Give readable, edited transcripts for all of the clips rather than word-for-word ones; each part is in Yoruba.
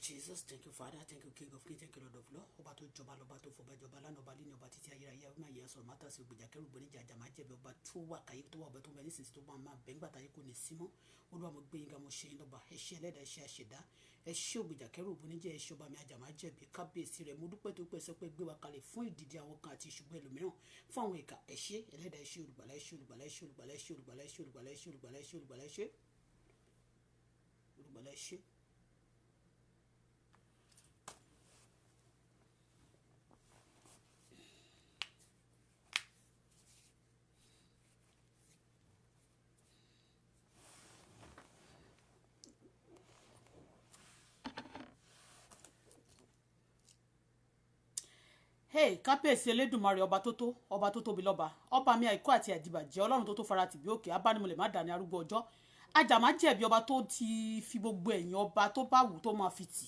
Jesus, thank you, Father, thank you, King of Kings, thank you, Lord of Lords. Ọba tó jọba lọ́ba tó fọba jọba lánàá ọba líni ọba títí ayérayé ọba yẹn sọ̀rọ̀ mátà sí ògbèjà kẹrù gbóníjà àjàmá jẹ̀bi ọba tó wà káyé tó wà ọba tó ń bẹ nísinsìnyí tó bá máa bẹ̀ ńgbà táyé kò ní sí mọ́. Olúwa mo gbé yín ga mo ṣe yín lọ́ba ẹ ṣé ẹlẹ́dàá ẹ ṣé àṣẹdá ẹ ṣé ògbèjà kẹrù gbóníjà ẹ ṣé ọba mi àjàmá jẹ̀bi kábíyèsí rẹ̀ mo dúpẹ́ tó pèsè pé gbé wa kalẹ̀ fún ìdìde àwọn kan àti ìṣùgbọ́n ẹlòmíràn fún àwọn ìkà ẹ ṣé ẹlẹ́dàá ẹ ṣé olùgbàlà ẹ ṣé olùgbàlà ẹ ṣé olùgbàlà ẹ ṣé olùgbàlà ẹ ṣé olùgbàlà ẹ ṣé olùgbàlà ẹ ṣé olùgbàlà ẹ ṣé olùgbàlà ẹ ṣé. Hey, kábíyèsí elédùnmarè ọba tó tóbi lọ́ba ọba mi àìkú àti àdìbàjẹ́ ọlọ́run tó fara tìbí òkè abánimọ̀lẹ̀ má dání arúgbó ọjọ́ ajàmá jẹ̀bi ọba tó ti fi gbogbo ẹ̀yìn ọba tó bá wù tó máa fi tì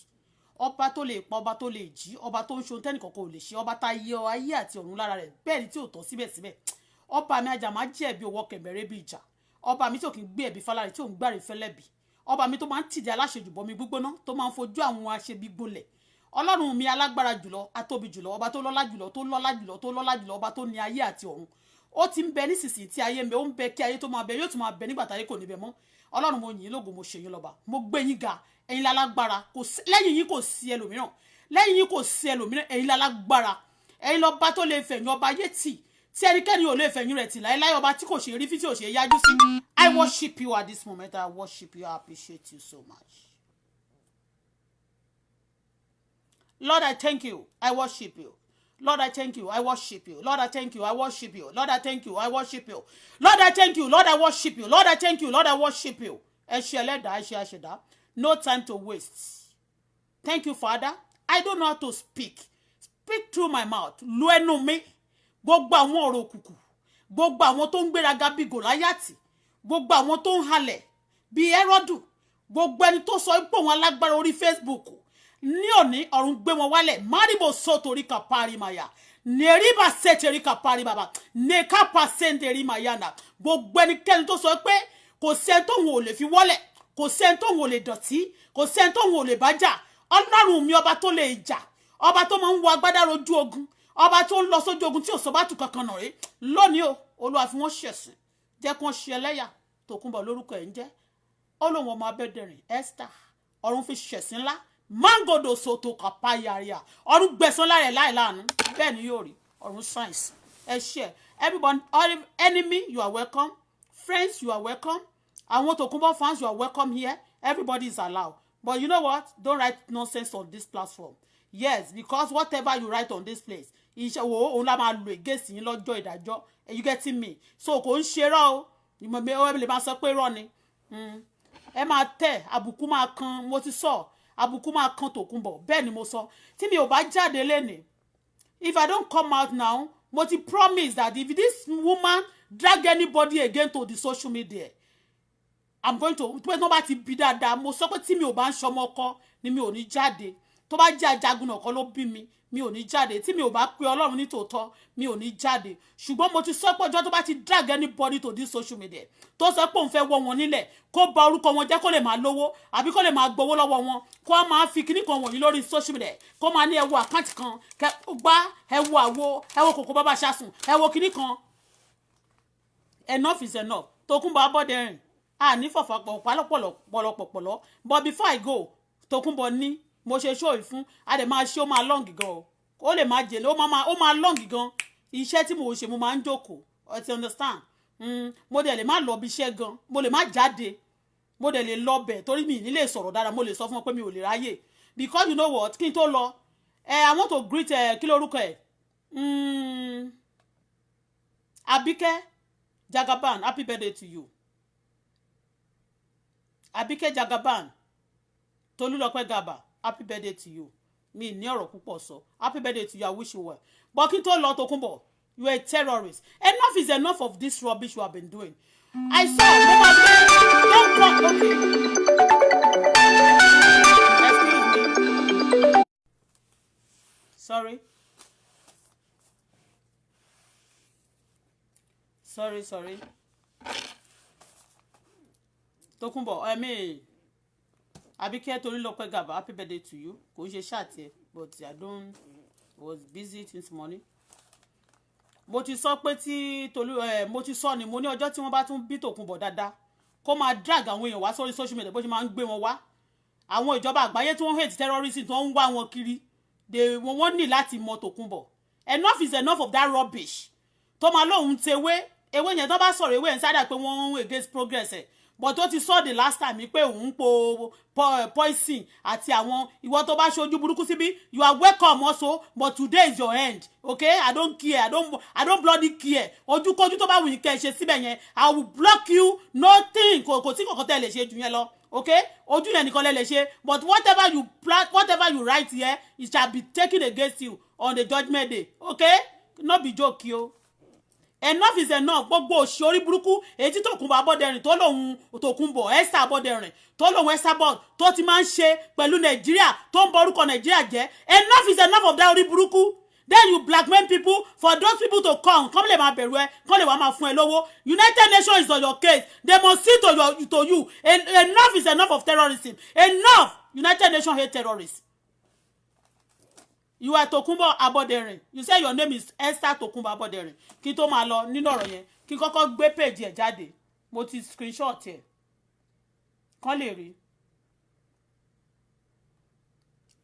ọba tó lè pa ọba tó lè jí ọba tó ń ṣe ohun tẹ́nìkọ̀ọ̀kan ò lè ṣe ọba tá yẹ ayé àti ọ̀run lára rẹ̀ bẹ́ẹ̀ ni tí ò tọ́ síbẹ̀síbẹ̀ ọba mi ajàmá jẹ̀bi owó kẹ̀mẹ́rẹ́ bí ìjà ọba mi tí ò kí ń gbé ẹ̀bí fáláre tí ò ń gbàre fẹ́lẹ́bì ọba mi tó máa ń tìdí aláṣejù bọmi gbígbóná tó máa ń fojú àwọn aṣebi gbolẹ̀ ọlọ́run mi alágbára jùlọ atóbi jùlọ ọba tó lọ́lá jùlọ tó lọ́lá jùlọ tó lọ́lá jùlọ ọba tó ní ayé àti ọ̀run ó ti ń bẹ nísinsìnyí tí ayé ń bẹ ó ń bẹ kí ayé tó máa bẹ yóò tún máa bẹ nígbà táyé kò ní bẹ mọ́ ọlọ́run mo yìn lógo mo ṣe yín lọ́ba mo gbé yín ga ẹ̀yin lálágbára lẹ́yìn yín kò sí ẹlòmíràn lẹ́yìn yín kò sí ẹlòmíràn ẹ̀yin lálágbára ẹ̀yin lọ́ba tó lè fẹ̀yìn ọba ayé tì tí ẹnikẹ́ni ò lè fẹ̀yìn rẹ̀ tì láéláé ọba tí kò ṣe rí fítí ò ṣe yájú sí. I worship you at this moment. I worship you. I appreciate you so much. Lord, I thank you. I worship you. Lord, I thank you. I worship you. Lord, I thank you. I worship you. Lord, I thank you. I worship you. Lord, I thank you. Lord, I worship you. Lord, I thank you. Lord, I worship you. No time to waste. Thank you, Father. I don't know how to speak. Speak through my mouth. Lu ẹnu mi. Gbogbo àwọn ọ̀rọ̀ òkùnkùn. Gbogbo àwọn tó ń gbéraga bí Gòláyátì. Gbogbo àwọn tó ń halẹ̀ bí Hẹ́rọ́dù. Gbogbo ẹni tó sọ pé òun alágbára orí Facebook. Ní òní ọ̀run gbé wọn wálẹ̀ máribo sótorí kapari maya neriba seteri kapari baba nekapa senderi mayana gbogbo ẹnikẹ́ni tó sọ pé kò sẹ́ni tóun ò lè fi wọ́lẹ̀ kò sẹ́ni tóun ò lè dọ̀tí kò sẹ́ni tóun ò lè bá jà ọlọ́run mi ọba tó lè jà ọba tó máa ń wọ agbádá rojú ogun ọba tó ń lọ sójú ogun tí ò sọ bá tù kankan nà rí lónìí o olúwa fi wọ́n ṣẹ̀sìn jẹ́ kí wọ́n ṣe ẹlẹ́yà Tòkunbọ̀ lórúkọ ẹ̀ ń jẹ́ olóhùn ọmọ abẹ́dẹ̀rìn Esther ọ̀run fi ṣẹ̀sìn ńlá mangodo soto kapayaria ọ̀run gbẹ̀san lára ẹ̀ láìláàánú bẹ́ẹ̀ ni yóò rí ọ̀run science ẹ ṣé everybody enemy you are welcome friends you are welcome àwọn Tòkunbọ̀ fans you are welcome here everybody is allowed but you know what don't write nonsense on this platform yes because whatever you write on this place iṣẹ́ wo òun la máa lo against yín lọ́jọ́ ìdájọ́ you getting me so kò ń ṣe rọ́ o ìmọ̀ mi ẹ lè máa sọ pé rọ́ ni ẹ máa tẹ̀ àbùkù máa kan mo ti sọ àbùkù máa kan Tòkunbọ̀ bẹ́ẹ̀ ni mo sọ tí mi ò bá jáde lénìí if I don't come out now mo ti promise that if this woman drag anybody again to the social media I'm going to pé tó bá ti bí dáadáa mo sọ pé tí mi ò bá ń ṣọmọ ọkọ ni mi ò ní jáde tó bá jẹ́ ajagun ọkọ ló bí mi ò ní jáde tí mi ò bá pe Ọlọ́run ní tòótọ́ mi ò ní jáde ṣùgbọ́n mo ti sọ pé ọjọ́ tó bá ti drag anybody to this social media tó sọ pé òun fẹ́ wọ́ wọn nílẹ̀ kó bà orúkọ wọn jẹ́ kó lè máa lówó àbí kó lè máa gbowó lọ́wọ́ wọn kó máa fi kíní kan wọ̀nyí lórí social media kó máa ní ẹ wo àkáǹtì kan gbá ẹ wo àwo ẹ wo kòkó bàbá ṣàsùn ẹ wo kíní kan enough is enough Tòkunbọ̀ Abọ́dẹrìn ní fọ̀fọ̀ pọ̀lọpọ̀lọ but before I go Tòkunbọ̀ ní mo ṣe show fún a dẹ̀ máa ṣe ó máa long gan o ó lè máa jèlé ó máa long gan iṣẹ́ tí mo ṣe mo máa ń jókòó you understand mo dẹ̀ lè má lọ bí iṣẹ́ gan mo lè má jáde mo dẹ̀ lè lọ bẹ̀ torí mi ní lè sọ̀rọ̀ dára mo lè sọ fún wọn pé mi ò lè ráyè because you know what kí n tó lọ I want to greet kí lórúkọ ẹ̀ Abike Jagaban happy birthday to you Abike Jagaban Tolúlọpẹ́ Gàbà happy birthday to you mi ní ọ̀rọ̀ púpọ̀ sọ happy birthday to you I wish you well but kí n tó lọ Tòkunbọ̀ you are a terrorist enough is enough of this rubbish you have been doing I saw don't come okay excuse me sorry Tòkunbọ̀ Abike Tolulope Gaba, happy birthday to you. Kò ṣe ṣáàtì ẹ, but I was busy this morning. Mo ti sọ pé tí mo ti sọ ni mo ní ọjọ́ tí wọ́n bá tún bí Tòkunbọ̀ dáadáa kó máa drag àwọn èèyàn wá sórí social media bó ṣe máa ń gbé wọn wá. Àwọn ìjọba àgbáyé tí wọ́n hate terrorism tó ń wá wọn kiri wọ́n ní láti mọ Tòkunbọ̀. Enough is enough of that rubbish. Tó máa lóhun tewé ewé yẹn tó bá sọ̀rọ̀ ewé yẹn sádà pé wọ́n against progress ẹ̀. But ó ti sọ the last time pé òun po poison àti àwọn ìwọ tó bá ṣojú burúkú síbí you are welcome also but today is your end, okay? I don't care, I don't bloody care. Ojúkójú tó bá wù yín kẹ́ ṣe síbẹ̀ yẹn I will block you, nothing kò sí kankan tẹ́ lè ṣe jù yẹn lọ, okay? Ojú yẹn nìkan lè ṣe but whatever you plan, whatever you write here it shall be taken against you on the judgment day, okay? No be joke yo. Enough is enough. Gbogbo òṣìorí burúkú èyí tí Tòkunbọ̀ Abọ́dẹrìn tó lòun Tòkunbọ̀ Esther Abọ́dẹrìn tó lòun Esther bond tó ti máa ń ṣe pẹ̀lú Nàìjíríà tó ń borúkọ Nàìjíríà jẹ́. Enough is enough of that orí burúkú. Then you blackmail people for those people to come lè máa bẹ̀rù ẹ kán lè wá máa fún ẹ lówó. United Nations is on your case. They must see to you. Enough is enough of terrorism. Enough. United Nations hate terrorists. You are Tòkunbọ̀ Abọ́dẹrìn. You say your name is Esther Tòkunbọ̀ Abọ́dẹrìn. Kí tó máa lọ nínú ọ̀rọ̀ yẹn. Kí kọ́kọ́ gbé page ẹ̀ jáde. Mo ti screenshot ẹ̀. Kán lè rí.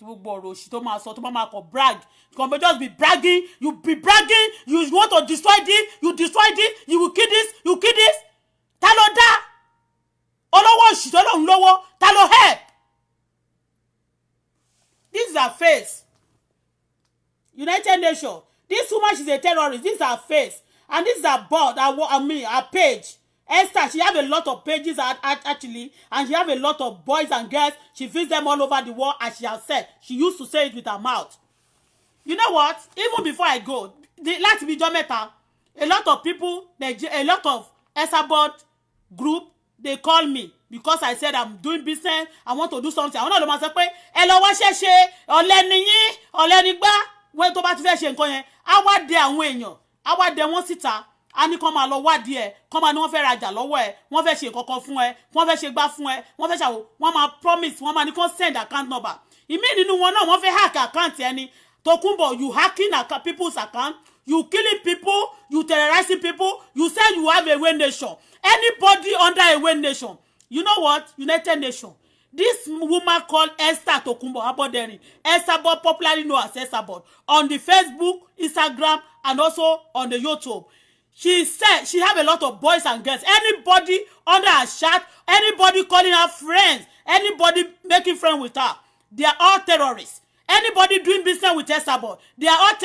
Gbogbo ọ̀rọ̀ òṣì tó máa sọ tó máa kọ brag. You can just be bragging. You be bragging. You want to destroy this. You destroy this. You will kill this. You kill this. Ta ló dá? Olówó òṣì tó lòun lówó. Ta ló help? This is her face. United Nations. This woman, she's a terrorist. This is her face. And this is her board, her page. Esther, she have a lot of pages actually. And she have a lot of boys and girls. She feeds them all over the world, as she has said. She used to say it with her mouth. You know what? Even before I go, láti bí ọjọ́ mẹ́ta, a lot of people, a lot of Esther board group, they call me. Because I said I'm doing business. I want to do something. Àwọn náà ló máa sọ pé, ẹ lọ wá ṣẹ̀ṣẹ̀, ọ̀lẹ ni yín, ọ̀lẹ ni gbá. Wọ́n tó bá ti fẹ́ ṣe nǹkan yẹn á wá dé àwọn èèyàn á wá dé wọ́n síta á ní kán máa lọ wádìí ẹ̀ kán máa ní wọ́n fẹ́ rajà lọ́wọ́ ẹ̀ wọ́n fẹ́ ṣe nǹkan kan fún ẹ wọ́n fẹ́ ṣe gbá fún ẹ wọ́n fẹ́ ṣàwò wọ́n máa promise wọ́n máa ní kán send account number ìmí nínú wọn náà wọ́n fẹ́ hack account ẹni Tòkunbọ̀ you hacking people's account you killing people you terrorizing people you say you have a Away Nation anybody under a Away Nation you know what United Nations. This woman called Esther Tòkunbọ̀ Abọ́dẹrìn, Esther Board, popularly known as Esther Board, on the Facebook, Instagram, and also on the YouTube. She said she have a lot of boys and girls. Anybody under her chat, anybody calling her friends, anybody making friends with her, they are all terrorists. Anybody doing business with Esther Board, they are all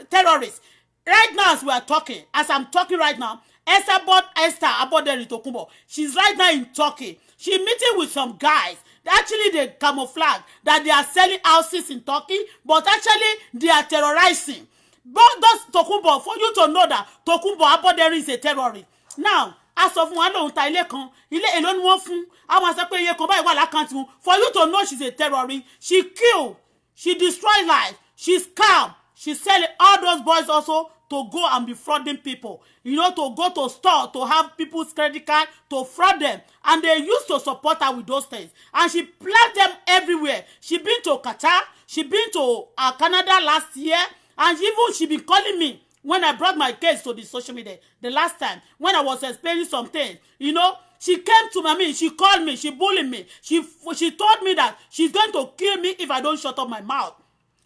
terrorists. Right now, as we are talking, as I'm talking right now, Esther Board, Esther Abọ́dẹrìn Tòkunbọ̀, she's right now in Turkey. She's meeting with some guys. Actually, they camouflage that they are selling houses in Turkey, but actually, they are terrorizing. But those Tòkunbọ̀, for you to know that Tòkunbọ̀ Abọ́dẹrìn is a terrorist. Now, as of one lóhun ta ilé kan, ilé èlò ni wọ́n fún. Àwọn sọ pé iye kan báyìí wà lákàntì wọn. For you to know she's a terrorist, she kill, she destroy life, she scam, she sell all those boys also to go and be frauding people. You know, to go to store, to have people's credit card, to fraud them. And they used to support her with those things. And she planned them everywhere. She been to Qatar. She been to Canada last year. And she been calling me when I brought my case to the social media the last time. When I was explaining something, you know, she came to me, she called me, she bullied me. She told me that she's going to kill me if I don't shut up my mouth.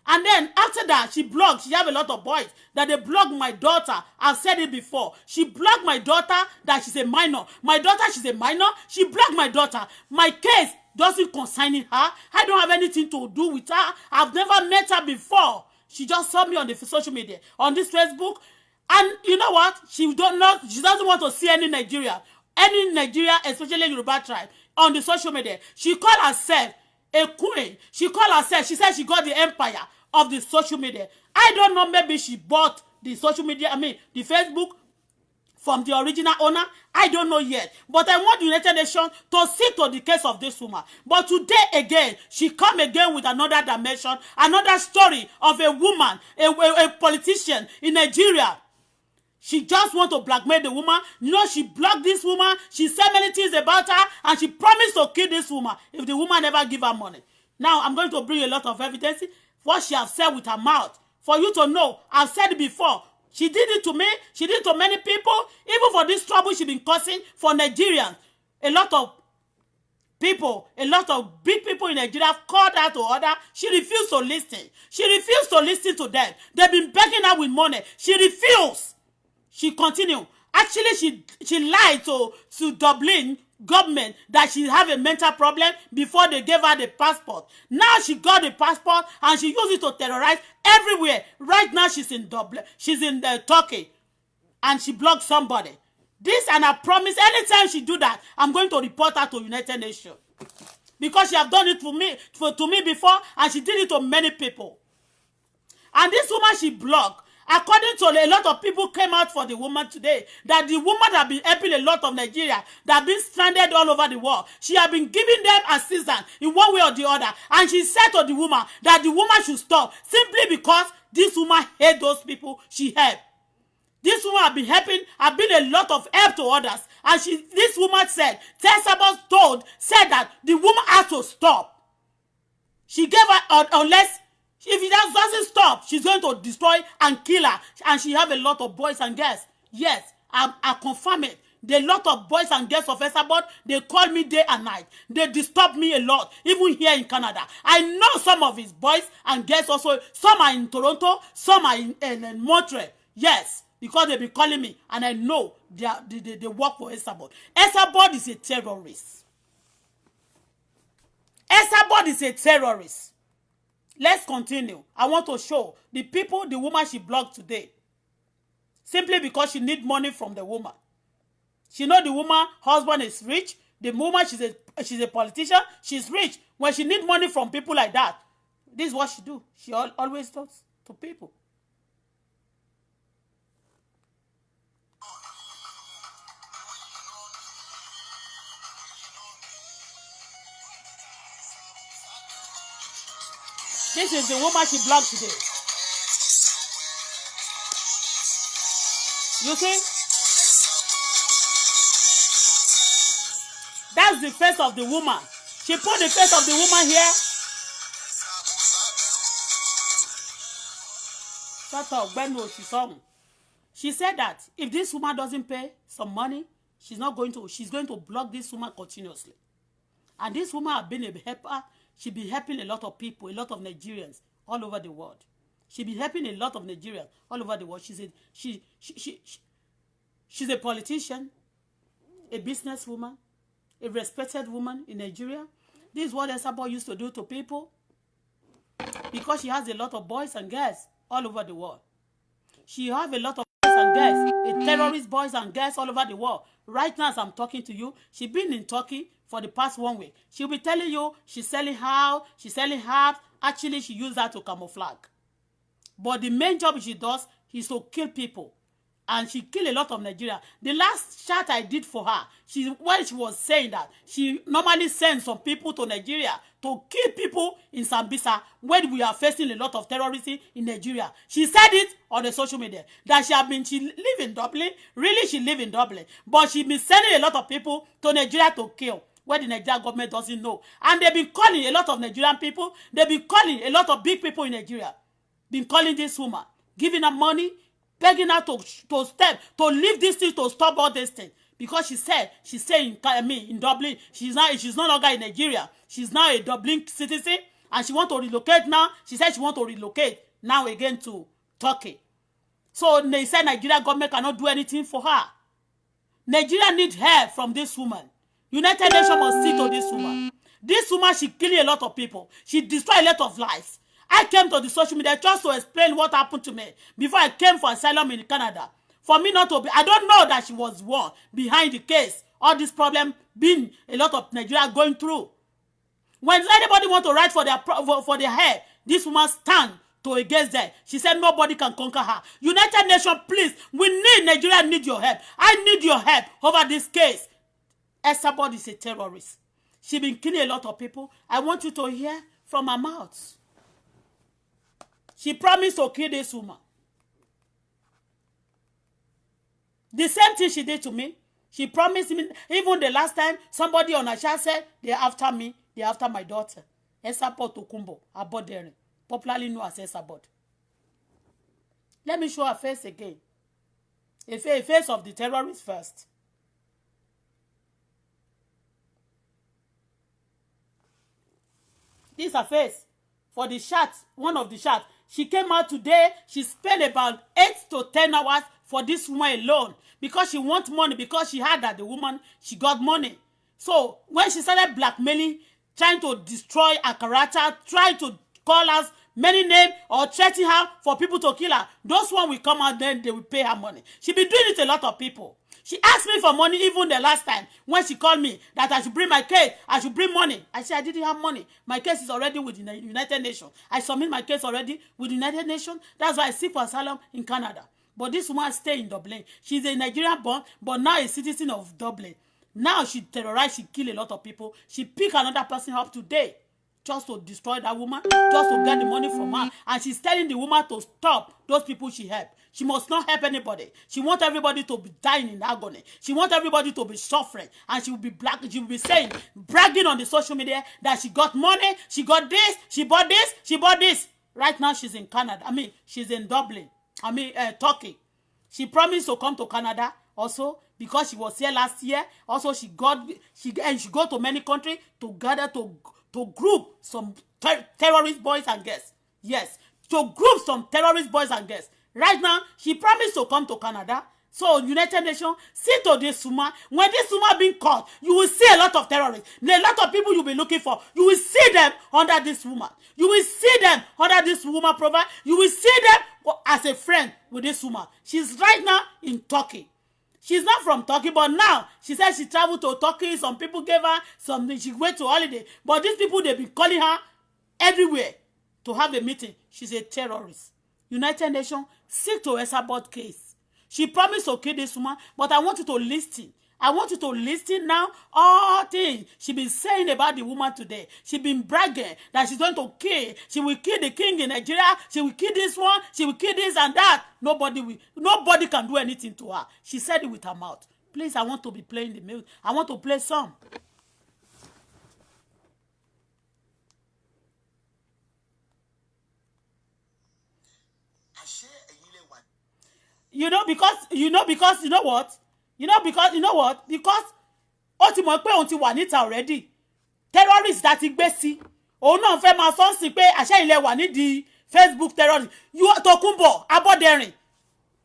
And then after that, she blocked. She have a lot of boys that they blocked my daughter. I've said it before. She blocked my daughter that she's a minor. My daughter, she's a minor. She blocked my daughter. My case doesn't concern her. I don't have anything to do with her. I've never met her before. She just saw me on the social media, on this Facebook. And you know what? She doesn't want to see any Nigeria, especially Yoruba tribe, on the social media. She called herself a queen. She called herself, she said she got the empire of the social media. I don't know, maybe she bought the social media, the Facebook from the original owner. I don't know yet. But I want the United Nations to see to the case of this woman. But today again, she come again with another dimension, another story of a woman, a politician in Nigeria. She just want to blackmail the woman. You know, she blocked this woman. She said many things about her, and she promised to kill this woman if the woman never give her money. Now, I'm going to bring a lot of evidence, what she has said with her mouth, for you to know. I've said it before. She did it to me. She did it to many people. Even for this trouble she's been causing for Nigerians. A lot of people, a lot of big people in Nigeria have called her to order. She refused to listen. She refused to listen to them. They've been begging her with money. She refused. She continued. Actually, she lied to Dublin government that she have a mental problem before they gave her the passport. Now she got the passport and she used it to terrorize everywhere. Right now she's in Dublin. She's in Turkey, and she blocked somebody. This, and I promise anytime she do that, I'm going to report her to United Nations, because she have done it to me before, and she did it to many people. And this woman she blocked. According to a lot of people came out for the woman today, that the woman have been helping a lot of Nigeria that have been stranded all over the world. She have been giving them assistance in one way or the other. And she said to the woman that the woman should stop, simply because this woman hate those people she helped. This woman have been a lot of help to others. And this woman said, Jezebel said that the woman has to stop. She gave her, unless, if it doesn't stop, she's going to destroy and kill her. And she have a lot of boys and girls. Yes, I confirm it. The lot of boys and girls of Esabod, they call me day and night. They disturb me a lot, even here in Canada. I know some of his boys and girls also. Some are in Toronto, some are in Montreal. Yes, because they be calling me, and I know they work for Esabod. Esabod is a terrorist. Esabod is a terrorist. Let's continue. I want to show the people, the woman she blocked today. Simply because she need money from the woman. She know the woman husband is rich. The woman, she's a politician. She's rich. When she need money from people like that, this is what she do. She always talks to people. This is the woman she blocked today. You see? That's the face of the woman. She put the face of the woman here. Shut up, Benno, she said that if this woman doesn't pay some money, she's going to block this woman continuously. And this woman has been a helper. She be helping a lot of people, a lot of Nigerians all over the world. She be helping a lot of Nigerians all over the world. She's a politician, a businesswoman, a respected woman in Nigeria. This is what Esabod used to do to people, because she has a lot of boys and girls all over the world. She have a lot of boys and girls, a terrorist boys and girls all over the world. Right now, as I'm talking to you, she's been in Turkey for the past 1 week. She'll be telling you she's selling house, she's selling herbs. Actually, she used that to camouflage. But the main job she does is to kill people. And she killed a lot of Nigeria. The last chat I did for her, when she was saying that she normally sends some people to Nigeria to kill people in Sambisa when we are facing a lot of terrorism in Nigeria. She said it on the social media that she live in Dublin. Really, she live in Dublin. But she been sending a lot of people to Nigeria to kill, where the Nigerian government doesn't know. And they've been calling a lot of Nigerian people. They've been calling a lot of big people in Nigeria. Been calling this woman, giving her money, begging her to leave this thing, to stop all this thing. Because she's saying in Dublin, she's no longer in Nigeria. She's now a Dublin citizen, and she want to relocate now. She said she want to relocate now again to Turkey. So they said Nigeria government cannot do anything for her. Nigeria needs help from this woman. United Nations must see to this woman. This woman, she killed a lot of people. She destroyed a lot of lives. I came to the social media just to explain what happened to me before I came for asylum in Canada. For me not to be, I don't know that she was one behind the case. All this problem being a lot of Nigeria going through. When anybody want to write for their hair, this woman stand to against them. She said nobody can conquer her. United Nations, please, Nigeria need your help. I need your help over this case. Esabod is a terrorist. She been killing a lot of people. I want you to hear from her mouth. She promised to kill this woman. The same thing she did to me. She promised me, even the last time somebody on her chat said, they're after me, they're after my daughter. Esabod Tokunbo, Abodere, popularly known as Esabod. Let me show her face again. A face of the terrorist first. This is her face for the chat, one of the chat. She came out today. She spent about 8 to 10 hours for this woman alone because she wants money, because she heard that the woman, she got money. So when she started blackmailing, trying to destroy her character, trying to call us many names or threaten her for people to kill her, those one will come out, then they will pay her money. She been doing it to a lot of people. She asked me for money even the last time when she called me that I should bring my case, I should bring money. I said I didn't have money. My case is already with the United Nations. I submit my case already with the United Nations. That's why I seek for asylum in Canada. But this woman stay in Dublin. She's a Nigerian born, but now a citizen of Dublin. Now she terrorized, she kill a lot of people. She pick another person up today just to destroy that woman, just to get the money from her. And she's telling the woman to stop those people she helped. She must not help anybody. She wants everybody to be dying in agony. She wants everybody to be suffering. And she will be she will be saying, bragging on the social media that she got money, she got this, she bought this, she bought this. Right now she's in Canada. She's in Dublin. Turkey. She promised to come to Canada also because she was here last year. Also, she go to many countries to gather to group some terrorist boys and girls. Yes, to group some terrorist boys and girls. Right now, she promised to come to Canada. So, United Nations, see to this woman. When this woman being caught, you will see a lot of terrorists. A lot of people you'll be looking for. You will see them under this woman. You will see them under this woman profile. You will see them as a friend with this woman. She's right now in Turkey. She's not from Turkey, but now she said she traveled to Turkey. Some people gave her something. She went to holiday. But these people, they've been calling her everywhere to have a meeting. She's a terrorist. United Nations, seek to Esabod case. She promised to kill this woman, but I want you to listen. I want you to listen now. All things she been saying about the woman today. She been bragging that she's going to kill. She will kill the king in Nigeria. She will kill this one. She will kill this and that. Nobody can do anything to her. She said it with her mouth. Please, I want to be playing the music. I want to play some. Because you know what? Because ó ti mọ̀ pé òun ti wà níta already. Terrorist that ti gbé sí. Òun náà fẹ́ máa sọ sí pé àṣẹ ilẹ̀ wà nídìí Facebook terrorist. You Tokunbo, Aboderin.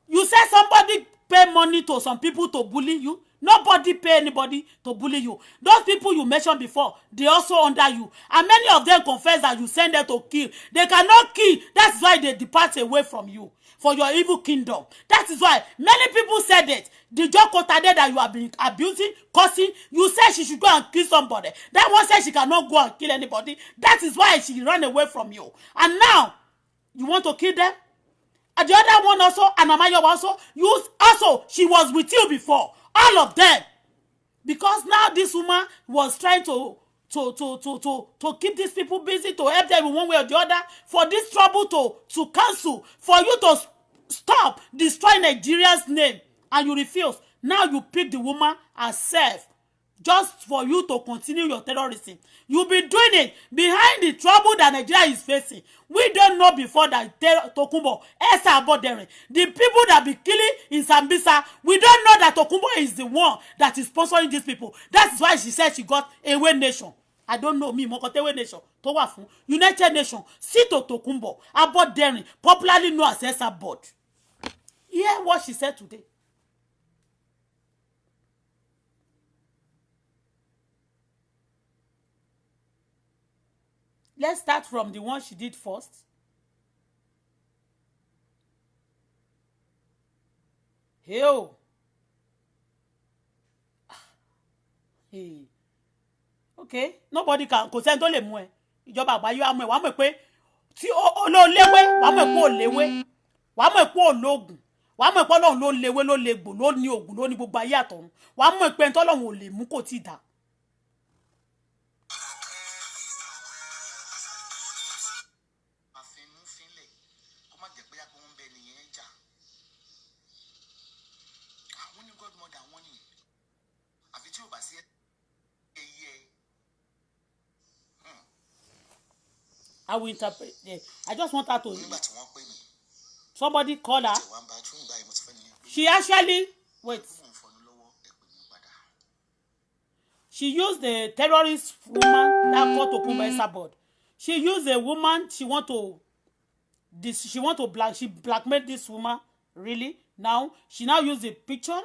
You said somebody pay money to some people to bully you. Nobody pay anybody to bully you. Those people you mentioned before, they also under you. And many of them confess that you send them to kill. They cannot kill. That's why they depart away from you for your evil kingdom. That is why many people said it. The Jokotade that you have been abusing, cursing, you said she should go and kill somebody. That one said she cannot go and kill anybody. That is why she ran away from you. And now, you want to kill them? And the other one also, Anamayo also, she was with you before. All of them. Because now this woman was trying to keep these people busy, to help them in one way or the other, for this trouble to cancel, for you to stop destroying Nigeria's name, and you refuse. Now you pick the woman herself just for you to continue your terrorism. You'll be doing it behind the trouble that Nigeria is facing. We don't know before that Tokunbo, Esabod, the people that be killing in Sambisa, we don't know that Tokunbo is the one that is sponsoring these people. That's why she said she got Ewe Nation. I don't know me, Mokotewe Nation, to wa fun United Nation, Sito Tokunbo, Aboderin, popularly known as Esabod. Hear what she said today. Let's start from the one she did first. Hey. Okay, nobody can kò sẹ́ni tó lè mú ẹ. Ìjọba àgbáyé á mú ẹ. Wàá mọ̀ pé tí olóléwé, wàá mọ̀ pé òléwé. Wàá mọ̀ pé ológun. Wàá mọ̀ pé Ọlọ́run ló léwé, ló légbò, ló ní ògùn, ló ní gbogbo ayé àtọ̀run. Wàá mọ̀ pé Ọlọ́run ò lè mú kò tí dá. I will interpret. Yeah. I just want her to. Somebody call her. She actually wait. She used the terrorist woman that called Tokunbo Esabod. She used a woman. She want to blackmail this woman. Really? Now she now use the picture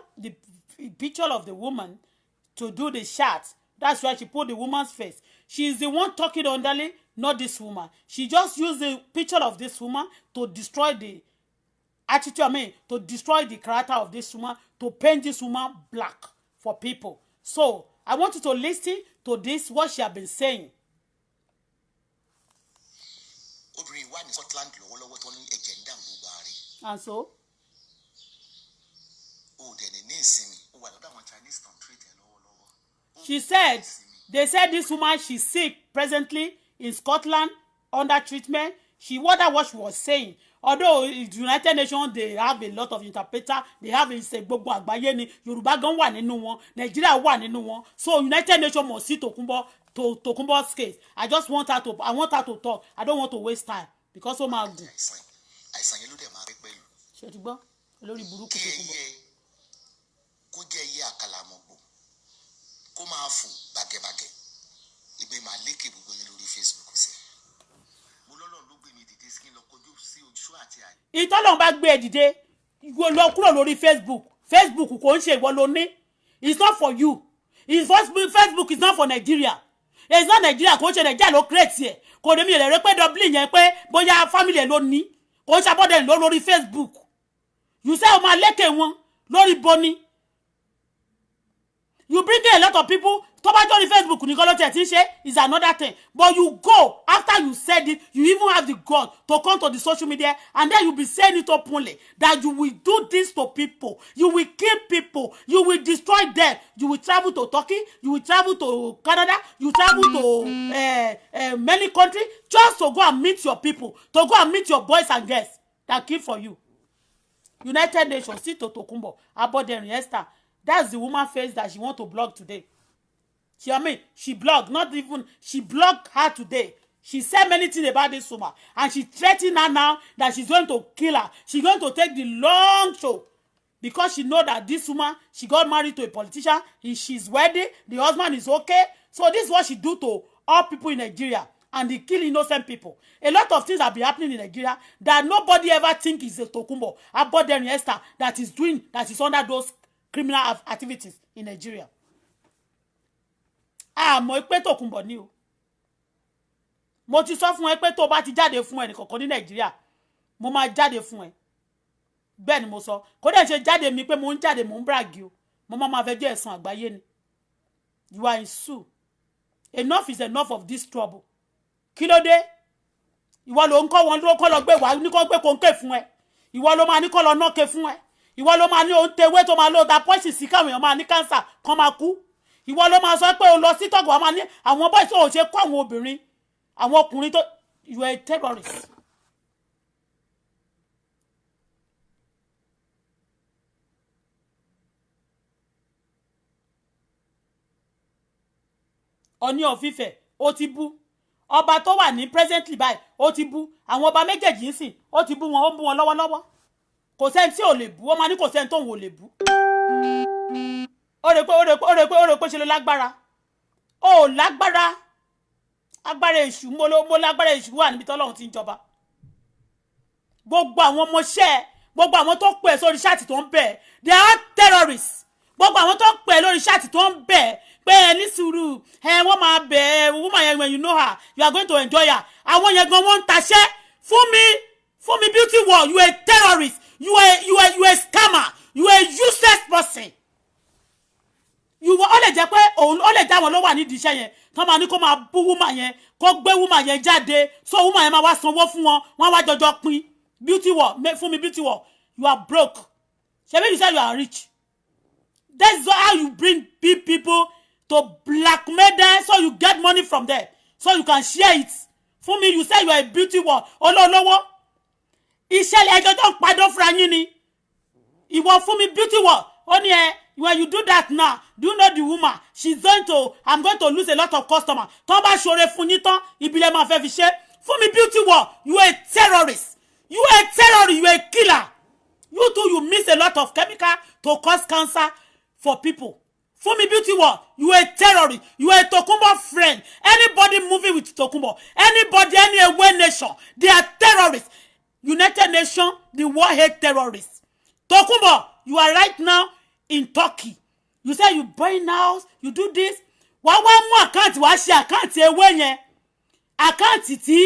of the woman to do the shot. That's why she put the woman's face. She is the one talking underly, not this woman. She just used the picture of this woman to destroy the attitude. To destroy the character of this woman, to paint this woman black for people. So I want you to listen to this, what she has been saying. And so she said, they said this woman, she's sick presently in Scotland under treatment. She wondered what she was saying. Although the United Nations, they have a lot of interpreters, they have a gbogbo àgbáyé ni Yorùbá gan wà nínú wọn, Nigeria wà nínú wọn. So United Nations must see Tokunbo's case. I want her to talk. I don't want to waste time because so ma good. Àìsàn yẹn ló dé máa rí pẹ̀lú. Ṣé ti gbọ́? Olórí burúkú Tokunbo. Kó jẹ́ iye àkàlàmọ̀gbò. Kó máa fò bàgẹ̀bàgẹ̀. Ibe máa lékè gbogbo yín lórí Facebook sí. Mo lọ́lọ́run ló gbé mi dìde sí lọ kojú sí ojú àti àyè. Ìtọ́lọ́run bá gbé ẹ dìde, ìwọ lọ kúrò lórí Facebook. Facebook kò ń ṣe ìwọ ló ní. It's not for you. Facebook is not for Nigeria. It's not Nigeria, kò ń ṣe Nigeria ló create ẹ̀. Kò ní mi lè rẹ́ pé Dublin yẹn pé bóyá family ẹ̀ ló ní. Kò ń ṣàbọ̀dẹ̀ lórí Facebook. You say ọmọ alékè wọn lórí boni. You bring in a lot of people. Tó bá jọ ní Facebook nìkan ló tẹ̀ tí ń ṣe is another thing. But you go after you said it, you even have the God to come to the social media and then you be saying it openly that you will do this to people. You will kill people. You will destroy them. You will travel to Turkey. You will travel to Canada. You travel to many countries just to go and meet your people, to go and meet your boys and girls that kill for you. United Nations, see to Tokunbo, Aboderin Esther. That's the woman face that she want to blog today. She blogged, she blogged her today. She said many things about this woman. And she threatened her now that she's going to kill her. She's going to take the long show. Because she know that this woman, she got married to a politician. She's wedding. The husband is okay. So this is what she do to all people in Nigeria. And they kill innocent people. A lot of things have been happening in Nigeria that nobody ever think is a Tokunbo. Aboderin Esther that is under those criminal activities in Nigeria. Mo pé Tokunbo ni o. Mo ti sọ fún ẹ pé tó bá ti jáde fún ẹnì kankan ní Nigeria, mo máa jáde fún ẹ. Bẹ́ẹ̀ ni mo sọ. Kò dẹ̀ ṣe jáde mi pé mo ń jáde mo ń brag o. Mo máa fẹ́ jẹ́ ẹ̀san àgbáyé ni. You are in sue. Enough is enough of this trouble. Kí ló dé? Ìwọ ló ń kọ́ wọn ló kọ́ lọ gbé wá ní kó gbé konke fún ẹ. Ìwọ ló máa ní kó lọ knock fún ẹ. Ìwọ ló máa ní o tewé tó máa lọ da poison sí káwọn èèyàn máa ní cancer kan máa kú. Ìwọ ló máa sọ pé o lọ sí Togo wa máa ní àwọn boys ò ṣe kó àwọn obìnrin àwọn ọkùnrin tó you are a terrorist. Ọọ̀ni of Ifẹ̀ ó ti bú ọba tó wà ní presently báyìí ó ti bú àwọn ọba méjèèjì ń sìn ó ti bú wọn ó bú wọn lọ́wọ́lọ́wọ́ kò sẹ́ni tí ò lè bú ó máa ní kò sẹ́ni tó ń wò lè bú ó rè pé ṣe ló lágbára ó lágbára agbára èṣù mo lágbára èṣù wà níbi tọ́lọ́run ti ń jọba gbogbo àwọn ọmọọṣẹ́ gbogbo àwọn tó pè sórí ṣáàtì tó ń bẹ̀ they are terrorists gbogbo àwọn tó pè lórí ṣáàtì tó ń bẹ̀ pé ẹ ní sùúrù wọ́n máa bẹ̀ woman yẹn when you know her you are going to enjoy her àwọn yẹn gan wọ́n ń taṣẹ́ fún mi beauty world you are a terrorist you are a scammer you are a useless person ó lè jẹ́ pé òun ó lè já wọn ló wà nídìí iṣẹ́ yẹn tán máa ní kó máa bú woman yẹn kó gbé woman yẹn jáde so woman yẹn máa wá sanwó fún wọn wọ́n wá jọjọ pín beauty world fún mi beauty world you are broke ṣebí you say you are rich that's how you bring people to blackmail them so you get money from them so you can share it fún mi you say you are a beauty world olówó ìṣẹ̀lẹ̀ ẹjọ́ tó ń padà fúnra yín ni ìwọ fún mi beauty world ó ní when you do that now do you know the woman I'm going to lose a lot of customers tó bá ṣoore fún yín tán ìbílẹ̀ máa fẹ́ fi ṣe Fumi Beauty World, you are a terrorist. You are a terrorist. You are a killer. You too, you mix a lot of chemical to cause cancer for people. Fumi Beauty World, you are a terrorist. You are a Tokunbo friend. Anybody moving with Tokunbo, anybody, any away nation, they are terrorists. United Nations, the world hate terrorists. Tokunbo, you are right now in Turkey. You say you buy house, you do this. Wá mú àkáǹtì wá ṣe àkáǹtì ewé yẹn. Àkáǹtì tí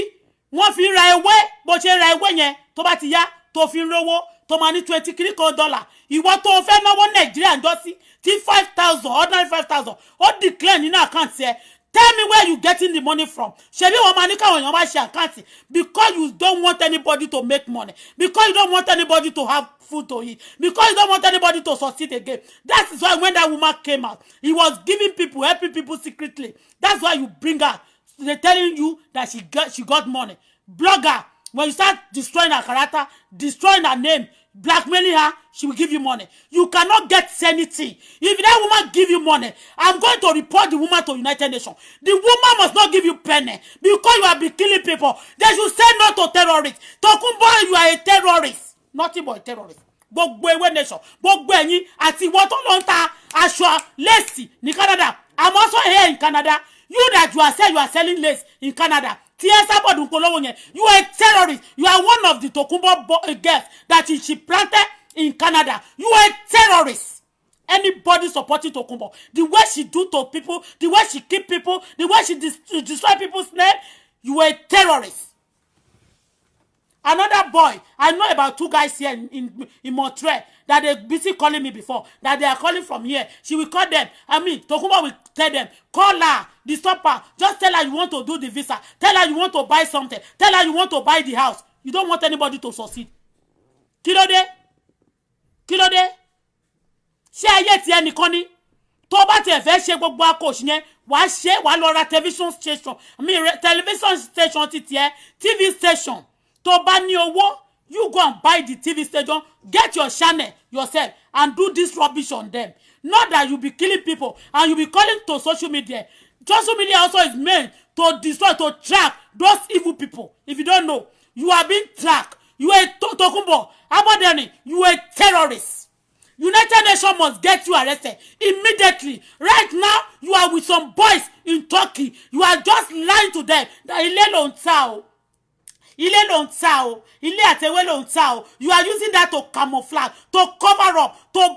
wọ́n fi ra ewé bó ṣe ra ewé yẹn tó bá ti yá tó fi ń rówó tó máa ní $20 ìwọ tó fẹ́ náwó Nàìjíríà ń jọ sí tí 5,000 ordinary 5,000 ó declare nínú àkáǹtì ẹ. Tell me where you getting the money from. Ṣebí wọ́n máa ní káwọn èèyàn máa ṣe àkáǹtì because you don't want anybody to make money, because you don't want anybody to have food to eat, because you don't want anybody to succeed again. That is why when that woman came out, he was giving people, helping people secretly. That's why you bring her. They're telling you that she got money. Blogger, when you start destroying her character, destroying her name, blackmailing her, she will give you money. You cannot get anything. If that woman give you money, I'm going to report the woman to United Nations. The woman must not give you penny because you have been killing people. They should say no to terrorists. Tokunbo, you are a terrorist. Nothing but a terrorist. Gbogbo ewé nation, gbogbo ẹ̀yin àti ìwọ tó lọ ń ta aṣọ lace ní Canada. I'm also here in Canada. You that you are saying you are selling lace in Canada. You are a terrorist. You are one of the Tokunbo girls that she planted in Canada. You are a terrorist. Anybody supporting Tokunbo, the way she do to people, the way she keep people, the way she destroy people's name, you are a terrorist. Another boy, I know about 2 guys here in Montreal that they busy calling me before, that they are calling from here. She will call them. I mean, Tokunbo will tell them, call her, disturb her, just tell her you want to do the visa, tell her you want to buy something, tell her you want to buy the house. You don't want anybody to succeed. Kí ló dé? Ṣé ayé tí ẹnìkan ni tó bá tiẹ̀ fẹ́ ṣe gbogbo akóṣì yẹn wàá lọ ra television station, television station ti tiẹ̀, TV station. To bá ní owó, you go and buy the TV station, get your channel yourself and do this rubbish on them. Not that you be killing people and you be calling to social media. Social media also is meant to destroy, to track those evil people. If you don't know, you are being tracked. You are Tokunbo, Abadani, you are a terrorist. United Nations must get you arrested immediately. Right now, you are with some boys in Turkey. You are just lying to them that ilé ló ń tà o. Ilé ló ń tà o. Ilé àtẹwé ló ń tà o. You are using that to camouflage, to cover up, to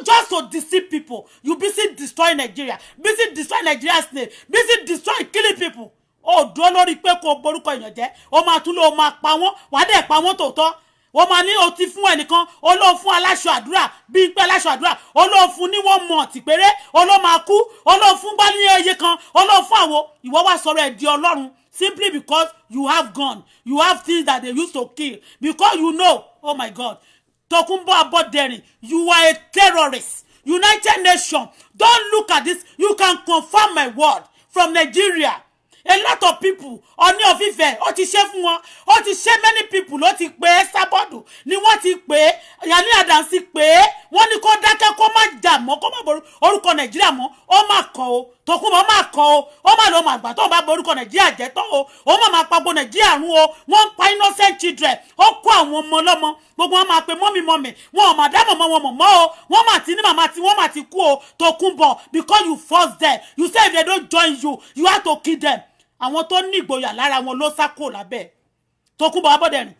just to deceive people. You busy destroying Nigeria, busy destroying Nigeria's name, busy destroying, killing people. Oh, dúró lórí pé kò borúkọ èèyàn jẹ́. Ó máa tún lọ máa pa wọ́n, wàá dẹ̀ pa wọ́n tòótọ́. Ó máa ní o ti fún ẹnìkan, ó lọ fún aláṣọ àdúrà, bí pé aláṣọ àdúrà, ó lọ fún ní 1 month péré, ó lọ máa kú, ó lọ fún bá ní eye kan, ó lọ fún àwo. Ìwọ wá sọ̀rọ̀ ẹ̀ di Ọlọ́run simply because you have gun, you have things that they used to kill, because you know, oh my God, Tokunbo Aboderin, you are a terrorist. United Nations, don't look at this. You can confirm my word from Nigeria. A lot of people Ọọ̀ni of Ifẹ̀ ó ti ṣe fún wọn, ó ti ṣe many people ló ti pè Sábọ̀dù ni wọ́n ti pè Gani Adams pè wọ́n ní kó dákẹ́ kó má jà mọ́ kó má borí orúkọ Nàìjíríà mọ́ ó má kọ̀ o Tokunbo má kọ̀ o ó má lọ má gbà tó bá borí orúkọ Nàìjíríà jẹ́ tó o ó má pagbo Nàìjíríà run o wọ́n pa innocent children ó kó àwọn ọmọ lọ́mọ gbogbo wọn máa pe mọ́mì wọn ò má dá mọ̀mọ́ wọn mọ̀ o wọ́n má ti ní màmá tí wọ́n má ti kú o Tokunbo because you force them. You say if they don't join you, you have to kill them. Àwọn tó ní ìgboyà lára wọn ló sá kó lábẹ́ Tokunbo Aboderin.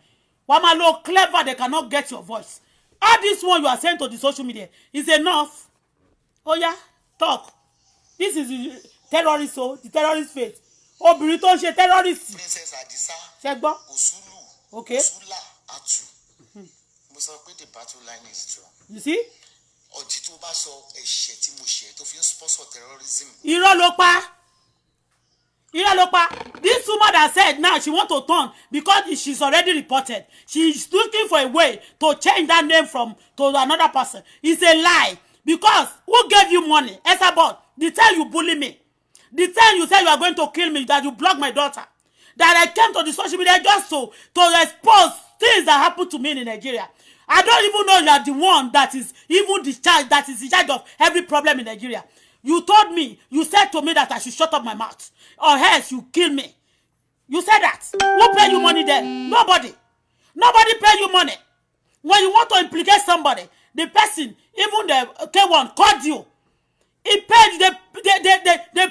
Wọ́n máa lo clever, they cannot get your voice. All this one you are saying to the social media is enough. Oh yeah, talk. This is the terrorist, so the terrorist face. Obìnrin tó ń ṣe terrorist. Princess Adisa. Ṣé gbọ́? Osulu. Okay. Osula Atu. Mo sọ pé the battle line is true. You see? Ọ̀jì tó bá sọ ẹ̀ṣẹ̀ tí mo ṣe tó fi ń sponsor terrorism. Irọ́ ló pa. This woman that said now she want to turn because she's already reported. She's looking for a way to change that name to another person. It's a lie. Because who gave you money? Esabod, the time you bully me, the time you say you are going to kill me, that you block my daughter, that I came to the social media just to expose things that happened to me in Nigeria. I don't even know you are the one that is even discharged, that is in charge of every problem in Nigeria. You told me, you said to me that I should shut up my mouth, or else you kill me. You said that. Who pay you money then? Nobody. Nobody pay you money. When you want to implicate somebody, the person, even the K1 called you. He paid, they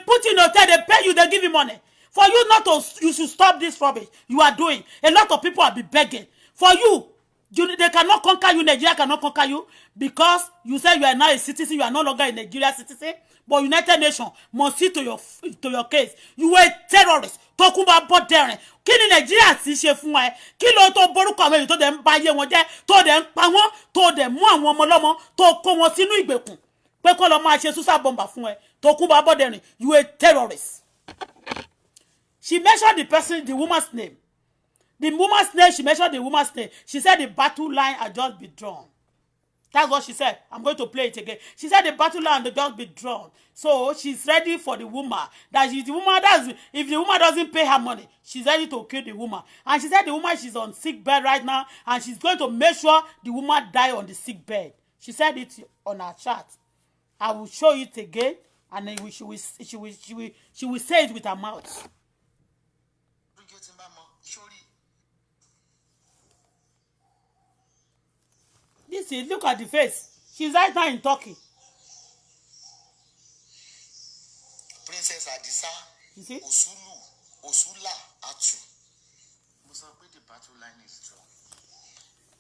put you in a hotel, they pay you, they give you money. For you not to, you should stop this rubbish you are doing. A lot of people have been begging. For you, they cannot conquer you, Nigeria cannot conquer you, because you say you are now a citizen, you are no longer a Nigeria citizen, but United Nations must see to your case. You were a terrorist. Tokunbo Aboderin. Kí ni Nigeria ti ṣe fún ẹ? Kí ló tó borúkọ àwọn èèyàn tó dẹ̀ ń ba ayé wọn jẹ́, tó dẹ̀ ń pa wọ́n, tó dẹ̀ mú àwọn ọmọ lọ́mọ, tó kó wọn sínú ìgbèkùn. Pé kó lọ máa ṣe suicide bomber fún ẹ. Tokunbo Aboderin, you a terrorist. She mentioned the person, the woman's name. The woman's name, she mentioned the woman's name. She said the battle line had just been drawn. That's what she said. I'm going to play it again. She said the battle line had just been drawn. So she's ready for the woman. If the woman doesn't pay her money, she's ready to kill the woman. And she said the woman, she's on sick bed right now, and she's going to make sure the woman die on the sick bed. She said it on her chat. I will show it again, and then she will say it with her mouth. This is, look at the face. She's right now in Turkey. Princess Adisa, Osula, Atu. Mo sọ pé the battle line is strong.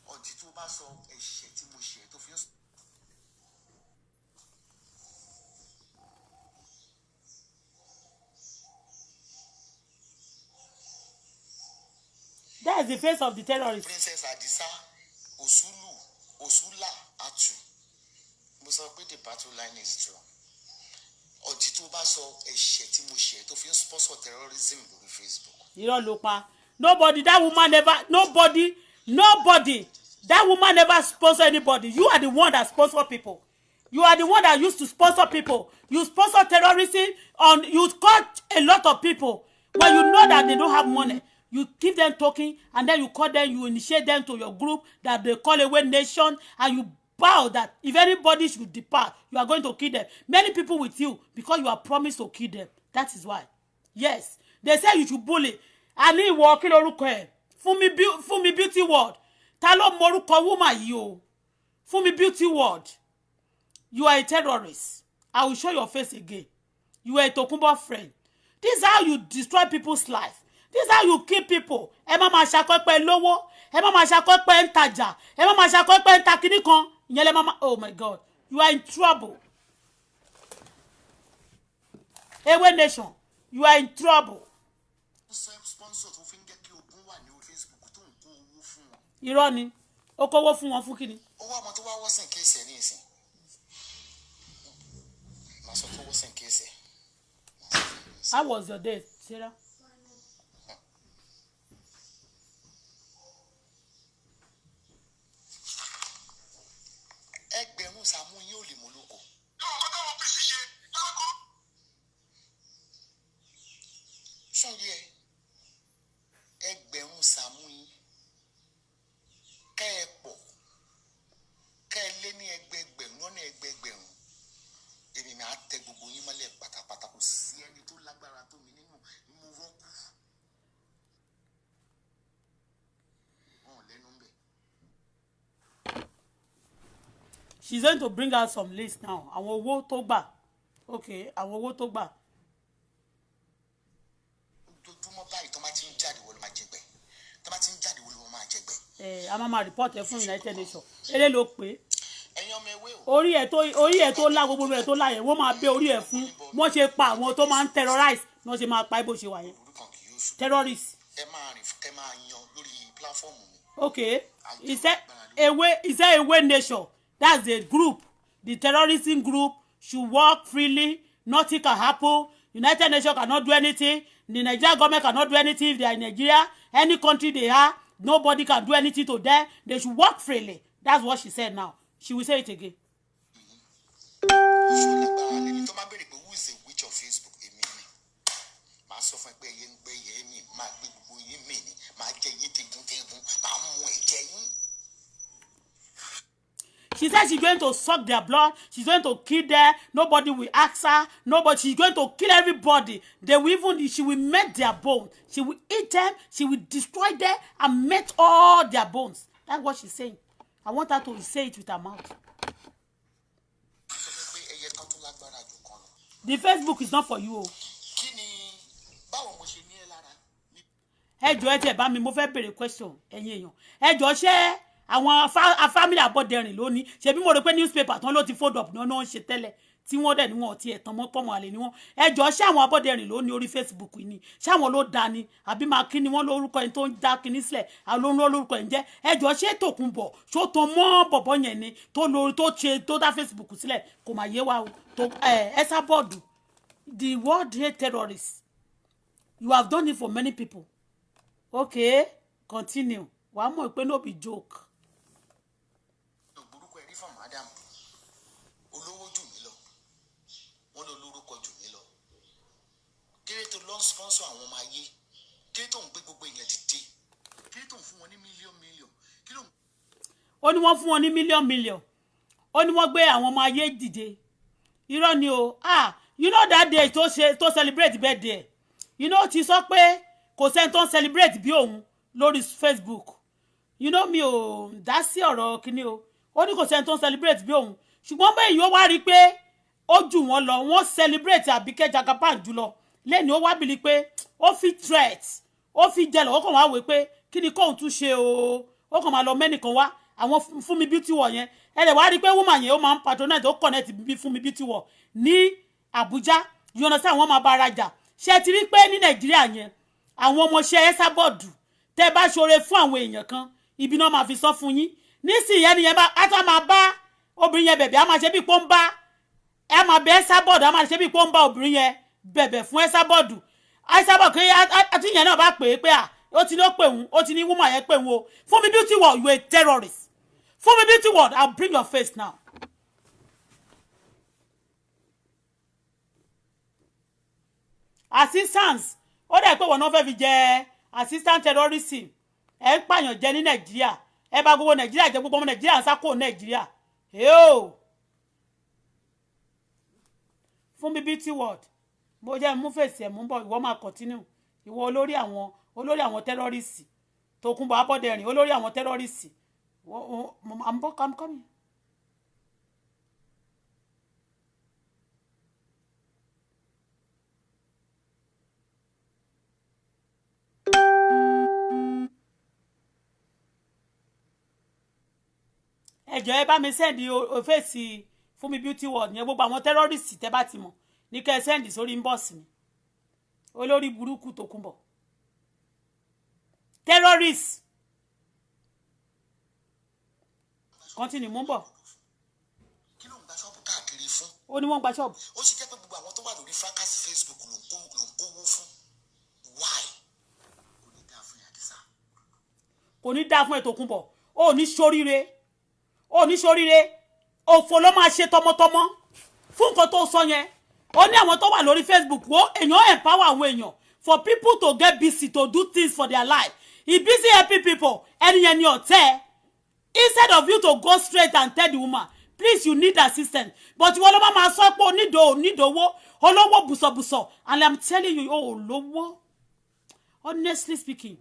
Ọ̀dì tó bá sọ ẹ̀ṣẹ̀ tí mo ṣe tó fi ń. That is the face of the terrorist. Princess Adisa, Osula, Atu. Mo sọ pé the battle line is strong. Ọ̀dì tó bá sọ ẹ̀ṣẹ̀ tí mo ṣe tó fi ń sponsor terrorism lórí Facebook. Irọ́ ló pa. Nobody, that woman never, nobody, that woman never sponsor anybody. You are the one that sponsor people. You are the one that used to sponsor people. You sponsor terrorism, you caught a lot of people. When you know that they don't have money, you keep them talking, and then you call them, you initiate them to your group that they call Away Nation, and you bow that if anybody should depart, you are going to kill them. Many people with you, because you are promised to kill them. That is why. Yes. They say you should bully. Ani ìwọ kí lorúkọ ẹ̀. Fún mi beauty world. Ta ló mọ orúkọ woman yìí o. Fún mi beauty world. You are a terrorist. I will show your face again. You are a Tokunbo friend. This is how you destroy people's life. This is how you kill people. Ẹ má máa ṣàkọ́ pé lówó. Ẹ má máa ṣàkọ́ pé ń tajà. Ẹ má máa ṣàkọ́ pé ń ta kíní kan. Ìyẹn lẹ má. Oh my God. You are in trouble. Away Nation. You are in trouble. Irọ́ ni. Ó kówó fún wọn fún kíni. Owó àmọ́ tó wá wọ́sìn kéèsì ẹ̀ ní ìsìn. Màá sọ tó wọ́sìn kéèsì ẹ̀. How was your day, Sarah? Ẹgbẹ̀rún Sàámú yín ò lè mú lóko. Ṣọ́yẹ ẹgbẹ̀rún Sàámú yín kẹ́ ẹ pọ̀ kẹ́ ẹ lé ní ẹgbẹgbẹ̀rún lọ́nà ẹgbẹgbẹ̀rún èmi máa tẹ gbogbo yín mọ́lẹ̀ pátápátá kò sí ẹni tó lágbára tó mi nínú ìmú rọ́ọ̀kù. Wọ́n lẹ́nu ń bẹ̀. She's going to bring out some list now. Àwọn owó tó gbà. Okay, àwọn owó tó gbà. Ojoojúmọ́ báyìí tó máa ti ń jáde wọ́n ló máa jẹgbẹ́. Tó máa ti ń jáde wọ́n ló máa jẹgbẹ́. A máa report ẹ fún United Nations. Ele ló pé. Ẹ̀yin ọmọ ewé o. Orí ẹ̀ tó lá gbogbo ẹ̀ tó lá yẹn wọ́n máa bẹ́ orí ẹ̀ fún. Wọ́n ṣe pa àwọn tó máa ń terrorize. Wọ́n ṣe máa pa ẹ bó ṣe wà yẹn. Terrorist. Ẹ máa rìn ẹ máa yan lórí platform mi. Okay. He said Away Nation. That's the group. The terrorism group should work freely. Nothing can happen. United Nations cannot do anything. The Nigerian government cannot do anything if they are in Nigeria. Any country they are, nobody can do anything to them. They should work freely. That's what she said now. She will say it again. She said she's going to suck their blood. She's going to kill them. Nobody will ask her. Nobody. She's going to kill everybody. They will even. She will melt their bones. She will eat them. She will destroy them and melt all their bones. That's what she's saying. I want her to say it with her mouth. The Facebook is not for you. Ẹ jọ̀ọ́ ẹ tẹ́ bá mi mo fẹ́ béèrè question ẹ̀yin èèyàn. Ẹ jọ̀ọ́ ṣé àwọn family Aboderin lónìí ṣe bí mo rò pé newspaper tán ló ti fold up náà ń ṣe tẹ́lẹ̀ tí wọ́n dẹ̀ ní wọn ti ẹ̀tàn mọ́ pọ́mọ àlè ni wọ́n. Ẹ jọ̀ọ́ ṣé àwọn Aboderin lónìí orí Facebook ni ṣé àwọn ló dá ni àbí máa kí ni wọ́n lórúkọ ẹni tó ń dá kíní sílẹ̀ àwọn lórúkọ ẹ̀ ń jẹ́. Ẹ jọ̀ọ́ ṣé Tòkunbọ̀ ṣó tó mọ́ bọ̀bọ̀ yẹn ni tó lórí tó ṣe tó dá Facebook sílẹ̀ kò máa yé wa o tó ẹ̀sà bọ́ọ̀dù. The world hate terrorists. You have done it for many people. Okay, continue. Wàá mọ̀ pé no be joke. Ògbórúkọ ẹ̀rí fún madam olówó jù mí lọ wọ́n lọ lórúkọ jù mí lọ kéré tó lọ sponsor àwọn ọmọ ayé kéré tó ń gbé gbogbo èèyàn dìde kéré tó ń fún wọn ní mílíọ̀n kí ló ń. Ó ní wọ́n fún wọn ní mílíọ̀n ó ní wọ́n gbé àwọn ọmọ ayé dìde irọ́ ni o you know that day tó celebrate birthday you know ti sọ pé kò sẹ́ni tó ń celebrate bí òun lórí Facebook you know mi ò dá sí ọ̀rọ̀ kíní o ó ní kò sẹ́ni tó ń celebrate bí òun ṣùgbọ́n bẹ́ẹ̀ yóò wá rí i pé ó jù wọ́n lọ wọ́n celebrate Àbíkẹ́ Jagaban jùlọ lẹ́ni ó wá bìlí pé ó fi threat ó fi jẹlọ ó kàn wá wé pé kí ni kóun tún ṣe o ó kàn máa lọ mẹ́nìkan wá àwọn Fúnmi Beauty World yẹn ẹ lè wá rí i pé woman yẹn ó máa ń patronate ó connect bí Fúnmi Beauty World ní Àbújá yọ̀nà sí àwọn máa bá ara jà ṣe ti rí pé ní Nàìjíríà yẹn àwọn ọmọọṣẹ́ ẹ sábọ̀dù tẹ́ bá ṣoore fún àwọn èèyàn kan ibi náà máa fi sọ fún yín nísìnyí ẹni yẹn bá á tó máa bá obìnrin yẹn bẹ̀bẹ̀ á máa ṣe bí pọ́ ń bá ẹ máa bẹ ẹ sábọ̀dù á máa ṣe bí pọ́ ń bá obìnrin yẹn bẹ̀bẹ̀ fún ẹ sábọ̀dù ẹ sábọ̀dù kí àtúnyẹn náà bá pè é pé ó ti ní ó pè òun ó ti ní woman yẹn pè òun o Fúnmi Beauty World you a terrorist Fúnmi Beauty World I'll bring your face now. Assistance ó dẹ̀ pé wọ́n náà fẹ́ fi jẹ assistant terrorism ẹ̀ ń pààyàn jẹ ní Nàìjíríà ẹ bá gbogbo Nàìjíríà jẹ gbogbo ọmọ Nàìjíríà ń sákò Nàìjíríà yóò Fúnmi Beauty World bó jẹ́ mú fèsì ẹ̀ mú bọ̀ ìwọ máa continue ìwọ olórí àwọn terrorist Tòkunbọ̀ Abọ́dẹrìn olórí àwọn terrorist I'm coming. Ẹjọ́ ẹ bá mi send fèsì Fúnmi Beauty World yẹn gbogbo àwọn terrorist tẹ́ bá ti mọ̀ ní kẹ́ send sórí inbox mi olórí burúkú Tòkunbọ̀ terrorist continue mú bọ̀. Kí ló ń gba ṣọ́ọ̀bù káàkiri fún. Ó ní wọ́n gba ṣọ́ọ̀bù. Ó sì jẹ́ pé gbogbo àwọn tó wà lórí fracas Facebook ló ń kówó fún why kò ní dáa fún Àdìsá. Kò ní dáa fún ẹ Tòkunbọ̀ ó ní ṣoríire òfò ló máa ṣe tọmọtọmọ fún nǹkan tó sọ yẹn ó ní àwọn tó wà lórí Facebook wo èèyàn empower àwọn èèyàn for people to get busy to do things for their life he busy helping people ẹni yẹn ni ọ̀tẹ̀ instead of you to go straight and tell the woman please you need assistance but wọ́n ló máa sọ pé onídòwó olówó bùsọ̀bùsọ̀ and I'm telling you oh lówó honestly speaking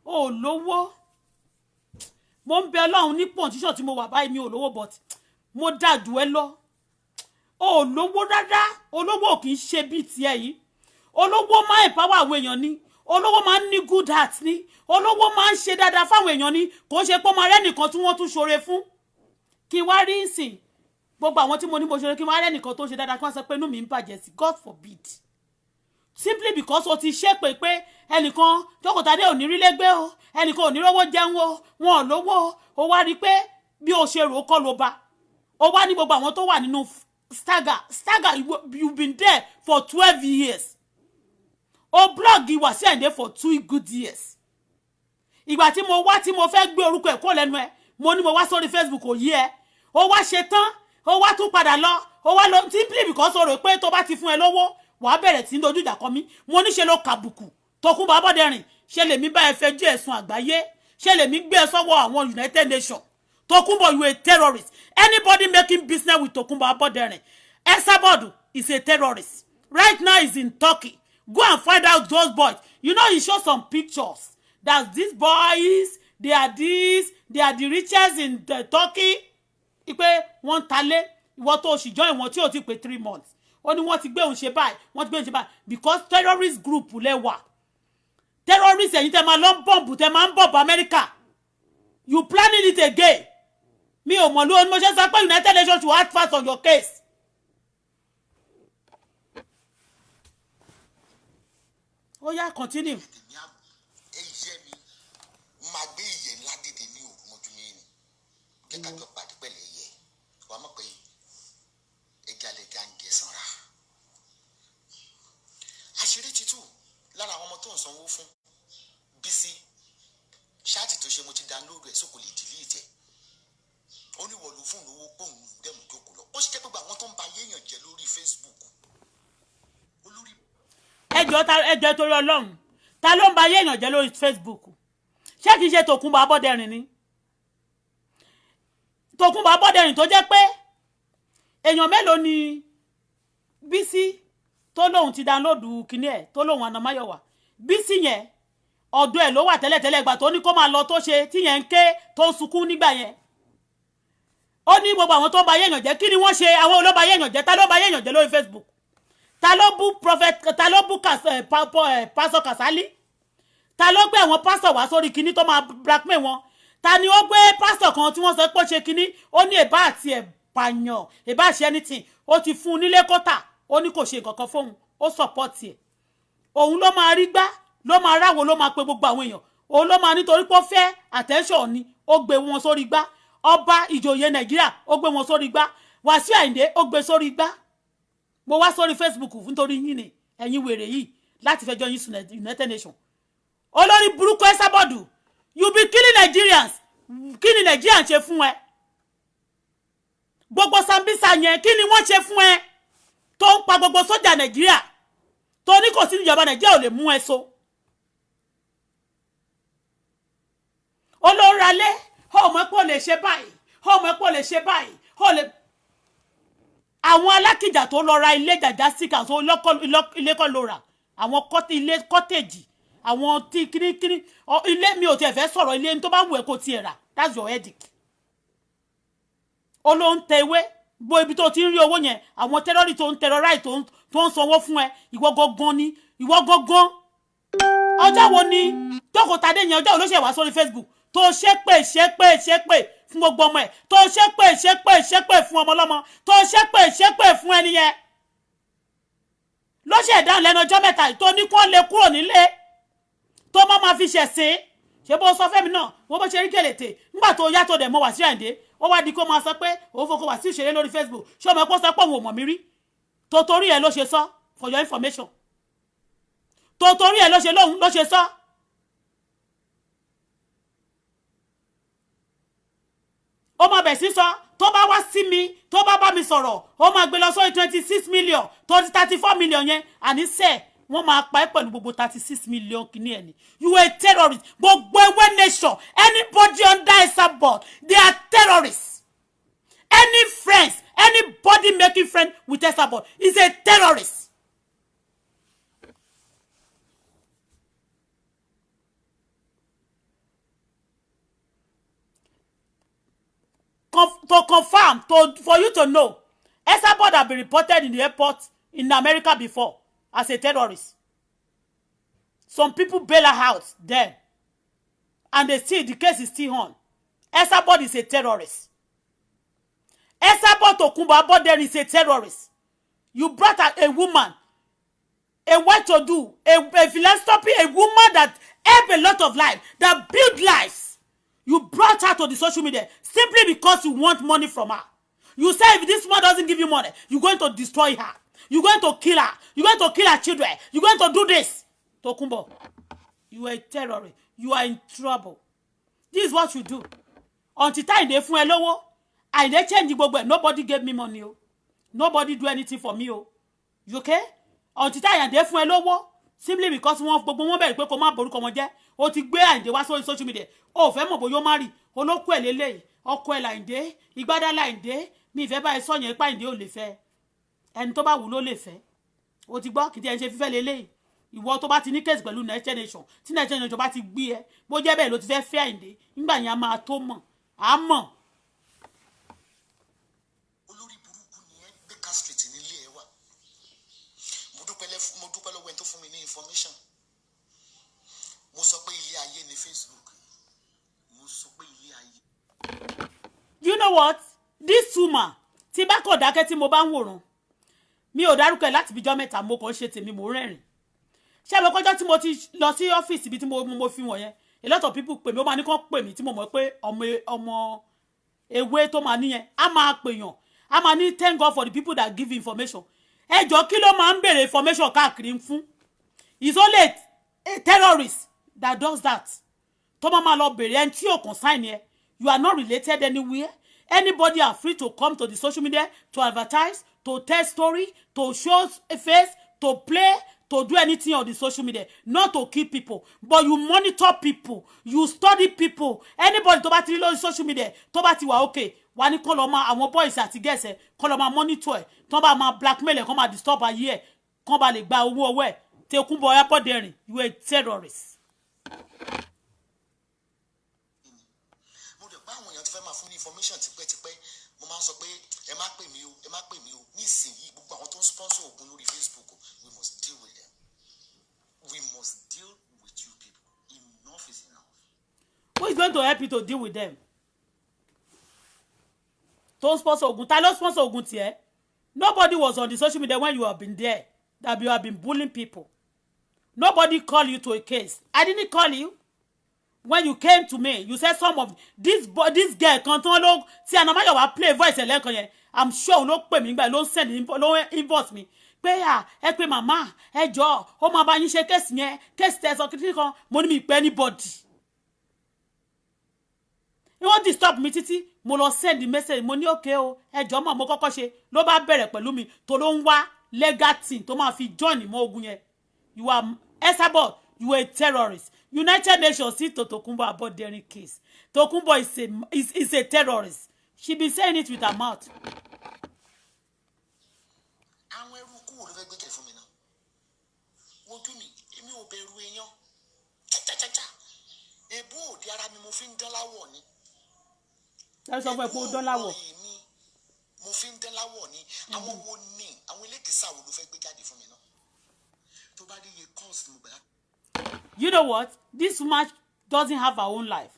oh lówó mo ń bẹ Ọlọ́run ní pọ̀ntíṣọ̀ tí mo wà báyìí mi ò lówó but mo dájú ẹ lọ ó lówó rárá olówó kì í ṣe bíi tiẹ̀ yìí olówó máa ń empower àwọn èèyàn ní olówó máa ń ní good heart ní olówó máa ń ṣe dáadáa fáwọn èèyàn ní kò ṣe pé ọmọ rẹ nìkan tí wọ́n tún ṣoore fún kí wá rí ìsìn gbogbo àwọn tí mo ní mo ṣoore kí wá rẹ nìkan tó ṣe dáadáa kí wọ́n sọ pé inú mi ń bàjẹ́ sí God forbid simply because o ti ṣépè pé ẹnìkan jókòtadé ò ní rí lẹ́gbẹ́ o ẹnìkan ò ní rówó jẹun o wọn ò lówó o wá rí pé bí o ṣe rò ó kọ́ ló bá o wá ní gbogbo àwọn tó wà nínú stagger you been there for 12 years o blog Wasiu Ayinde for 2 good years ìgbà tí mo wá tí mo fẹ́ gbé orúkọ ẹ̀ kó lẹ́nu ẹ̀ mo ní mo wá sórí Facebook ò yí ẹ o wá ṣe tán o wá tún padà lọ o wá lọ simply because o rò pé tó bá ti fún ẹ lówó wàá bẹ̀rẹ̀ tí ń dojú ìjà kọ mí mo ní ṣe ló kàbùkù Tòkunbọ̀ Abọ́dẹrìn ṣe lèmi bá ẹ fẹjú ẹ̀sùn àgbáyé ṣe lèmi gbé ẹ sọ́wọ́ àwọn United Nations Tokunbo, you a terrorist. Anybody making business with Tokunbo Aboderin, Esabod is a terrorist. Right now he's in Turkey. Go and find out those boys. You know, he showed some pictures that these boys, they are the richest in the Turkey. Ipe wọ́n talé, ìwọ tó sì join wọn tí ó ti pé 3 months. Ó ní wọ́n ti gbé òun ṣe báyìí, wọ́n ti gbé òun ṣe báyìí because terrorist group lẹ wà. Terrorist ẹ̀yin tẹ́ máa lọ bomb, tẹ́ máa ń bomb America. You planning it again. Mi ò mọ̀ ló mo ṣe sọ pé United Nations should act fast on your case. Oh yeah, continue. Àṣírí títù lára àwọn ọmọ tó ń sanwó fún Bísí ṣáàtì tó ṣe mo ti download ẹ̀ so kò lè delete ẹ̀. Ó ní wọ̀lú fún lówó pòun dẹ̀mú jókòó lọ. Ó ṣe jẹ́ pé àwọn tó ń ba yéèyàn jẹ́ lórí Facebook. Olórí. Ẹjọ́ torí Ọlọ́run. Ta ló ń ba yéèyàn jẹ́ lórí Facebook? Ṣé kìí ṣe Tòkunbọ̀ Abọ́dẹrìn ni? Tòkunbọ̀ Abọ́dẹrìn tó jẹ́ pé èèyàn mélòó ni Bísí tó lóhun ti download kíní ẹ̀ tó lóhun Anamáyọ̀wá. Bísí yẹn ọ̀dọ̀ ẹ̀ ló wà tẹ́lẹ̀tẹ́lẹ̀ ìgbà tó ní kó máa lọ tó ṣe tí yẹn ń ké tó ń sunkún nígbà yẹn. Ó ní gbogbo àwọn tó ń ba yéèyàn jẹ́ kí ni wọ́n ṣe àwọn olóba yéèyàn jẹ́ ta ló ba yéèyàn jẹ́ lórí Facebook? Ta ló bú Pastor Kasali? Ta ló gbé àwọn pastor wá sórí kíní tó máa blackmail wọn? Ta ni ó gbé pastor kan tí wọ́n sọ pé ó ṣe kíní ó ní ẹ̀bá àti ẹ̀bàyàn ẹ̀bá ṣe anything ó ti fún un nílé kọ́tà ó ní kò ṣe nǹkan kan fóun ó support ẹ̀. Òun ló máa rí gbá ló máa ráwo ló máa pe gbogbo àwọn èèyàn òun ló máa nítorí pé ó fẹ́ attention ni ó gbé wọn sórí gbá ọba ìjòyè Nàìjíríà ó gbé wọn sórí gbá Wàsíù Àyìndé ó gbé sórí gbá. Mo wá sórí Facebook nítorí yín ni ẹ̀yin wèrè yìí láti fẹjọ́ yín sùn United Nations. Olórí burúkú Esabod, you be killing Nigerians. Kí ni Nigerians ṣe fún ẹ? Gbogbo Sambisa yẹn kí ni wọ́n ṣe fún ẹ? Tó ń pa gbogbo sójà Nàìjíríà. Tó ní kò sí ìjọba Nàìjíríà ò lè mú ẹ so. Olóralé, ọmọ pọ̀ lè ṣe báyìí, ọmọ pọ̀ lè ṣe báyìí, ó lè àwọn alákìjà tó lọ ra ilé jàjà síkà tó ilé kọ́ ló rà àwọn ilé cottage àwọn tí kíníkíní ilé mi ò tiẹ̀ fẹ́ sọ̀rọ̀ ilé tó bá wù ẹ́ kó tiẹ̀ rà that's your headache. Ó ló ń tẹ ewé bó ibi tó ti ń rí owó yẹn àwọn terrorist tó ń terrorize tó ń sanwó fún ẹ ìwọ gangan ni ìwọ gangan. Ọjọ́ wo ni Tókòtadé yẹn ọjọ́ wo ló ṣe wá sórí Facebook tó ṣépè fún gbogbo ọmọ ẹ̀ tó ṣépè fún ọmọ ọlọ́mọ tó ṣépè fún ẹni yẹn ló ṣe dáhùn lẹ́nu ọjọ́ mẹ́ta tó ní kó lè kúrò nílé tó máa fi ṣẹ̀sìn ṣé bó sọ fẹ́mi náà wọ́n bó ṣe rí kèlètè nígbà tó yá tó dẹ̀ mọ́ Wàsíù Àyìndé ó wá di kó máa sọ pé òun fòkó Wàsíù ṣeré lórí Facebook ṣé ọmọ ẹ̀kọ́ sọ pé òun ò mọ̀ mí rí tó torí ẹ̀ ló ṣe sọ for your information tó torí ẹ̀ ló ṣe sọ. Ó máa bẹ̀ sí sọ tó bá wá sí mi tó bá mi sọ̀rọ̀ ó máa gbé lọ sórí 26 million tó 34 million yẹn àníṣe wọ́n máa pa ẹ́ pẹ̀lú gbogbo 36 million kìíní ẹ̀ ni. You are a terrorist. Gbogbo ewé nation anybody under Esabod they are terrorists. Any friends anybody making friend with Esabod is a terrorist. To confirm, for you to know, Esabod have been reported in the airport in America before as a terrorist. Some people bail her out there, and the case is still on. Esabod is a terrorist. Esabod Tokunbọ̀ Abọ́dẹrìn is a terrorist. You brought a woman, a well-to-do, a philanthropy, a woman that helped a lot of lives, that built lives. You brought her to the social media simply because you want money from her. You say if this woman doesn't give you money, you're going to destroy her. You're going to kill her. You're going to kill her children. You're going to do this. Tokunbọ̀, you are a terrorist. You are in trouble. This is what you do. Until time they fún ẹ lówó, I dey change gbogbo ẹ̀. Nobody gave me money. Nobody do anything for me. You okay? Until time they fún ẹ lówó, simply because wọ́n gbogbo wọn bẹ̀rẹ̀ pé kó má borúkọ wọn jẹ́. Ó ti gbé Àyìndé wá sórí social media. Ó fẹ́ mọ̀ bóyá ó má rí. olókù ẹ̀ lélẹ́yìí ọkọ ẹ̀ Láìndé ìgbádá Láìndé mi ìfẹ́ báyìí sọ̀yẹn Páìndé ò lè fẹ́ ẹni tó bá wù ló lè fẹ́ o ti gbọ́ kìtì ẹ̀ ń ṣe fífẹ́ lélẹ́yìí ìwọ tó bá ti ní kéèsì pẹ̀lú United Nation tí United Nation bá ti gbé ẹ bó jẹ́ bẹ́ẹ̀ ló ti fẹ́ fẹ́ Àyìndé nígbà yẹn a máa tó mọ̀ á mọ̀. olórí burúkú ni ẹ Baker Street nílé ẹ wà mo dúpẹ́ lọ́wọ́ ẹni tó fún mi ní information mo sọ pé ilé ayé ni Facebook mo sọ pé ilé ayé. You know what this woman tí bá kò dákẹ́ tí mo bá ń wòran mi ò dárúkọ ẹ̀ láti bíjọ́ mẹ́ta mo kàn ṣe tèmi mo rẹ́rìn ṣé mo kọjọ́ tí mo ti lọ sí ọ́fíìsì bí tí mo fi wọ̀nyẹn a lot of people pè mí ó máa ní kàn pè mí tí mo mọ̀ pé ọmọ ewé tó máa níyẹn á máa pèyàn á máa ní thank God for the people that give information ẹjọ́ kí ló máa ń béèrè information káàkiri fún it's only a terrorist that does that tó máa lọ béèrè ẹni tí ò consign yẹn you are not related anywhere anybody are free to come to the social media to advertise to tell story to show a face to play to do anything on the social media not to kill people but you monitor people you study people anybody tó bá ti rí lórí social media tó bá ti wà okay wà ní kọ́ lọ máa àwọn boys àti girls ẹ̀ kọ́ lọ máa monitor ẹ̀ tó bá máa blackmail ẹ̀ kọ́ máa disturb ayé ẹ̀ kọ́ bá lè gba owó ọwọ́ ẹ̀ Tẹ̀kúnbọ̀ Abọ́dẹrìn you a terrorist. mo dẹ̀ bá àwọn èèyàn tó fẹ́ máa fún ní information tipẹ́tipẹ́ mo máa ń sọ pé ẹ má pè mí o ẹ má pè mí o nísìnyí gbogbo àwọn tó ń sponsor oògùn lórí Facebook we must deal with them we must deal with you people enough is enough. Who is going to help you to deal with them? Don't sponsor ogun. Ta ló sponsor ogun tiẹ̀? Nobody was on the social media when you have been there that you have been bullying people. Nobody called you to a case. I didn't call you. When you came to me, you said some of this girl kan tó ló tí Anamáyọ̀wá play voice ẹlẹ́kan yẹn. I'm sure ló pè mí gbà ló send inbox mi. Pé ẹ pé màmá ẹ jọ̀ọ́ ó máa bá yín ṣe case yẹn case tẹ̀sán kìtìkì kan mo ní mi pẹ́ anybody. You won't disturb me títí mo lọ send the message mo ní okay o ẹ jọ̀ọ́ mọ̀ mo kọ́kọ́ ṣe ló bá bẹ̀rẹ̀ pẹ̀lú mi tó ló ń wá legal team tó máa fi join mọ́ ogun yẹn. You are Esabod, you are a terrorist. United Nations see to Tẹ̀kúnbọ̀ Abọ́dẹrìn case. Tẹ̀kúnbọ̀ is a terrorist. She be saying it with her mouth. àwọn ẹrú kú wo ló fẹ́ gbé kẹ̀ fún mi náà wojú mi èmi ò bẹ̀rù èèyàn chachacha èbú òde ara mi mo fi ń dán láwọ̀ ni. Ẹ sọ fún ẹ pé ó dán láwọ̀. mo fi ń dán láwọ̀ ni àwọn wo ni àwọn elékìsà wo ló fẹ́ gbé jáde fún mi náà tó bá dé iye cost mo gbà. You know what? This woman doesn't have her own life.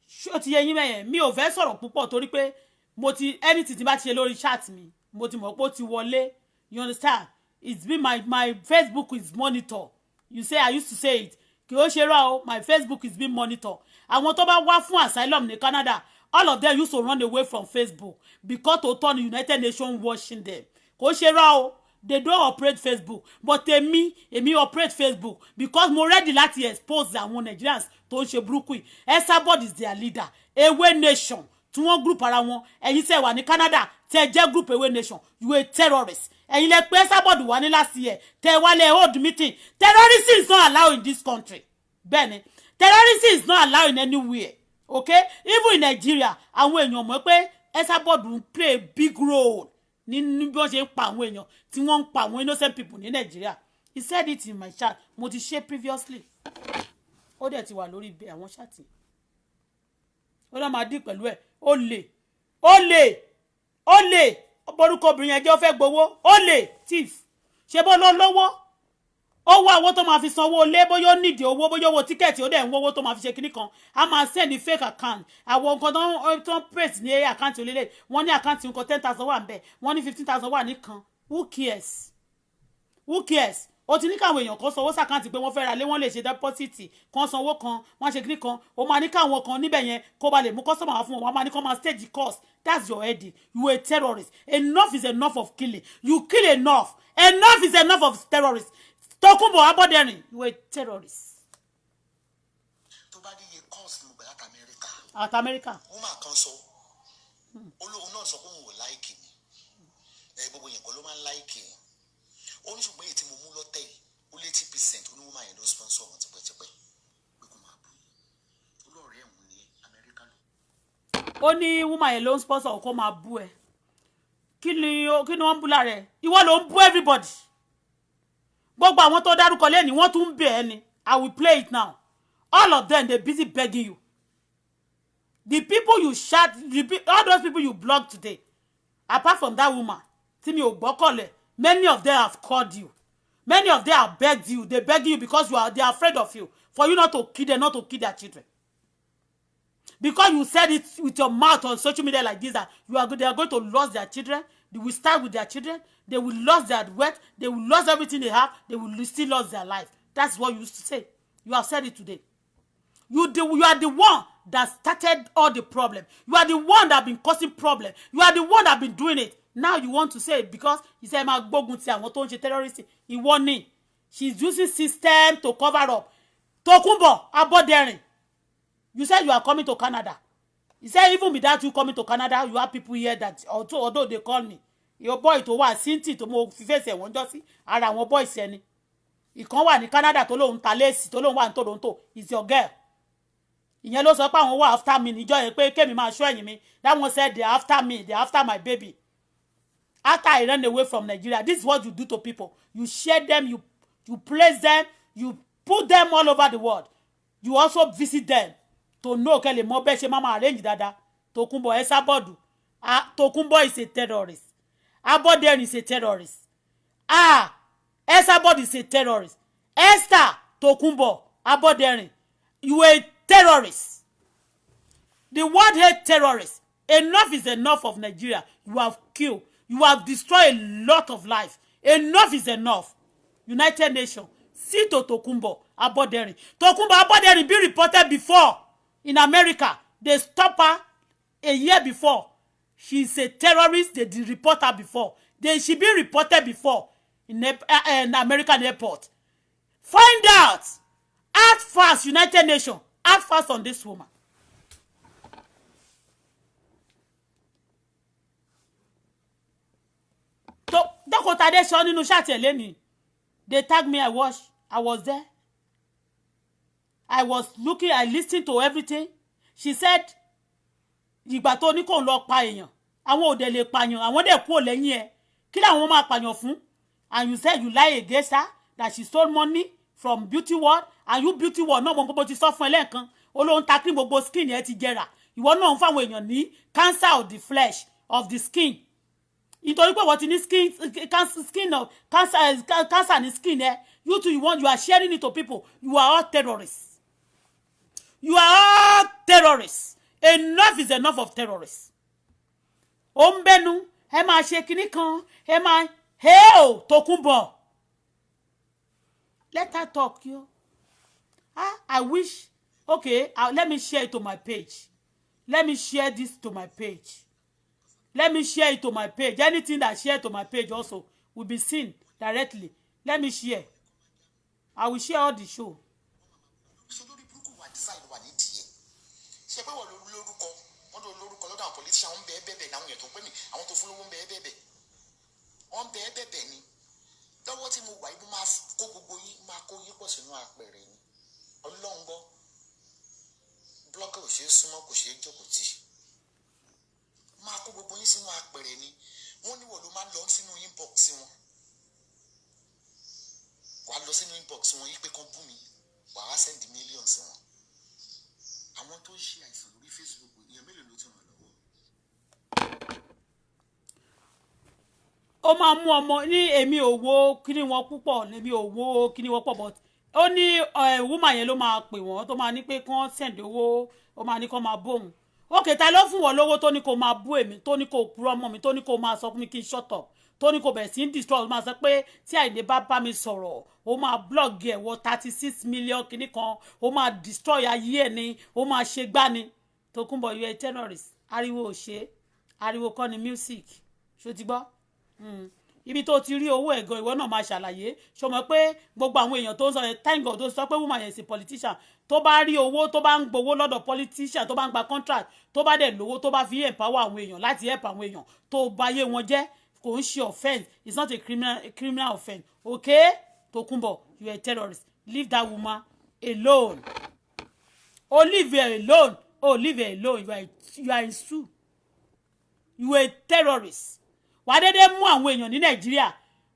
Ṣó ti yé yín mẹ́yẹn mi ò fẹ́ sọ̀rọ̀ púpọ̀ torí pé mo ti anything tí bá ti ṣe lórí chat mi mo ti mọ̀ pé ó ti wọlé. You understand? It's been my Facebook is monitor. You say I used to say it. Kì ó ṣe rá o my Facebook is being monitor. Àwọn tó bá wá fún asylum ní Canada all of them used to run away from Facebook because to turn the United Nations watching them. Kò ṣe rá o. They don't operate Facebook but èmi operate Facebook because mo ready láti expose àwọn Nigerians tó ń ṣe burúkú yìí. Esabod is their leader Ewe Nation tí wọ́n group ara wọn ẹ̀yin tẹ́ wà ní Canada tẹ́ jẹ́ group Ewe Nation you a terrorist ẹ̀yin lẹ pé Esabod wà ní last year tẹ́ wá lẹ hold meeting terrorism is not allowed in this country bẹ́ẹ̀ni terrorism is not allowed in anywhere okay even in Nigeria àwọn èèyàn mọ̀ pé Esabod ń play big role ní bí wọ́n ṣe ń pa àwọn èèyàn tí wọ́n ń pa àwọn innocent people ní Nigeria he said it in my chat mo ti ṣe previously ó dẹ̀ ti wà lórí àwọn chat ó lọ́ máa dín pẹ̀lú ẹ̀ ó lè borúkọ obìnrin yẹn jẹ́ ó fẹ́ gbowó ó lè thief ṣe bó lọ lọ́wọ́ ó wá owó tó máa fi sanwó lé bóyá ó nídìí owó bóyá owó tíkẹ́ẹ̀tì ó dẹ̀ ń wọ́wọ́ tó máa fi ṣe kinní kan a máa send ní fake account àwọn nǹkan tó ń press ní àkáǹtì olélẹ̀ wọ́n ní àkáǹtì nǹkan 10,000 wà ń bẹ̀ wọ́n ní 15,000 wà nìkan who cares ó ti ní káwọn èèyàn kan sanwó sàkáǹtì pé wọ́n fẹ́ ra lé wọ́n lè ṣe dẹ́pọ́sìtì kan sanwó kan wọ́n ṣe kinní kan ó máa ní káwọn kan níbẹ̀ yẹn kó ba lè mú kọ́sọ́mà wá fún wọn wọ́n máa ní kó máa stage cost that's your headache you a terrorist enough is enough of killing you kill enough is enough of terrorists. Tẹ̀kúnbọ̀ Abọ́dẹrìn you a terrorist. tó bá dé iye cost mo gbà láti Amẹ́ríkà. At America. wọ́n máa kan sọ olóhùn náà sọ pé òun ò láìkì mi gbogbo yẹn kọ́ ló máa ń láìkì yẹn ó ní ṣùgbọ́n èyí tí mo mú lọ́tẹ̀ yìí ó lé 80% oníwọ́n máa yẹn ló sponsor wọn tipẹ́tipẹ́ pé kó máa bú yìí olóòrè ẹ̀hún ní Amẹ́ríkà ló ó ní woman yẹn ló ń sponsor kó máa bú ẹ kí ni wọ́n ń bú lára ẹ ìwọ ló ń bú everybody gbogbo àwọn tó dárúkọ lẹ́ni wọ́n tún ń bẹ̀ ẹ́ ni I will play it now all of them they busy begging you the people you shout all those people you block today apart from that woman tí mi ò gbọ́kànlẹ̀ many of them have called you many of them have begged you they beg you because they are afraid of you for you not to kill them not to kill their children because you said it with your mouth on social media like this that they are going to lose their children they will start with their children they will lose their wealth they will lose everything they have they will still lose their life that's what you used to say you have said it today you are the one that started all the problem you are the one that been causing problem you are the one that been doing it now you want to say it because you say ma gbógun ti àwọn tó ń ṣe terrorist ìwọ ni she's using system to cover up Tokunbo Aboderin you said you are coming to Canada you said even without you coming to Canada you have people here that although they call me your boy tó wà Cynthia tó mo fi face wọ́n jọ sí ara àwọn boys ẹni ìkan wà ní Canada tó lóun ta lace tó lóun wà ní Toronto is your girl ìyẹn ló sọ pé àwọn wà after me níjọ́ yẹn pé kémi máa ṣọ́ ẹ̀yìn mi that one said they after me they after my baby after I ran away from Nigeria this is what you do to people you share them you place them you put them all over the world you also visit them to know kele mo be ṣe mama arrange dada Tokunbo Esabod Tokunbo is a terrorist Aboderin is a terrorist Esabod is a terrorist Esther Tokunbo Aboderin you a terrorist the world hate terrorists enough is enough of Nigeria you have killed you have destroyed a lot of life enough is enough United Nations see to Tokunbo Aboderin be reported before in America they stop her a year before she's a terrorist they did report her before she be reported before in American airport find out act fast United Nations act fast on this woman Dokota de sọ nínú chat eleni they tag me I was there I was looking I listened to everything she said ìgbà tó ní kó lọ pa èyàn àwọn ò dé lè pàyàn àwọn dé kú lẹ́yìn ẹ kí làwọn máa pàyàn fún and you said you lie against her that she stole money from Beauty World and you Beauty World náà mo ti sọ fún ẹ lẹ́ẹ̀kan olóhun ta cream gbogbo skin ẹ ti jẹrà ìwọ náà ń fáwọn èèyàn ní cancer of the flesh of the skin nítorí pé wọ́n ti ní cancer ní skin ẹ you too you are sharing it to people you are all terrorists enough is enough of terrorists ó ń bẹnu ẹ máa ṣe kinní kan ẹ máa hail Tokunbo let her talk yo I wish okay let me share it to my page let me share this to my page let me share it to my page anything that share to my page also will be seen directly let me share I will share all the show ṣe pé wọ́n lórúkọ wọ́n lórúkọ lọ́dọ̀ àwọn politician wọ́n bẹ́ẹ̀ náà yẹn tó pé mi àwọn tó fúnlówó ń bẹ́ẹ̀ ni lọ́wọ́ tí mo wà yìí mo máa kó gbogbo yín máa kó yín pọ̀ sínú àpẹẹrẹ ni Ọlọ́run gbọ́ blọ́kì ò ṣeé súnmọ́ kò ṣeé jókòó tì máa kó gbogbo yín sínú àpẹẹrẹ ni wọ́n ní wọ́n ló máa lọ sínú inbox wọn wàá lọ sínú inbox wọn yí pé kán bú mi wàá send millions wọn àwọn tó ń ṣe àìsàn lórí Facebook èèyàn mélòó ló ti ràn lọ́wọ́. ó máa mú ọmọ ní èmi ò wo kíní wọn púpọ̀ èmi ò wo kíní wọn pọ̀ but ó ní woman yẹn ló máa pè wọ́n tó máa ní pé kán send owó ó máa ní kán máa bóun ókè ta ló fún wọn lówó tó ní kó máa bú èmi tó ní kó purọ́ mọ́ mi tó ní kó máa sọ fún mi kí n shut up tó ní kó bẹ̀rẹ̀ sí ń destroy máa sọ pé tí Àyìndé bá mi sọ̀rọ̀ ó máa blog ẹ̀ wọ 36 million kìíní kan ó máa destroy ayé ẹ̀ ni ó máa ṣe gbá ni Tokunbo you a terrorist ariwo ò ṣe ariwo kọ́ ni music ṣó ti gbọ́ ibi tó ti rí owó ẹ̀gàn ìwọ náà máa ṣàlàyé ṣó mọ̀ pé gbogbo àwọn èèyàn tó ń sọ yẹn thank God tó sọ pé woman yẹn is a politician tó bá rí owó tó bá ń gbowó lọ́dọ̀ politician tó bá ń gba contract tó bá dẹ̀ lówó tó bá fi empower àwọn èèyàn láti help àwọn èèyàn tó bá yé wọn jẹ́ kò ń ṣe offence it's not a criminal offence okay Tokunbo you are a terrorist leave that woman alone leave her alone oh leave it alone, you are in school, you are a terrorist. Wàá dédé mú àwọn èèyàn ní Nàìjíríà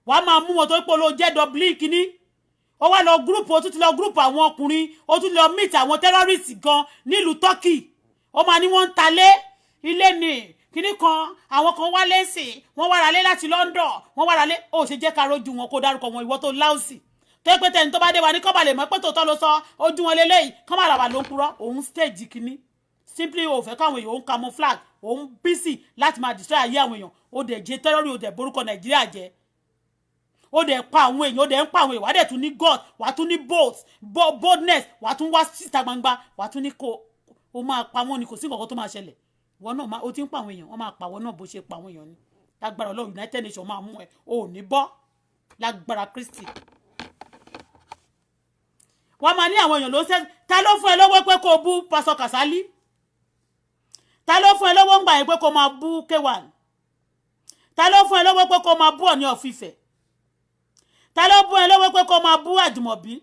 wàá máa mú wọn tó pé ló jẹ́ dublin kínní ó wá lọ group ó tún ti lọ group àwọn ọkùnrin ó tún lọ meet àwọn terrorist gan nílùú Turkey ó máa ní wọ́n ń talé ilé ní kínní kan àwọn kan wá lẹ́sìn wọ́n wá ralé láti London wọ́n wá ralé ó ṣe jẹ́ ká rójú wọn kó dárúkọ wọn ìwọ tó láùsì tó pé tẹni tó bá dé wa ní kọ́ba lè mọ̀ pé tòótọ́ ló sọ ojú wọn lélẹ́yìí kọ́ba làwà ló ń purọ́ òun stage kínní simply ó fẹ́ káwọn èèyàn òun camouflage òun busy láti máa destroy ayé àwọn èèyàn ó dẹ̀ jẹ́ terror ó dẹ̀ borúkọ Nàìjíríà jẹ́ ó dẹ̀ pa àwọn èèyàn ó dẹ̀ ń pa àwọn èèyàn wà á dẹ̀ tún ní God wà á tún ní boldness wà á tún wá síta gbangba wà á tún ní kó o máa pa wọ́n ni kò sí nǹkan tó máa ṣẹlẹ̀ ìwọ náà ó ti ń pa àwọn èèyàn wọ́n máa pa wọ́n náà bó ṣe pa àwọn èèyàn ni lágbára Ọlọ́run United Nations máa mú ẹ o ò ní bọ́ lágbára Kristi wọ́n máa ní àwọn èèyàn ló ṣe ta ló fún ẹ lọ́wọ́ pé kó o bú Pásọ Kàsálí ta ló fún ẹ lọ́wọ́ ń gbà yẹn pé kó o máa bú K1 ta ló fún ẹ lọ́wọ́ pé kó o máa bú Ọọ̀ni of Ifẹ̀ ta ló bú ẹ lọ́wọ́ pé kó máa bú Àjùmọ̀bí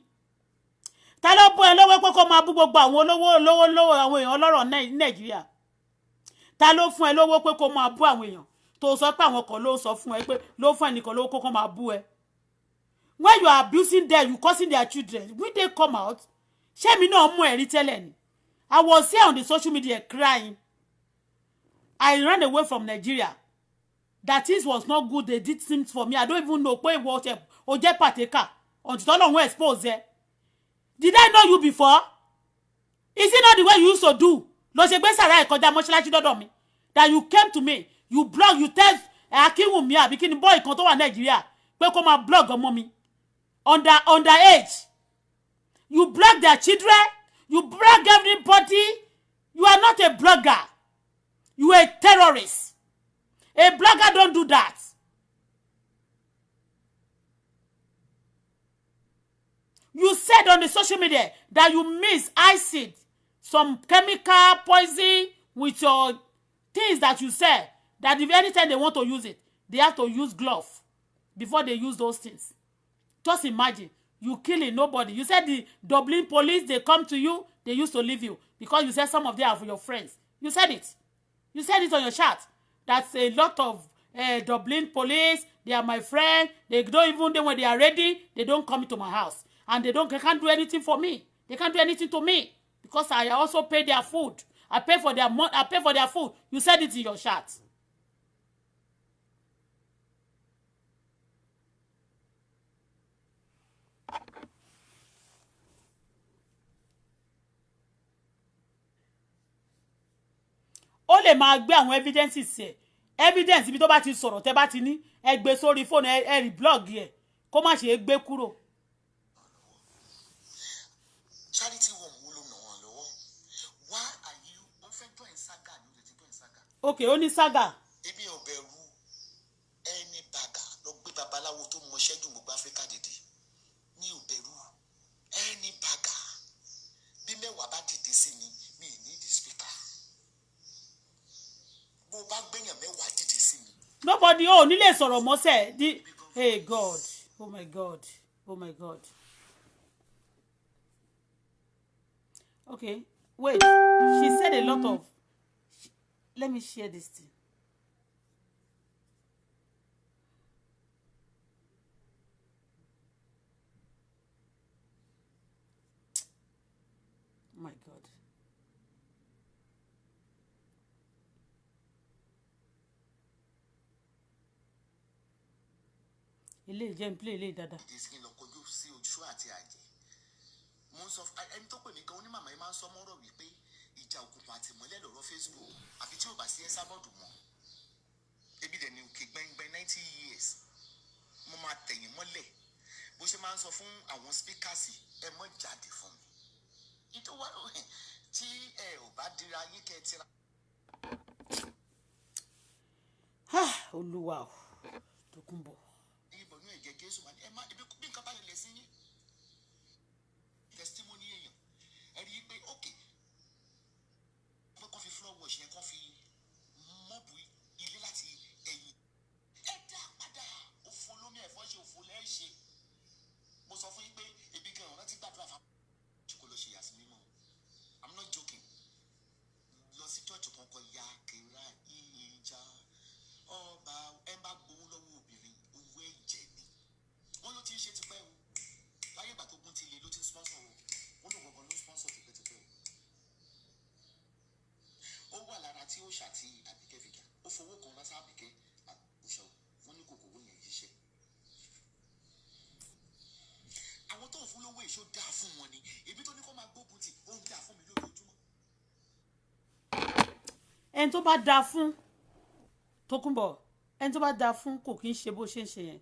ta ló bú ẹ lọ́wọ́ pé kó máa bú gbogbo àwọn olówó àwọn èèyàn ọlọ́rọ̀ Nàìjíríà ta ló fún ẹ lọ́wọ́ pé kó máa bú àwọn èèyàn tó sọ pé àwọn kan ló sọ fún ẹ pé ló fún ẹnìkan lówó kó máa bú ẹ when you are abusing them you causing their children when they come out ṣé mi náà mú ẹ̀rí tẹ́lẹ̀ ni I was here on the social media crying I ran away from Nigeria that things was not good they did things for me I don't even know pé what o jẹ́ partaker until Ọlọ́run expose ẹ did I know you before is it not the way you used to do lọ ṣe gbé sàrà ìkọjá mọ́ṣáláṣí dọ́dọ̀ mi that you came to me you blog you tell Akínwùmí àbí kí ni boy kan tó wà Nàìjíríà pé kó máa blog ọmọ mi under age you blog their children you blog everybody you are not a blogger you are a terrorist a blogger don't do that. You said on the social media that you mix acid, some chemical poison with your things that you said. That if anytime they want to use it, they have to use glove before they use those things. Just imagine, you killing nobody. You said the Dublin police, they come to you, they used to leave you. Because you said some of them are for your friends. You said it. You said it on your chat. That's a lot of Dublin police, they are my friend. They don't even, when they are ready, they don't come to my house. And they can't do anything for me. They can't do anything to me because I also pay their food. I pay for their food. You said it in your chat. Ó lè máa gbé àwọn evidences ẹ evidence ibi tó bá ti sọ̀rọ̀ tẹ́ bá ti ní ẹ gbé sórí phone ẹ rí blog ẹ kó má ṣe gbé kúrò. Charity won't wúlò nà wọn lọ́wọ́. Why are you ó fẹ́ join saga ni ó ti join saga. Okay, ó ní saga. Èmi ò bẹ̀rù ẹni bàgà lọ gbé babaláwo tó mọ ṣẹ́jú gbogbo Áfíríkà dìde. Mi ò bẹ̀rù ẹni bàgà. Bí mẹ́wàá bá dìde sí mi, mi ì ní the speaker. Bó bá gbẹ̀yàn mẹ́wàá dìde sí mi. Nobody ó nílé sọ̀rọ̀ mọ́sẹ̀. Hey God, oh my God, oh my God. Okay, wait. She said a lot of. Let me share this thing. Oh my God. Ilé ìjẹun play ilé dada. Ìdísí lọ kojú sí ojú àti àjẹ́. Mo sọ ẹni tó pè mí gan onímàmá yìí máa ń sọ mọ́rọ̀ wípé ìjà òkùnkùn àti ìmọ́lẹ̀ lọ́rọ̀ Facebook àfi tí ò bá sí ẹ sábọ̀dù mọ́ ebi dẹ̀ ni òkè gbẹ̀ngbẹ̀ 90 years mo máa tẹ̀yìn mọ́lẹ̀ bó ṣe máa ń sọ fún àwọn speakers ẹ mọ́ jáde fún mi ìtọ́wá tí ẹ ò bá dira yín kẹ́ ẹ tira. Olúwa tó kún bọ̀. ìbọn ní ẹ̀jẹ̀ Jésù máa ní ẹ má ibi bí nǹkan bá lè lẹ̀ sí yín. Testimony èèyàn ẹ rí i pé ókè pé kó fi floor wash yẹn kó fi mọ́ọ̀bù ilé láti ẹ̀yìn ẹ dá padà òfò lómi ẹ̀fọ́ ṣe òfò lẹ́ẹ̀ ṣe mo sọ fún yín pé ebi gan ọ̀rọ̀ ti gbàdúrà fún àwọn kò lọ ṣe yàsí mímọ́ I'm not joking ṣàtì Àbíkẹ́ fìjà ó fowó kan rán sí Àbíkẹ́ àbúṣọ wọn ní kòkòrò yẹn yíṣẹ́. àwọn tó ń fún lówó èso dáa fún wọn ni ebi tó ní kó máa gbógun tì ó ń dáa fún mi lójoojúmọ́. ẹni tó bá dáa fún Tókunbọ̀ ẹni tó bá dáa fún kò kí ń ṣe bó ṣe ń ṣe yẹn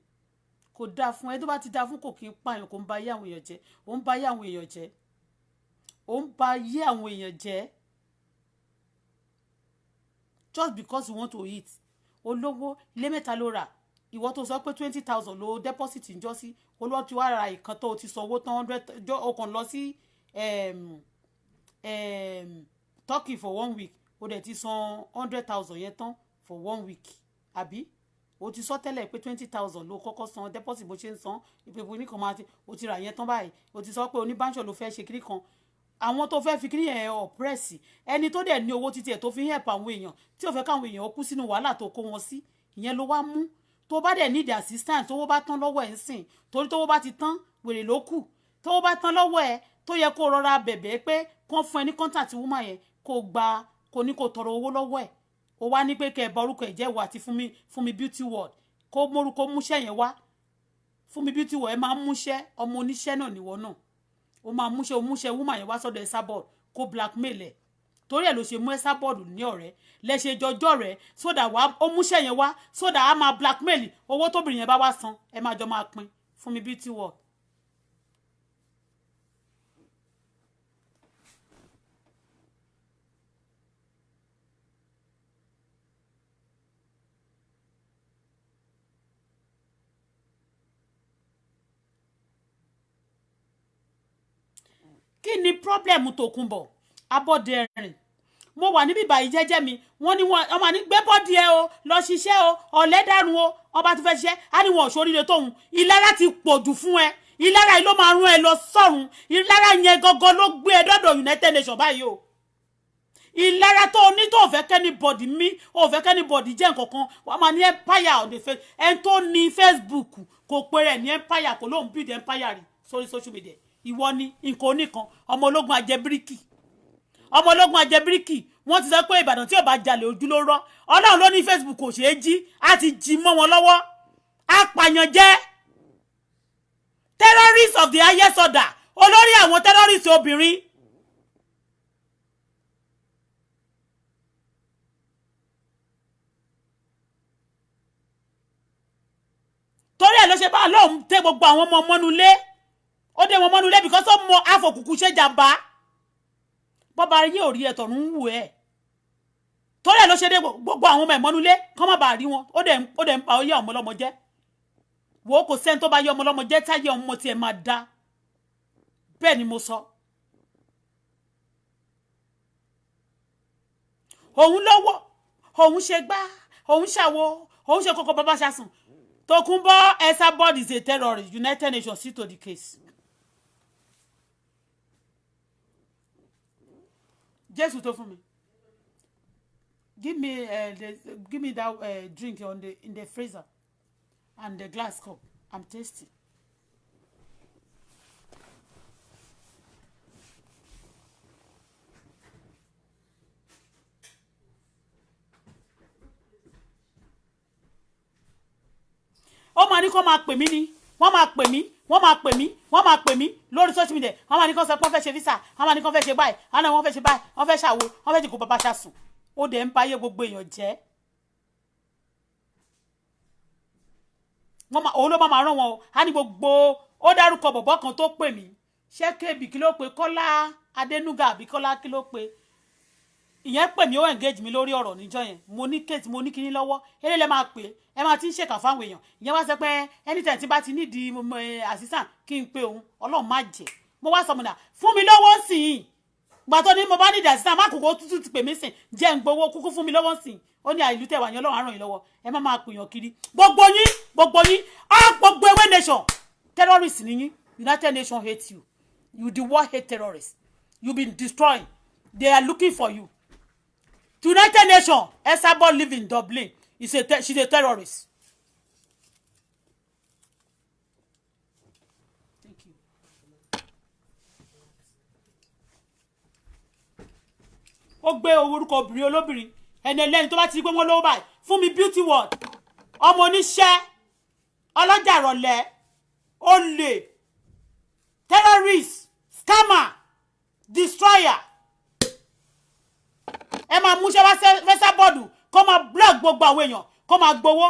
kò dáa fún ẹni tó bá ti dáa fún kò kí ń pààyàn kò ń ba ayé àwọn èèyàn jẹ́ ó ń ba ayé àwọn èèyàn jẹ́ ó ń ba ayé àwọn èèyàn jẹ́ just because you want to eat olówó ilé mẹ́ta ló rà ìwọ tó sọ pé 20,000 ló deposit ń jọ sí olówó tí wàá ra ìkan tó ti sanwó tán 100 ó kàn lọ sí Turkey for 1 week ó dẹ̀ ti san 100,000 yẹn tán for 1 week àbí o ti sọ tẹ́lẹ̀ pé 20,000 ló kọ́kọ́ san deposit bó ṣe ń san ìpèpè oníkan máa ti o ti rà yẹn tán báyìí o ti sọ pé oníbànṣọ ló fẹ́ ṣe kiri kan àwọn tó fẹ́ fi kiri yẹn ọ̀pẹ́rẹ́sì ẹni tó dẹ̀ ní owó títí ẹ̀ tó fi ń help àwọn èèyàn tí ò fẹ́ káwọn èèyàn kú sínú wàhálà tó kó wọn sí ìyẹn ló wá mú tó bá dẹ̀ need assistance tówó bá tán lọ́wọ́ ẹ̀ ń sìn torí tówó bá ti tán wèrè ló kù tówó bá tán lọ́wọ́ ẹ̀ tó yẹ kó rọra bẹ̀bẹ̀ pé kán fún ẹ ní contact woman yẹn kó ní kó tọrọ owó lọ́wọ́ ẹ̀ ó wá ní pé kẹ́ ẹ bá orúkọ ẹ̀ jẹ́ wà àti fún mi beauty world kó mórúkọ múṣẹ́ yẹn wá fún mi beauty world ẹ máa ń múṣẹ́ ọmọ oníṣẹ́ náà níwọ náà ó máa múṣẹ́ woman yẹn wá sọ́dọ̀ Esabod kó blackmail ẹ̀ torí ẹ̀ ló ṣe mú Esabod ní ọ̀rẹ́ lẹ ṣe jọjọ́ rẹ̀ sódà wá ó múṣẹ́ yẹn wá sódà á máa blackmail owó tóbìnrin yẹn bá wá san ẹ máa jọ máa pín fún mi beauty world. kí ni problem Tókunbọ̀ Abọ́dẹrìn mo wà níbí báyìí jẹ́jẹ́ mi wọ́n ní wọ́n ọmọ ní gbé bọ́dì ẹ o lọ ṣiṣẹ́ o ọ̀lẹ́ dànù o ọba tó fẹ́ ṣiṣẹ́ á ní wọn òṣòríire tóun ìlara ti pọ̀jù fún ẹ ìlara yìí ló máa rún ẹ lọ sọ́run ìlara yẹn gangan ló gbé ẹ dọ́dọ̀ United Nations báyìí o ìlara tó ní tó fẹ́ kẹ́ni bọ̀dì mí ò fẹ́ kẹ́ni bọ̀dì jẹ́ nǹkankan wọ́n máa ní empire on the face ẹni tó ní Facebook kò pé rẹ̀ ní empire kò lóun build empire rí sórí social media ìwọ ni nǹkan oníkan ọmọ ológun ajẹbíríkì wọ́n ti sọ pé Ìbàdàn tí ò bá jalè ojú ló rọ́ Ọlọ́run ló ní Facebook kò ṣeé jí á ti jí mọ́ wọn lọ́wọ́ apàyàn jẹ́ terrorist of the highest order olórí àwọn terrorist obìnrin. torí ẹ̀ ló ṣe bá lóun tẹ gbogbo àwọn ọmọ mọ́nulé ó dé wọn mọ́nulé because ó mọ àfọkùkù ṣe jàmbá bọ́ba ayé ò rí ẹ̀tọ̀ ń wù ẹ́ torí ẹ̀ ló ṣe dé gbogbo àwọn ọmọ ẹ̀mọ́nulé kọ́ má bàa rí wọn ó dẹ̀ ń pa oyé ọmọ ọlọ́mọ jẹ́ wò ó kò sẹ́ni tó bá yé ọmọ ọlọ́mọ jẹ́ táyé ọmọ tiẹ̀ máa dá bẹ́ẹ̀ ni mo sọ. òun lọ́wọ́ òun ṣe gbá òun ṣàwo òun ṣe kókó bàbá ṣàsùn Tókunbọ̀ Esabod is a terrorist United Nations see to the case. Jésù tó fún mi. Give me that drink in the freezer and the glass cup. I'm tasty. ó máa ní kó máa pè mí ni wọ́n máa pè mí lórí social media wọ́n máa ní kó sọ pé wọ́n fẹ́ ṣe visa wọ́n máa ní kó fẹ́ ṣe báyìí wọ́n fẹ́ ṣe báyìí wọ́n fẹ́ ṣàwo wọ́n fẹ́ jìkó bàbá ṣàsùn ó dẹ̀ ń bá ayé gbogbo èèyàn jẹ́ òun ló máa rán wọn o á ní gbogbo ó dárúkọ bọ̀bọ̀ kan tó pè mí ṣé kébì kí ló pe Kọ́lá Adénúgà àbí Kọ́lá kí ló pe ìyẹn pè mí ó engage mi lórí ọ̀rọ̀ níjọ́ yẹn mo ní kéètì mo ní kíní lọ́wọ́ eré lẹ́ máa pè ẹ máa ti ń ṣèkà fáwọn èèyàn ìyẹn wá sọ pé anytime tí bá ti nídìí assistant kí n pe òun Ọlọ́run má jẹ́ mo wá sọ mo nà fún mi lọ́wọ́ sí i gbà tó ní mo bá nídìí assistant má kókó tútù ti pè mí sìn jẹ́ ń gbowó kúkú fún mi lọ́wọ́ sí i ó ní àìlú tẹ̀wà yẹn Ọlọ́run á ràn yín lọ́wọ́ ẹ má máa pèèyàn kiri gbogbo yín gbogbo ewé nation terrorist ni yín United Nations hate you the world hate terrorists you been destroying they are looking for you. United Nations, Esabod live in Dublin. She's a terrorist. Thank you. Ó gbé orúkọ obìnrin olóbìnrin ẹni ẹlẹ́ni tó bá ti rí pé wọ́n lówó báyìí fún mi beauty world ọmọ oníṣẹ́ ọlọ́jà rọ̀lẹ́ olè terrorist scammer destroyer ẹ máa múṣẹ́ wá fẹ́sà bọ́ọ̀dù kó máa blog gbogbo àwọn èèyàn kó máa gbowó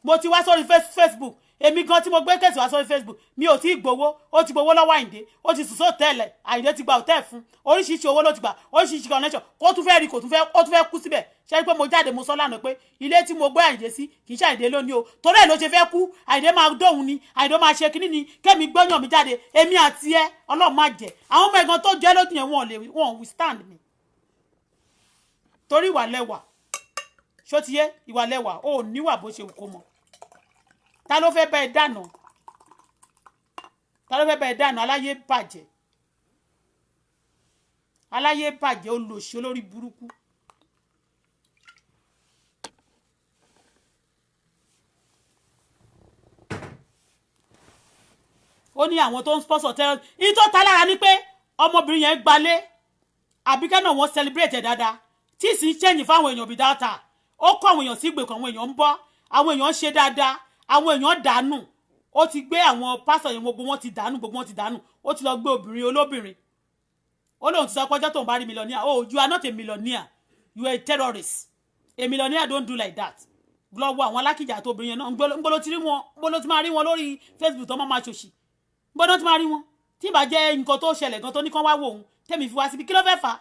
mo ti wá sórí Facebook èmi gan tí mo gbé kẹ̀sì wá sórí Facebook mi ò tí ì gbowó ó ti gbowó lọ́wọ́ Àyìndé ó ti sùn sóòtẹ́ẹ̀lẹ̀ Àyìndé ti gba òtẹ́ẹ̀ fún oríṣiríṣi owó ló ti gbà oríṣiríṣi connection kó tún fẹ́ rí kó tún fẹ́ kú síbẹ̀ ṣe pé mo jáde mo sọ lánàá pé ilé tí mo gbé Àyìndé sí kì í ṣe Àyìndé lónìí o torí ẹ̀ ló ṣe fẹ́ kú Àyìndé máa dóhun ni Àyìndé máa ṣe kínní ni kémi gbọ́yàn mi jáde èmi àti ẹ Ọlọ́run má jẹ́ àwọn ọmọ ẹ̀gàn tó jẹ́ lójú yẹn wọn withstand mi torí ìwà lẹ́wà ṣó ti yé ìwà lẹ́wà ó níwà bó ṣe kó mọ́ ta ló fẹ́ bá ẹ dànù aláyé bàjẹ́ olòṣì olórí burúkú ó ní àwọn tó ń sponsor terror ní tó ta lára ní pé ọmọbìnrin yẹn gbalé àbíkẹ́ náà wọ́n celebrate ẹ̀ dáadáa tí sì ń change fáwọn èèyàn bí dáta ó kọ́ àwọn èèyàn sí ìgbèkùn àwọn èèyàn ń bọ́ àwọn èèyàn ń ṣe dáadáa àwọn èèyàn dànù ó ti gbé àwọn pásọ̀ yẹn gbogbo wọn ti dànù ó ti lọ gbé obìnrin olóbìnrin ó lóun ti sọ pé ọjọ́ tó ń bá rí millionaire oh you are not a millionaire you are a terrorist a millionaire don't do like that lọ́wọ́ àwọn alákìjà tó obìnrin yẹn náà gbọ́dọ̀ ti rí wọn gbọ́dọ̀ ti máa rí wọn lórí Facebook tó máa ṣòṣì gbọ́dọ̀ ti máa rí wọn tí ìbá jẹ́ nǹkan tó ṣẹlẹ̀ gan tó ní kán wá wò òun tẹ́mi fi wá síbi kí ló fẹ́ fà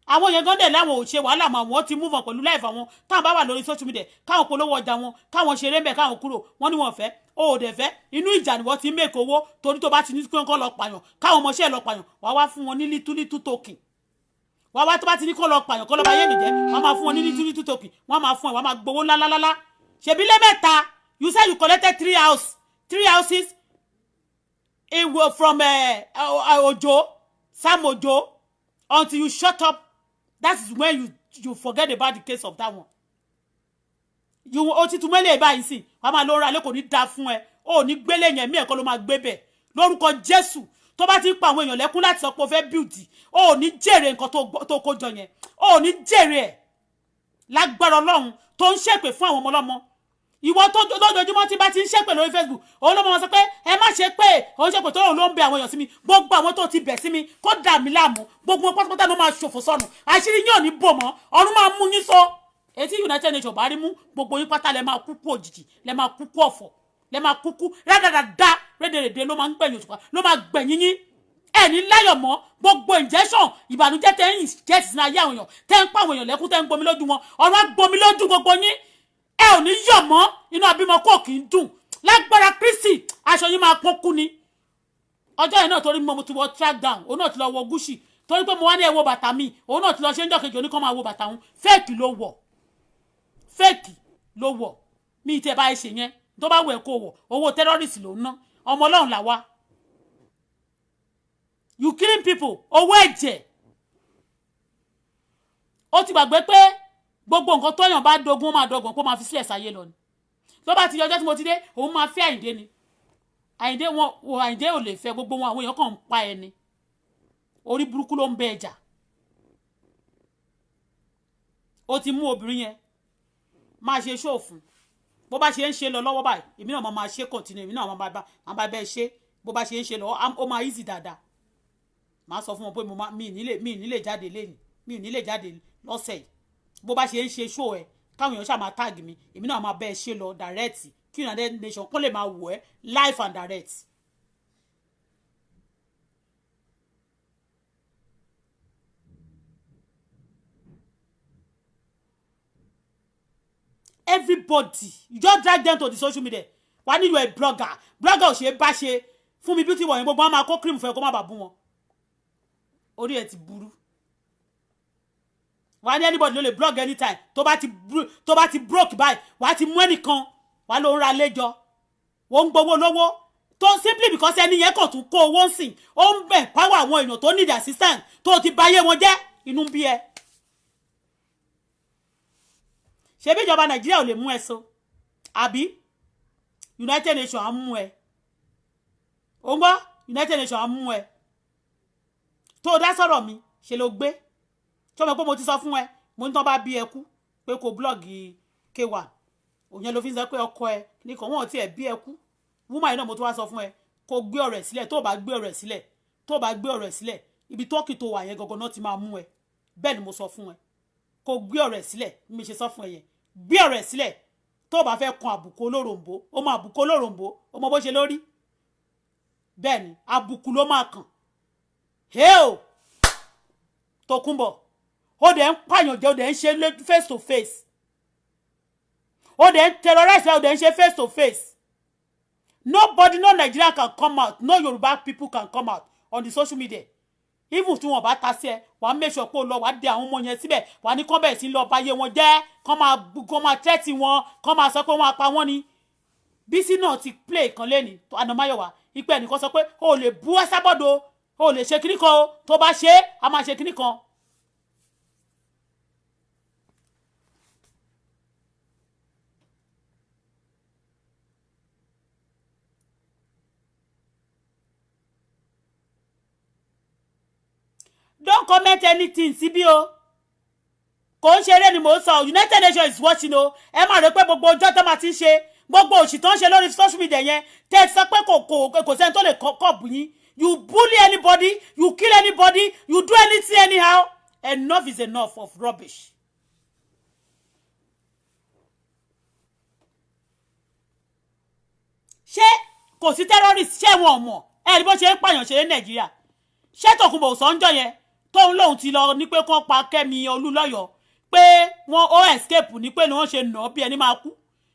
àwọn yẹn gan dẹ̀ láwọn ò ṣe wàhálà mà wọ́n ti move on pẹ̀lú life àwọn táwọn bá wà lórí social media káwọn polówó ọjà wọn káwọn ṣeré ń bẹ̀ káwọn kúrò wọ́n ní wọn fẹ́ o ò dẹ̀ fẹ́ inú ìjà ni wọ́n ti ń mèkó owó torí tó bá ti ní kí wọ́n lọ pààyàn káwọn ọmọọṣẹ́ lọ pààyàn wàá wá fún wọn ní little token wàá wá tó bá ti ní kó lọ pààyàn kó lọ bá yé nìjẹ́ wàá máa fún wọn ní little token wọ́n máa fún ẹ wàá máa gbowó lálálálá ṣèbí lé mẹ́ta you say you collected three houses it was from Ojo Sam Ojo until you shut up. That is when you forget about the case of that one. You o ti tún mele báyìí sí wá máa lọ ra le kò ní dá fún ẹ o ní gbélé yẹn mi e ko ló máa gbé bẹ̀ lórúkọ Jésù tó bá ti pa àwọn èèyàn lẹ́kún láti sọ pé o fẹ́ build o ní jèrè nǹkan tó kó jọ yẹn o ní jèrè ẹ̀ lágbára Ọlọ́run tó ń ṣépè fún àwọn ọmọ ọlọ́mọ ìwọ tó lójoojúmọ́ tí bá ti ń ṣépè lórí Facebook òun ló mọ̀ sọ pé ẹ má ṣe pé òun ṣépè tó òun ló ń bẹ àwọn èèyàn sí mi gbogbo àwọn tó ti bẹ̀ sí mi kó dà mí láàmú gbogbo wọn pátápátá ló máa ṣòfò sọnù àṣírí yín ò ní bò mọ́ ọ̀run máa mú yín so etí United Nations bá rí mú gbogbo yín pátá lẹ máa kú kú òjijì lẹ máa kú kú ọ̀fọ̀ lẹ máa kú kú rádàdàdà rédèrèdè ló máa ń gbẹ̀yìn òṣùpá ló máa gbẹ̀yìn yín ẹni láyọ̀ mọ́ gbogbo injection ìbànújẹ́ tẹ́ ń jẹ́ sí ayé àwọn èèyàn tẹ́ ń pa àwọn èèyàn lẹ́kún tẹ́ ń gbomi lójú wọn ọ̀run á gbomi lójú gbogbo yín ẹ ò ní yọ̀ mọ́ inú abímọ kò kì í dùn lágbára Kristi aṣọ yín máa pọ́n kú ni ọjọ́ yẹn náà torí mo ti wọ track down òun náà ti lọ wọ Gucci torí pé mo wá ní ẹ wo bàtà mi òun náà ti lọ ṣe ń jọ́ kejì oníkan máa wo bàtà òun fẹ́ẹ̀kì ló wọ̀ mi ìtẹ̀ bá ẹ ṣe yẹn tó bá wẹ̀ kó wọ̀ owó terrorist ló ń ná ọmọ Ọlọ́run là wá you killing people owó ẹ̀jẹ̀ ó ti gbàgbé pé gbogbo nǹkan tó yàn bá dogun ó máa dọgbọ̀n kó máa fi sílẹ̀ sáyé lọ ni tó bá ti yọjọ́ tí mo ti dé òun máa fẹ́ Àyìndé ni Àyìndé ò lè fẹ́ gbogbo wọn àwọn èèyàn kàn ń pa ẹni orí burúkú ló ń bẹ ẹjà ó ti mú obìnrin yẹn máa ṣe ṣòfún bó bá ṣe ń ṣe lọ lọ́wọ́ báyìí èmi náà máa ṣe continue èmi náà máa bá bẹ́ẹ̀ ṣe bó bá ṣe ń ṣe lọ ó máa easy dáadáa máa sọ fún wọn pé mi ì nílè jáde lẹ́nu mi ì nílè jáde lọ́sẹ̀ yìí bó bá ṣe ń ṣe show ẹ káwọn èèyàn ṣáà máa tag mi èmi náà máa bẹ́ẹ̀ ṣe lọ direct kí United Nations kó lè máa wò ẹ́ live and direct. Everybody you just drag them to the social media wà ní you a blogger ò ṣe bá ṣe fún mi beauty wọ̀nyí gbogbo wọn máa kó cream fún ẹ kó má bàa bú wọn orí ẹ ti burú wà ní anybody ló lè blog anytime tó bá ti broke by wà ti mú ẹnìkan wà ló ń ra lẹ́jọ́ wọ́n ń gbowó lówó tó simply because ẹni yẹn kò tún kó owó sìn ó ń bẹ̀ power àwọn èèyàn tó need assistance tó ti báyé wọn jẹ́ inú bí ẹ ṣebí ìjọba Nàìjíríà ò lè mú ẹ so àbí United Nations á mú ẹ ó ń gbọ́ United Nations á mú ẹ tó dá sọ̀rọ̀ mi ṣe ló gbé tó mọ̀ pé mo ti sọ fún ẹ mo ní tán bá bí ẹ kú pé kó blọ́ọ̀gì K1 òyìn ló fi ń sọ pé ọkọ ẹ nìkan wọn ò tiẹ̀ bí ẹ kú woman náà mo tún wá sọ fún ẹ kó gbé ọ̀rọ̀ ẹ̀ sílẹ̀ tó bá gbé ọ̀rọ̀ ẹ̀ sílẹ̀ tó bá gbé ọ̀rọ̀ ẹ̀ sílẹ̀ ibi tọ́kì tó wà yẹn gangan náà ti máa mú ẹ bẹ́ẹ̀ ni mo sọ fún ẹ kó gbé ọ̀rọ̀ ẹ̀ sílẹ̀ mi ṣe sọ fún ẹ yẹn gbé ọ̀rọ̀ ẹ̀ sílẹ̀ tó bá fẹ́ kan àbùkù olóròǹbó ó mọ àbùkù olóròǹbó ó mọ bó ṣe lórí bẹ́ẹ̀ ni àbùkù ló máa kàn heo Tókunbọ̀ ó dẹ̀ ń pààyàn jẹ́ ó dẹ̀ ń ṣe face to face ó dẹ̀ ń terrorize ó dẹ̀ ń ṣe face to face nobody no Nigerian can come out no Yoruba people can come out on the social media even tí wọn bá ta sí ẹ wàá make sure pé ó lọ wàá dé àwọn ọmọ yẹn síbẹ̀ wàá ní kán bẹ̀rẹ̀ sí lọ báyé wọn jẹ́ kán máa tẹ́tì wọn kán máa sọ pé wọ́n apá wọn ni Bísí náà ti play kan lẹ́ni Anamáyọ̀wá ipe ẹnìkan sọ pé o lè bú ẹ sábọ́dọ̀ o lè ṣe kíní kan o tó bá ṣe é a máa ṣe kíní kan. Don't comment anything síbí o kò ń ṣeré ni mò ń sọ United Nations is watching o ẹ má rò pé gbogbo ọjọ́ tó máa ti ń ṣe gbogbo òṣì tó ń ṣe lórí social media yẹn tẹ́ ẹ sọ pé kò sẹ́ni tó lè kọ́ bù yín you bully anybody you kill anybody you do anything anyhow enough is enough of rubbish. ṣé kò sí terrorist ṣé wọn ò mọ̀ ẹ ní bó ṣe ń pààyàn ṣe ní Nàìjíríà ṣé Tókunbọ̀ sọ́njọ́ yẹn tóun lòun ti lọ ní pé kán pa Kẹ́mi Olúlọ́yọ̀ pé wọ́n ó escape ní pé ni wọ́n ṣe nà bí ẹni máa kú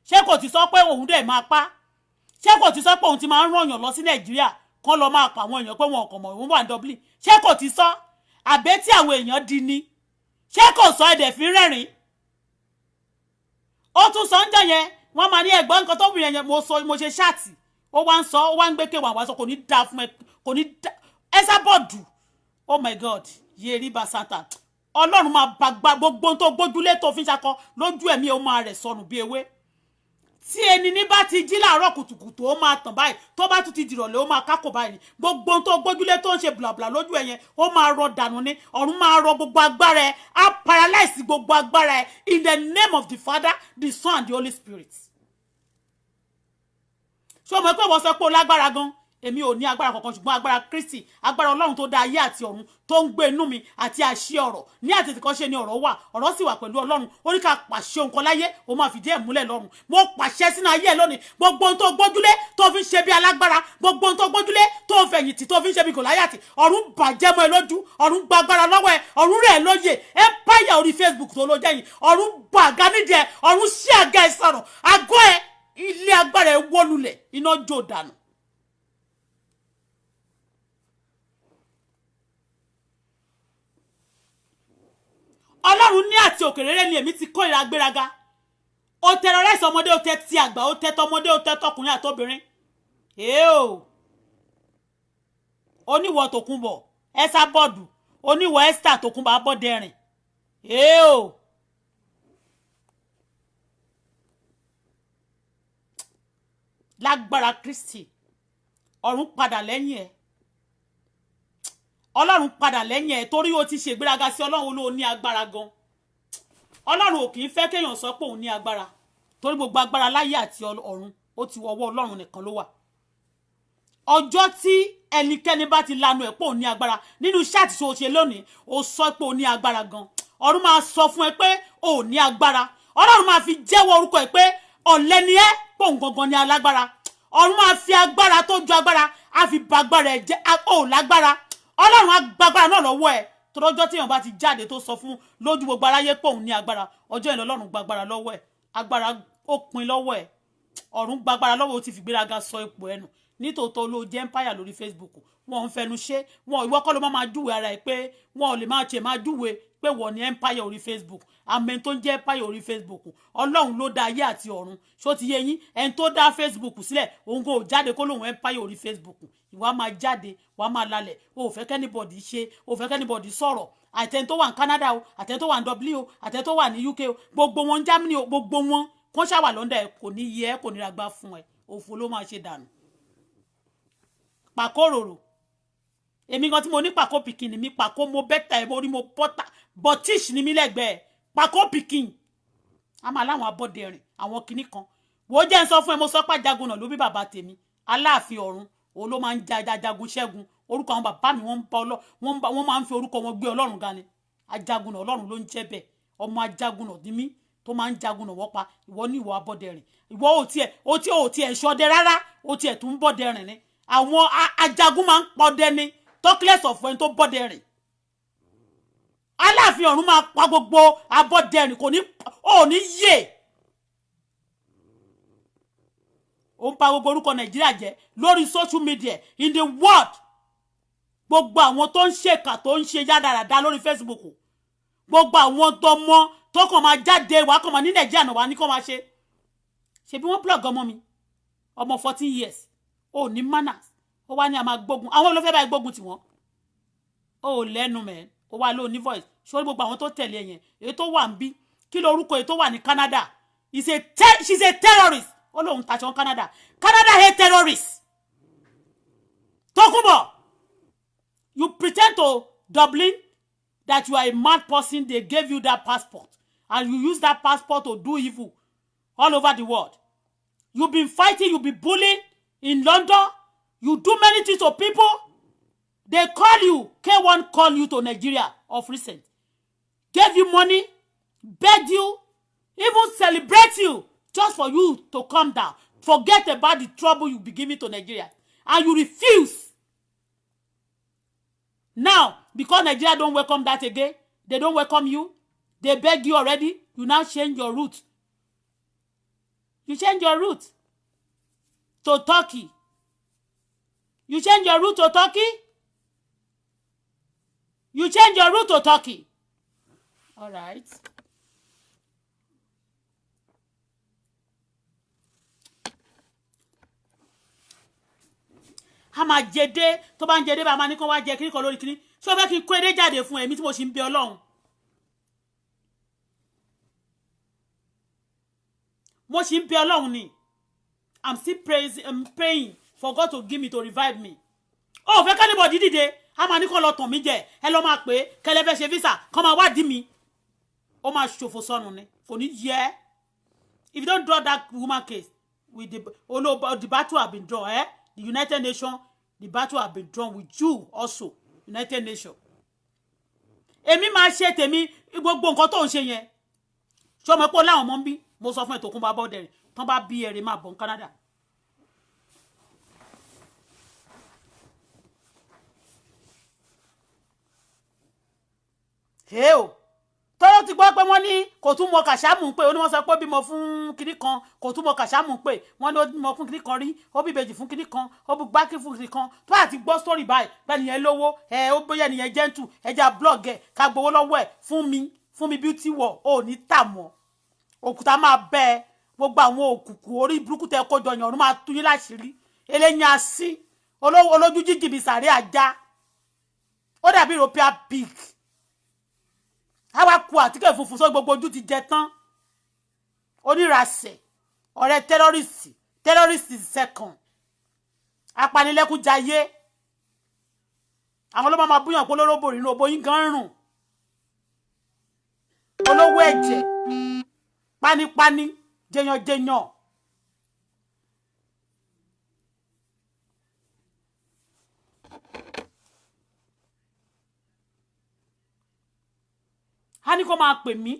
ṣé kò ti sọ pé òun dẹ̀ máa pa ṣé kò ti sọ pé òun ti máa ń rànyàn lọ sí Nàìjíríà kán lọ máa pa àwọn èèyàn pé wọn kàn mọ̀ òun wà ní Dublin ṣé kò ti sọ àbẹ́ tí àwọn èèyàn di ni ṣé kò sọ ẹ̀dẹ̀ fi rẹ́rìn ó tún sọ́njọ́ yẹn wọ́n máa ní ẹ̀gbọ́n nǹkan tó bìnrin yẹn mo ṣe ṣáàtì ó wá ń sọ ó wá ń gbé K1 wá sọ kò ní dáa fún ẹ kò ní dáa Ẹsábọ̀dù oh my God yeri basata Ọlọ́run máa bá gbogbo tó gbójúlé tó fi ṣakọ lójú ẹ̀mí ó máa rẹ̀ sọnù bí ewé tí ẹni ní bá ti jí láàárọ̀ kùtùkùtù ó máa tàn báyìí tó bá tún ti dìrọ̀lẹ́ ó máa kákò báyìí gbogbo tó gbójúlé tó ń ṣe blabla lójú ẹ̀ yẹn ó máa rọ dànù ní ọ̀run máa rọ gbogbo agbára ẹ̀ á paralyze gbogbo agbára ẹ̀ in the name of the Father the Son and the Holy Spirit. ṣé o mọ̀ pé wọ́n sọ pé ó lágbára gan èmi ò ní agbára kankan ṣùgbọ́n agbára Kristi agbára Ọlọ́run tó dá ayé àti ọ̀run tó ń gbé inú mi àti àṣẹ ọ̀rọ̀ ní àtètèkọ́ṣe ni ọ̀rọ̀ wà ọ̀rọ̀ sì wà pẹ̀lú Ọlọ́run ó ní ká pàṣẹ nǹkan láyé ó máa fìdí ẹ̀ múlẹ̀ lọ́run mo pàṣẹ sínú ayé ẹ̀ lónìí gbogbo ohun tó gbójúlé tó fi ń ṣe bí alágbára gbogbo ohun tó gbójúlé tó ń fẹ̀yìntì tó fi ń ṣe bí Gòláyátì ọ̀run bàjẹ́ mọ́ ẹ lójú ọ̀run gba agbára lọ́wọ́ ẹ ọ̀run rẹ̀ lóye empire orí Facebook tó ló jẹ́yìn ọ̀run bàgá nídìí ẹ ọ̀run sí àga ẹ sọ̀rọ̀ àgọ́ ẹ ilé agbára ẹ wó lulẹ̀ iná jó dànù. Ọlọ́run ní àti òkèrèrè ni èmi ti kórìíra gbéraga ó terrorize ọmọdé ó tẹ ti àgbà ó tẹ tọmọdé ó tẹ tọkùnrin àtobìnrin èèò oníwọ̀ Tókunbọ̀ Ẹsábọ̀dù oníwọ̀ Esther Tókunbọ̀ Abọ́dẹrìn èèò lágbára Kristi ọ̀run padà lẹ́yìn ẹ̀ Ọlọ́run padà lẹ́yìn ẹ̀ torí ó ti ṣègbéraga sí Ọlọ́run ló ní agbára gan Ọlọ́run ò kì í fẹ́ kéèyàn sọ pé òun ní agbára torí gbogbo agbára láyé àti ọ̀run ó ti wọ́wọ́ Ọlọ́run nìkan ló wà ọjọ́ tí ẹnikẹ́ni bá ti lanu ẹ̀ pé òun ní agbára nínú ṣáàtì tó ṣe lónìí ó sọ pé òun ní agbára gan ọ̀run máa sọ fún ẹ pé òun ní agbára Ọlọ́run máa fi jẹ́wọ́ orúkọ ẹ pé ọ̀lẹ ni ẹ́ pé òun gangan ní alágbára ọ̀run máa fi agbára tó ju agbára á fi ba agbára ẹ̀ jẹ́ ó lágbára Ọlọ́run á gbàgbára náà lọ́wọ́ ẹ̀ tọ́jọ́ tí èèyàn bá ti jáde tó sọ fún lójú gbogbo aráyé pé òun ní agbára ọjọ́ ìlú Ọlọ́run gbàgbára lọ́wọ́ ẹ̀ agbára ó pin lọ́wọ́ ẹ̀ ọ̀run gbàgbára lọ́wọ́ ó ti fi gbéraga sọ ipò ẹnu nítòótọ́ ló jẹ́ empire lórí Facebook wọn ń fẹnu ṣe wọn ìwọ kọ́ ló máa júwe ara ẹ̀ pé wọn ò lè máa ṣe máa júwe pé wọ́n ní empire orí Facebook àmì tó ń jẹ́ empire orí Facebook Ọlọ́run ló dá ayé àti ọ̀run ṣó ti yé yín ẹni tó dá Facebook sílẹ̀ òun kò jáde kó lóun empire orí Facebook ìwà máa jáde wàá máa lalẹ̀ o ò fẹ́ kẹ́nìbọ̀dì ṣe o ò fẹ́ kẹ́nìbọ̀dì sọ̀rọ̀ àtẹni tó wà ní Canada o àtẹni tó wà ní Dublin o àtẹni tó wà ní UK o gbogbo wọn Germany o gbogbo wọn kó ṣàwà London ẹ kò ní yẹ ẹ kò ní ragbá fún ẹ òfò ló máa ṣe dànù pàkó rorò èmi gan tí mo ní pàkó pìkìnì mi pàkó mo bẹ́tà ẹ̀ mo rí mo bọ́tà bọ́tíṣ ni mí lẹ́gbẹ̀ẹ́ pàkó pikin a máa láwọn abọ́dẹrìn àwọn kinní kan wò ó jẹ́ ń sọ fún ẹ mo sọ pé Ajagun náà ló bí bàbá tèmi Aláàfin ọ̀run òun ló máa ń jagun ṣẹ́gun orúkọ àwọn bàbá mi wọ́n máa ń fi orúkọ wọn gbé Ọlọ́run ga ni Ajagun náà Ọlọ́run ló ń jẹ́ bẹ́ẹ̀ ọmọ Ajagun náà ní mí tó máa ń jagun náà wọ́pa ìwọ ní ìwọ abọ́dẹrìn ìwọ ò tiẹ̀ ṣọdẹ rárá ó tiẹ̀ tún bọ́dẹrìn ni àwọn ajagun máa ń pọdẹ ni talkless of ẹni tó bọ́dẹrìn Aláàfin ọ̀run máa pa gbogbo abọ́dẹrìn kò ní ò ní yè ó ń pa gbogbo orúkọ Nàìjíríà jẹ́ lórí social media in the world gbogbo àwọn tó ń ṣèkà tó ń ṣe yádáradá lórí Facebook gbogbo àwọn tó mọ tó kàn máa jáde wá kàn máa ní Nàìjíríà náà wá ní kàn máa ṣe bí wọ́n blog ọmọ mi ọmọ 14 years ó ní manners ó wá ní a máa gbógun àwọn olófẹ́ báyìí gbógun tí wọ́n ó lẹ́nu mẹ́ ó wá lóò ní voice ṣó gbogbo àwọn tó tẹ̀lé yẹn èyí tó wà ń bí kí lorúkọ èyí tó wà ní Canada she's a terrorist ó lóun tàṣọ Canada hate terrorists Tókunbọ̀ you pretend to Dublin that you are a mad person they gave you that passport and you use that passport to do evil all over the world you been fighting you be bullying in London you do many things to people they call you K1 call you to Nigeria of recent gave you money begged you even celebrate you just for you to come down forget about the trouble you be giving to Nigeria and you refuse now because Nigeria don't welcome that again they don't welcome you they beg you already you now change your route you change your route to Turkey you change your route to Turkey you change your route to Turkey all right a máa jẹdé tó bá ń jẹdé bá máa ní kó wá jẹ kíní kan lórí kíní ṣé o fẹ́ kí n kó edé jáde fún ẹ̀mí tí mo ṣì ń bẹ Ọlọ́run mo ṣì ń bẹ Ọlọ́run ni I'm still praying for God to give me to revive me ó fẹ́ kánibọ̀dì dìde a máa ní kó lọ tàn mí jẹ ẹ lọ máa pé kẹlẹ́ fẹ́ ṣe visa kọ́ máa wádìí mi ó máa ṣòfò sọnù ni kò ní yẹ if you don't draw that woman case with the battle have been drawn the United Nations the battle have been drawn with you also United Nations èmi máa ṣe tèmi gbogbo nǹkan tó ń ṣe yẹn ṣé ọmọ pé láwọn ọmọ ń bí mo sọ fún ẹ Tókunbọ̀ Abọ́dẹrìn tán bá bí ẹrẹ máa bọ̀ ní Canada o tọ́lọ́ ti gbọ́ pé wọ́n ní kò tún mọ kàṣámù pé oníwọ́n sọ pé bímọ fún kinní kan kò tún mọ kàṣámù pé wọ́n ní ó bímọ fún kinní kan rí ó bí ìbejì fún kinní kan ó bí gbákí fún kinní kan tó àti gbọ́ story báyìí pé nìyẹn lówó ó bóyá nìyẹn gentle ẹja blog ẹ̀ ká gbowó lọ́wọ́ ẹ̀ fún mi beauty wọ̀ ò ní tà mọ́ òkúta máa bẹ́ ẹ gbogbo àwọn òkùnkùn orí burúkú tẹ kó jọ yàn ọ̀run máa tú yín láṣìírí eléyìn asín olójú jíjìbì sàárẹ̀ ajá ó dàbí European pig àwa kú àtíkè funfun sọ gbogbo ojú ti jẹ tán onírasẹ̀ ọ̀rẹ́ tẹ́rọ́rìsì second apanilẹ́kúnjayé àwọn ló máa búyàn pé olóróbò nínú òbó yín gan rùn olówó ẹ̀jẹ̀ pánípání jẹyànjẹyàn a ní kó máa pè mí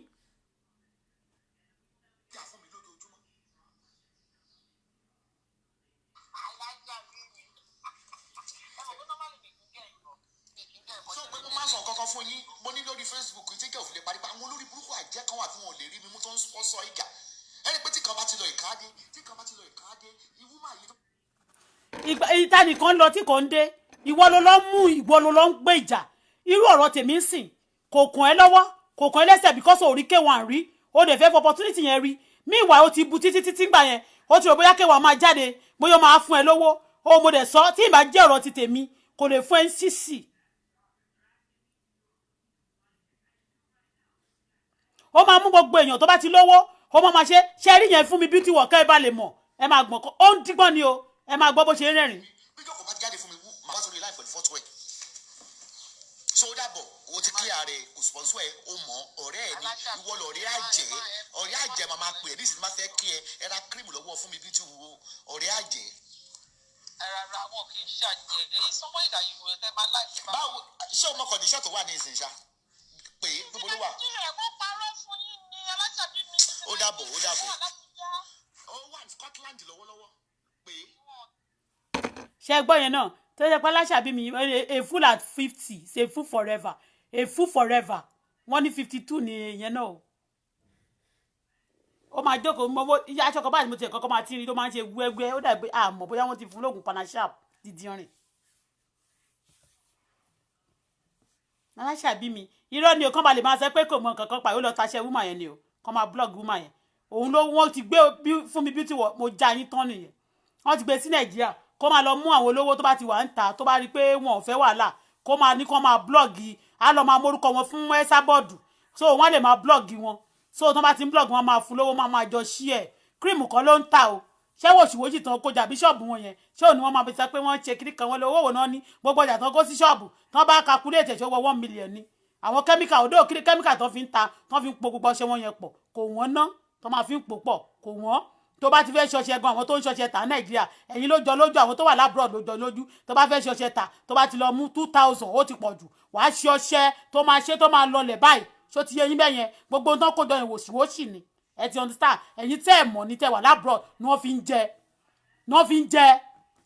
fún yín mo ní lórí Facebook tí kẹ́ ò fi lè parí pa àwọn olórí burúkú àjẹ́ kan wà tí wọn ò lè rí mi mú tó ń sponsor ìjà ẹni pé tí kan bá ti lọ ìkáàdé ìwú máa yí. ìta nìkan lọ tí kò ń dé ìwọ ló lọ mú ìwọ ló lọ ń gbé ìjà irú ọ̀rọ̀ tèmi ń sìn kò kàn ẹ́ lọ́wọ́ kò kàn ẹ́ lẹ́sẹ̀ because orí K1 rí o dẹ̀ fẹ́ fọ opportunity yẹn rí meanwhile o ti bu títí gbà yẹn o ti rò bóyá K1 máa jáde bóyá máa fún ẹ lówó o mo dẹ̀ sọ tí ìbá jẹ́ ọ̀rọ̀ ti tèmi kò lè fún ẹ ń sísì. ó máa mú gbogbo èèyàn tó bá ti lówó ó máa ṣe rí yẹn fún mi beauty worker ẹ bá lè mọ̀ ẹ máa gbọ̀n ó ń dígbọ́n ni o ẹ máa gbọ́ bó ṣe ń rẹ́rìn. bíjọ́ kò bá jáde fún mi wú màá sọ ní láìpẹ́ fọ́tò ẹ̀ so so dàbọ̀ o ti clear rẹ̀ kò sponsor ẹ̀ o mọ̀ ọ̀rẹ́ ẹ̀ ni ìwọ lọ̀rẹ́ àjẹ́ màmá pè é nísìnyí má fẹ́ kí ẹ ra cream lọ́wọ́ fún mi bí tí wo ọ̀rẹ́ àjẹ́. Rárá wọn kì í ṣàjẹ́ èyí somebody that you will never like. Báwo ṣé o mọ condition tó wà ní ìsìn ṣá pé gbogbo ló wà. Nàìjíríà wọ́n parọ́ fún yín ní aláṣàbí mi. Ó dàbọ̀ ó wà ní Scotland lọ́wọ́lọ́wọ́ pé. ṣe gbọ́ yẹn náà tó yẹ pé aláṣàbí mi a fool at 50 is a fool forever a fool forever wọ́n ní 52 ni ìyẹn náà o. Ó máa jókòó mọ́ iye aṣọ kan báyìí mo ti ẹ̀kọ́ máa tí rí tó máa ń ṣe wẹ́wẹ́ ó dàbí àmọ́ bóyá wọ́n ti fún lóògùn panashap dídí rìn. aláṣàbí mi irọ́ ni o kàn bá lè máa sọ pé kò mọ nǹkan kan pa ó lọ taṣẹ́ wúmà yẹn ni o kàn máa blog wúmà yẹn òun ló wọ́n ti gbé fún mi beauty wọ̀ mo já yín tán nìyẹn wọ́n ti gbé sí Nàìjíríà kó máa lọ mú àwọn olówó tó bá ti wà ń ta tó bá rí pé wọn ò fẹ́ wàhálà kó máa ní kó máa blog á lọ máa mórúkọ wọn fún ẹ́sà bọ́ọ̀dù so wọ́n lè máa blog wọn so tó bá ti ń blog wọn máa fún lówó máa jọ ṣí ẹ̀ cream kan ló ń ta o ṣé wòṣìwòṣì tán kó jà bíṣọ̀bù wọn yẹn ṣé òní wọn máa fi sọ pé wọ́n ń ṣe kiri kan wọn lówó wò náà ní gbogbo ọjà tán kó sí ṣọ́ọ̀bù tán bá calculate ṣe wọ 1 million ni àwọn kẹ́míkà òdò kiri kẹ́míkà tán fi ń ta tán fi ń po gbogbo ọṣẹ wọn yẹn pọ̀ kò wọ́n ná tán máa fi ń pò pọ̀ kò wọ́n tó bá ti fẹ́ ṣọṣẹ gan àwọn tó ń ṣọṣẹ tà Nàìjíríà ẹ̀yin ló jọ lójú àwọn tó wà lábúrò ló jọ lójú tó bá fẹ́ ṣọṣẹ tà tó bá ti lọ mú 2000 ó ti pọ̀ jù wàá ṣe ọṣẹ tó máa ṣe tó máa lọlẹ̀ báyìí ṣó ti yẹ yín bẹ́ẹ̀ yẹn gbogbo tán kó jọ yẹn wòṣìwòṣì ni ẹ ti understand ẹ̀yin tẹ́ ẹ̀ mọ̀ ní tẹ́ wà lábúrò ni wọ́n fi ń jẹ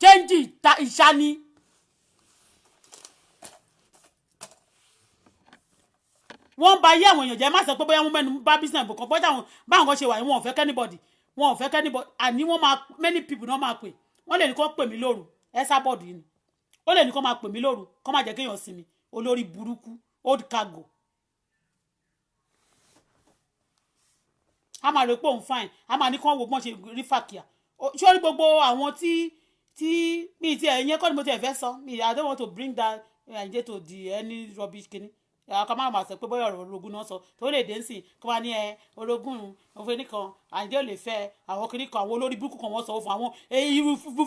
change ìṣáni. wọ́n bá yé àwọn èèyàn jẹ́ má sọ pé bóyá wọ́n mẹ́nu bá business bò kan bóyá báwọn kan ṣe wà wọn ò fẹ́ kẹ́nìbọ̀dì wọn ò fẹ́ kẹ́nìbọ̀dì àní wọ́n máa many people náà máa pè wọ́n lè ní kó pè mí lóru ẹ́sà bọ́ọ̀dù yìí ni ó lè ní kó máa pè mí lóru kó máa jẹ́ kéèyàn sinmi olórí burúkú old cargo. a máa rò pé òun fine a máa ní kó wo bọ́n ṣe rí fàkìyà ṣé ó rí gbogbo àwọn tí mi ti ẹ̀yìn kọ́ ni mo ti ẹ̀fẹ́ sọ mi I don't want to bring that idea to the any rubbish kini àkọ́ máa ma sọ pé bóyá ọ̀rọ̀ orogún náà sọ tó lè dé ń sìn kí wọ́n ní orogún òfin nìkan àìdí ò lè fẹ́ àwọn kiri kan àwọn olórí burúkú kan wọ́n sọ fún àwọn èyí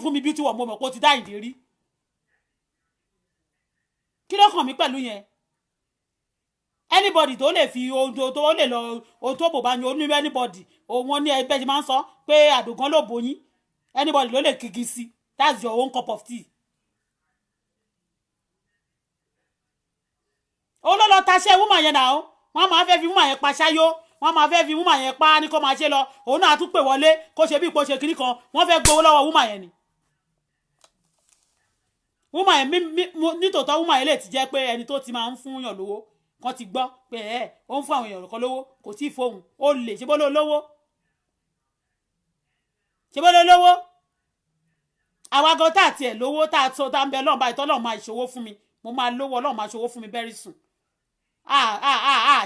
fún mi bí tí wọ́n mọ̀ pé ó ti dá ìdí rí kí ló kàn mí pẹ̀lú yẹn anybody tó lè fi ohun tó lè lọ ohun tó bò bá yan onímọ̀ anybody òun ní ẹgbẹ́ ti máa ń sọ pé àdògán ló bóyin anybody ló lè kigi sí that's your own cup of tea. olólo taṣẹ́ wúmà yẹn náà wọ́n máa fẹ́ fi wúmà yẹn pa ṣáyó wọ́n máa fẹ́ fi wúmà yẹn pa ní kó máa ṣe lọ òun náà tún pè wọlé kó ṣe bí ipò ṣe kiri kan wọ́n fẹ́ gbowó lọ́wọ́ wúmà yẹn ni. wúmà yẹn nítòótọ́ wúmà yẹn lè ti jẹ́ pé ẹni tó ti máa ń fún yàn lówó kan ti gbọ́ pé ó ń fún àwọn èèyàn kan lówó kò tí ì fóun ó lè ṣe bó ló lówó àwa gan tá àti ẹ̀ lówó tá a tó tá ń bẹ lọ́nà báyìí tọ́lọ́ máa ṣòwò fún mi mo máa lówó Ọlọ́run máa ṣòwò fún mi very soon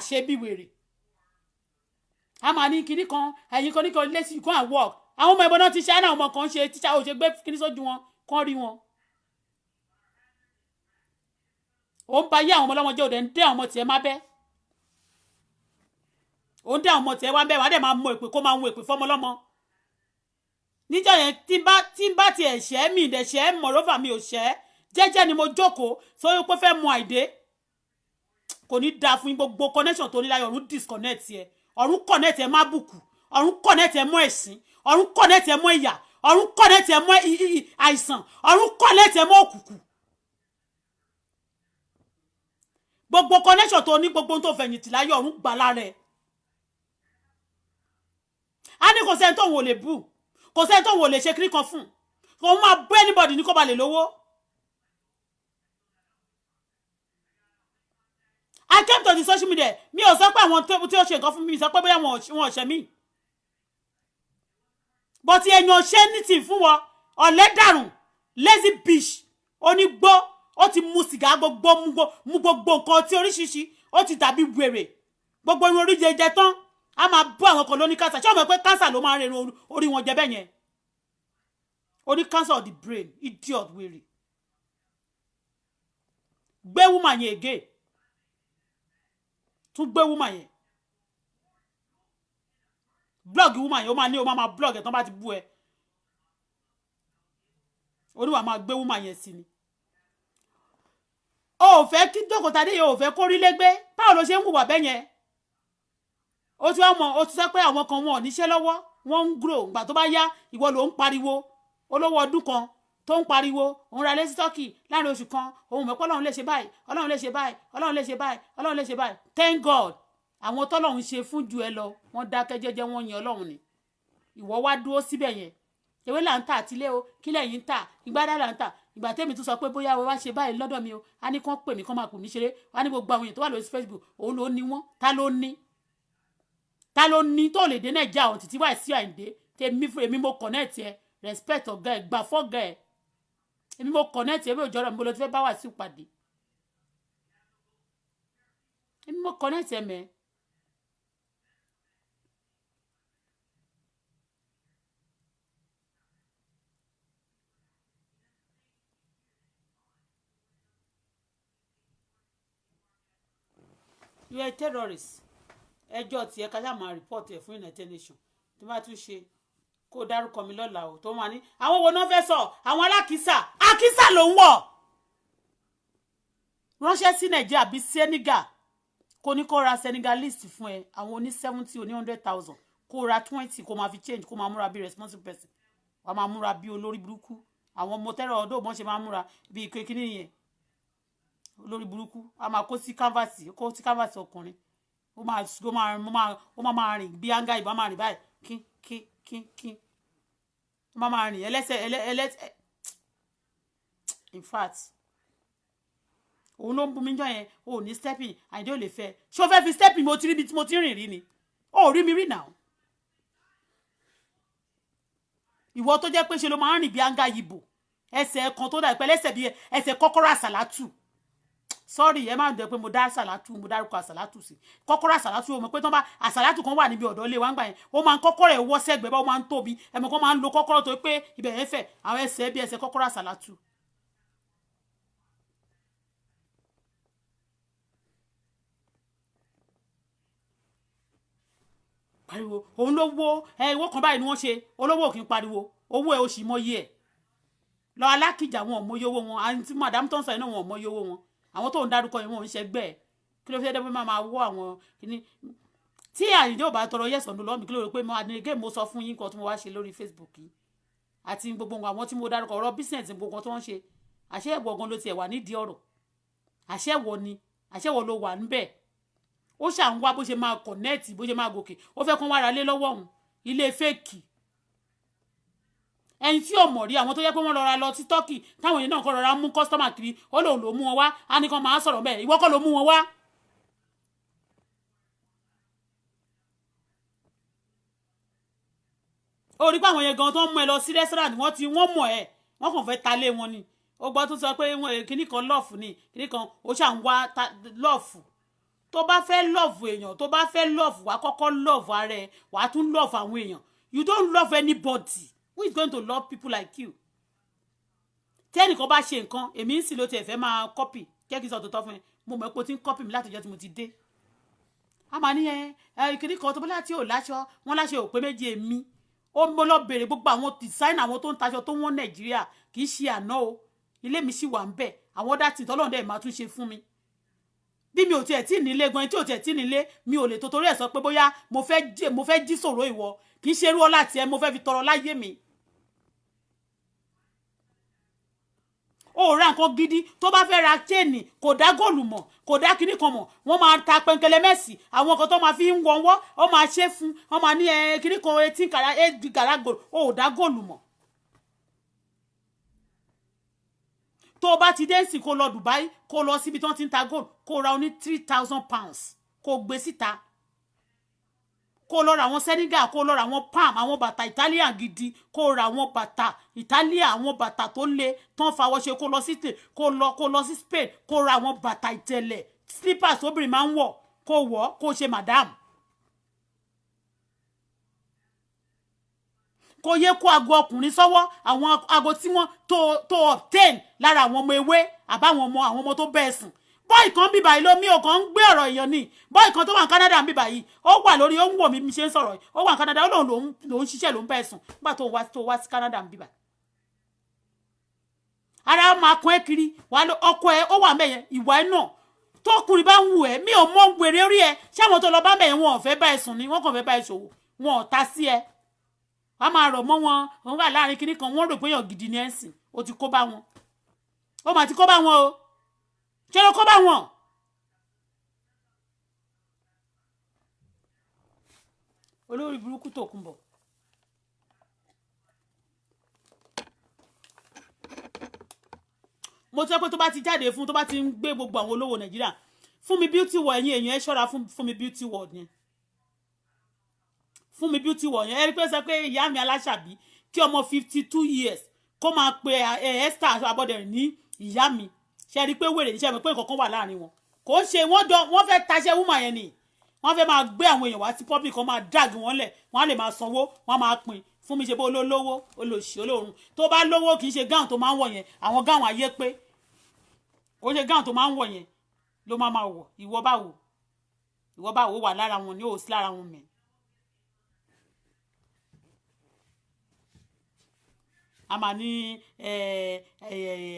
ṣe bí wèrè a máa ní kinní kan ẹ̀yin kan ní kan lé sí go and work àwọn ọmọ ìbọn náà ti ṣe àwọn ọmọ kan ṣe tíṣà ò ṣe gbé kinní sójú wọn kán rí wọn ó ń ba yé àwọn ọmọ ọlọ́mọ jẹ́ òde ń dé àwọn ọmọ tiẹ̀ má bẹ́ ó ń dé àwọn ọmọ tiẹ̀ wá bẹ́ wàá dẹ̀ máa mú èpè kó máa mú èpè fọ́mọ ọlọ́mọ níjọ́ yẹn tí n bá tiẹ̀ ṣẹ́ mi ìdẹ̀ ṣẹ́ mọ̀rọ́fà mi ò ṣẹ́ jẹ́jẹ́ ni mo jókòó sórí pé fẹ́ mú àìdé kò ní dáa fún gbogbo connection tó ní láyé ọ̀run disconnect ẹ ọ̀run connect ẹ má bùkù ọ̀run connect ẹ mọ́ ẹ̀sìn ọ̀run connect ẹ mọ́ ìyà ọ̀run connect ẹ mọ́ àìsàn ọ̀run connect ẹ mọ́ òkùnkùn gbogbo connection tó ní gbogbo tó fẹ̀yìntì láyé ọ̀run gbà lára ẹ a ní kò sẹ́ni tó wò lè bù kò sẹ́ni tó wò lè ṣe kírí kan fún kò máa bú anybody ní kó ba lè lówó. I came to the social media mi ò sọ pé àwọn tí ó ṣe nǹkan fún mi sọ pé bóyá wọn ò ṣe mí but èèyàn ṣe anything fún wọn ọ̀lẹ́dàrùn lazy bitch onígbó ó ti mu sìgá gbogbo mu gbogbo nǹkan tí oríṣiríṣi ó ti dàbí wèrè gbogbo irun orí jẹjẹ tán a máa bú àwọn kan lóní cancer ṣé o mọ̀ pé cancer ló máa ń rẹ̀rùn orí wọn jẹ bẹ́ẹ̀ yẹn ó ní cancer of the brain idiot wèrè gbé woman yẹn again tún gbé woman yẹn blog woman yẹn ó máa ní o máa blog ẹ̀ tán bá ti bú ẹ oníwà máa gbé woman yẹn sí ni ó ò fẹ́ kí jókòó tadé yẹn ò fẹ́ kó rí lẹ́gbẹ́ báwo ló ṣe ń hùwà bẹ́ẹ̀ yẹn ó ti wá mọ̀ ó ti sọ pé àwọn kan wọn ò níṣẹ́ lọ́wọ́ wọ́n ń grow ìgbà tó bá yá ìwọ ló ń pariwo olówó ọdún kan tó ń pariwo òun ra lẹ́sí tọ́kì láàrin oṣù kan òun mọ̀ pé ọlọ́run lè ṣe báyìí ọlọ́run lè ṣe báyìí ọlọ́run lè ṣe báyìí ọlọ́run lè ṣe báyìí thank God àwọn tọ́lọ́run ṣe fún ju ẹ lọ wọ́n dákẹ́ jẹ́jẹ́ wọ́n yin ọlọ́run ni ìwọ wá dúró síbẹ̀ yẹn ewé là ń tà àtìlẹ́ o kílẹ̀ yìí ń tà ìgbádà là ń tà ìgbà tẹ́mi tún sọ pé bóyá wá ṣe báyìí lọ́dọ̀ mi o a ní kán pè mí kán máa pè mí ṣeré wá ní gbogbo àwọn èèyàn tó wà lórí Facebook òun ló ní wọ́n ta ló ní tó lè dé nàìjíríà àwọn títí wáyé sí àìndé èmi mo connect ẹ respect ọ̀gá ẹ gbà fọ́gà ẹ èmi mo connect ẹ bí òjò ọ̀rọ̀ mi bó ló ti fẹ́ bá wà sí ìpàdé èmi mo connect ẹ mẹ́. You are a terrorist. Ẹjọ́ tiẹ̀ ká ṣáà máa report ẹ̀ fún United Nations tó bá tún ṣe kó dárúkọ mi lọ́la o tó máa ní àwọn wo náà fẹ́ sọ àwọn alákìísà àkísà ló ń wọ̀ ránṣẹ́ sí Nàìjíríà bíi Senegal kó ní kó ra Senegalese fún ẹ àwọn oní 70 oní 100,000 kó ra 20 kó máa fi change kó máa múra bíi responsible person wàá máa múra bíi olórí burúkú àwọn ọmọ tẹ́rọ ọdọ́ bọ́n ṣe máa múra bíi kékeré yẹn olórí burúkú a máa kó sí canvas ọkùnrin ó máa rìn bí anga ìbá máa rìn báyìí kín ó máa rìn ẹlẹ́sẹ̀ in fact òun ló ń bú mi jọ yẹn ó ní stepping àìdé ò lè fẹ́ ṣé o fẹ́ fi stepping mo ti rí bí mo ti rìn rí ni ó rí mi rí náà ìwọ tó jẹ́ pé ṣe ló máa ń rìn bí anga ìbò ẹsẹ̀ kan tó dà pẹ́ lẹ́sẹ̀ bí ẹsẹ̀ kọ́kọ́rọ́ àsàlátù sorry ẹ máa ń dẹ pé mo dá àsàlátù mo dárúkọ àsàlátù sí kọ́kọ́rọ́ àsàlátù o mọ̀ pé tán bá àsàlátù kan wà níbi ọ̀dọ̀ ilé wa ń gbà yẹn ó máa ń kọ́kọ́rọ́ ẹ̀ wọ́ sẹ́gbẹ̀ẹ́ bá ó máa ń tóbi ẹ̀mọ̀ kan máa ń lo kọ́kọ́rọ́ tó pé ibẹ̀ yẹn fẹ̀ àwọn ẹsẹ̀ bí ẹsẹ̀ kọ́kọ́rọ́ àsàlátù. pariwo òun ló wó ìwọ kan báyìí ni wọ́n ṣe olówó òkín pariwo owó ẹ̀ ó sì mọyé ẹ̀ lọ alákìjà wọn ò mọyé owó wọn àti madam tó ń sọ yẹn náà wọn ò mọyé owó wọn àwọn tó ń dárúkọ yẹn wọn ò ń ṣẹgbẹ́ ẹ̀ kí ló fi dé máa wọ́ àwọn kìíní tí àyíndé ò bá tọrọ yẹ̀sán ló lọ́mí kí ló rò pé adìrẹ́gẹ́ mo sọ fún yín kan tí mo wá ṣe lórí Facebook yìí àti gbogbo àwọn tí mo dárúkọ ọ̀rọ̀ business gbogbo tó ń ṣe àṣẹ ẹ̀wọ̀ gan ló tiẹ̀ wà nídìí ọ̀rọ̀ àṣẹ ẹ̀wọ̀ ló wà níbẹ̀ ó ṣà ń wá bó ṣe máa connect bó ṣe máa gòkè ó fẹ́ kán wára lé lọ́wọ́ òun ilé fake ẹni tí ò mọ̀ rí àwọn tó yẹ pé wọ́n lọ́ra lọ sí Turkey táwọn èèyàn náà kọ́ rọra mú customer kiri ó lòun ló mú wọn wá á ní kan máa sọ̀rọ̀ bẹ́ẹ̀ ìwọ kọ́ ló mú wọn wá. ó rí pé àwọn yẹn gan tó ń mú ẹ lọ sí restaurant wọ́n mọ̀ ẹ́ wọ́n kàn fẹ́ ta lé wọn ni ó gbọ́ tó sọ pé kíní kan lọ́ọ̀fù ni kíní kan ó ṣà ń wá lọ́ọ̀fù tó bá fẹ́ lọ́ọ̀fù èèyàn tó bá fẹ́ lọ́ọ̀fù wá kọ́kọ́ lọ́ọ̀fù ara ẹ̀ wàá tún lọ́ọ̀fù àwọn èèyàn you don't love anybody. Who is going to love people like you? Tí ẹnìkan bá ṣe nǹkan èmi ń sì ló tiẹ̀ fẹ́ máa copy jẹ́ kí n sọ tó tọ́ fún ẹ mo mọ̀ pé o ti ń copy mi láti ọjọ́ tí mo ti dé. a máa ní ìkíní kan tó bá láti ò láṣọ wọn láṣọ ò pé méjì èmi ó mo lọ bèrè gbogbo àwọn design àwọn tó ń taṣọ tó wọ́n Nàìjíríà kì í ṣe àná o ilé mi sì wà ń bẹ̀ àwọn ọ̀dà tí tọ́lọ́run dẹ̀ máa tún ṣe fún mi. bí mi ò tiẹ̀ tí nílé gan tí ò tiẹ̀ tí nílé mi ò lè tó torí ẹ̀ sọ pé bóyá mo fẹ́ jí sọ̀rọ̀ ìwọ kì í ṣe irú ọlá tiẹ̀ mo fẹ́ fi tọrọ láyé mi. ó ra nǹkan gidi tó bá fẹ́ ra chain kò dá góòlù mọ̀ kò dá kinní kan mọ̀ wọ́n máa ta pẹ́ńkẹ́lẹ́ mẹ́sì àwọn kan tó máa fi ń wọ́nwọ́ ó máa ṣe fún wọ́n máa ní kinní kan 18 karat gold ó dá góòlù mọ̀. tó bá ti dé sí kó lọ Dubai kó lọ síbi tí wọ́n ti ń ta gold kó ra oní 3,000 pounds kó gbé síta kó lọ ra àwọn Senegal kó lọ ra àwọn palm àwọn bàtà Italian gidi kó ra àwọn bàtà Italian àwọn bàtà tó le tán fawọ́ ṣe kó lọ sí kó lọ sí Spain kó ra àwọn bàtà ìtẹ̀lẹ̀ slippers obìnrin máa ń wọ̀ kó wọ̀ kó ṣe madam. kó yẹ kó aago ọkùnrin sọ́wọ́ àwọn aago tí wọ́n tó obtain lára àwọn ọmọ ewé àbáwọn ọmọ tó bẹ́ẹ̀ sùn bọ́ì kan bíbà yìí lómi ò kàn ń gbé ọ̀rọ̀ èèyàn ni bọ́ì kan tó wà ní Canada bíbà yìí ó wà lórí ó ń wò mí ṣe ń sọ̀rọ̀ ó wà ní Canada ó lòun ṣiṣẹ́ ló ń bẹ́ẹ̀ sùn nígbà tó wá sí Canada bíbà. ara máa kan ẹ́ kiri wà lọ ọkọ ẹ ó wà mẹ́yẹn ìwà ẹ náà tọkùnrin bá ń wù ẹ́ mi ò mọ gbèrè orí ẹ ṣé àwọn tó lọ bá mẹ́yẹn wọn ò fẹ́ bá ẹ sùn ni wọ́n kàn fẹ́ bá ẹ ṣòwò wọn ò ta sí ẹ wọ́n máa rọ̀ mọ́ wọn òun wà láàrin kinní kan wọ́n rò pé èèyàn gidi ni ẹ̀ ń sìn ó ti kó bá wọn ó mà ti kó bá wọn o ṣé ló kó bá wọn. olórí burúkú tó kún bọ̀. mo tẹ́ pé tó bá ti jáde fún tó bá ti ń gbé gbogbo àwọn olówó nàìjíríà fún mi beauty world ẹ̀yin èèyàn ẹ ṣọ́ra fún mi beauty world yẹn fún mi beauty world yẹn ẹ rí pé sọ pé ìyá mi aláṣàbí kí ọmọ 52 years kó máa pe Esther Abọ́dẹ̀rìn ní ìyá mi ṣe rí pé wèrè níṣẹ́ mi pé nǹkan kan wà láàrin wọn kò ṣe wọ́n fẹ́ taṣẹ́ woman yẹn ni wọ́n fẹ́ máa gbé àwọn èèyàn wá sí public kan máa drag wọn lẹ̀ wọ́n á lè máa sanwó wọ́n máa pín fún mi ṣe bó olólówó olóṣì olóòrùn tó bá lówó kì í ṣe gáùn tó máa ń wọ̀ yẹn àwọn gáùn ayé pé kò ṣe gáùn tó máa ń wọ̀ yẹn ló máa wọ̀ ìwọ báwo wà lára wọn ní òsì lára wọn mẹ́. a máa ní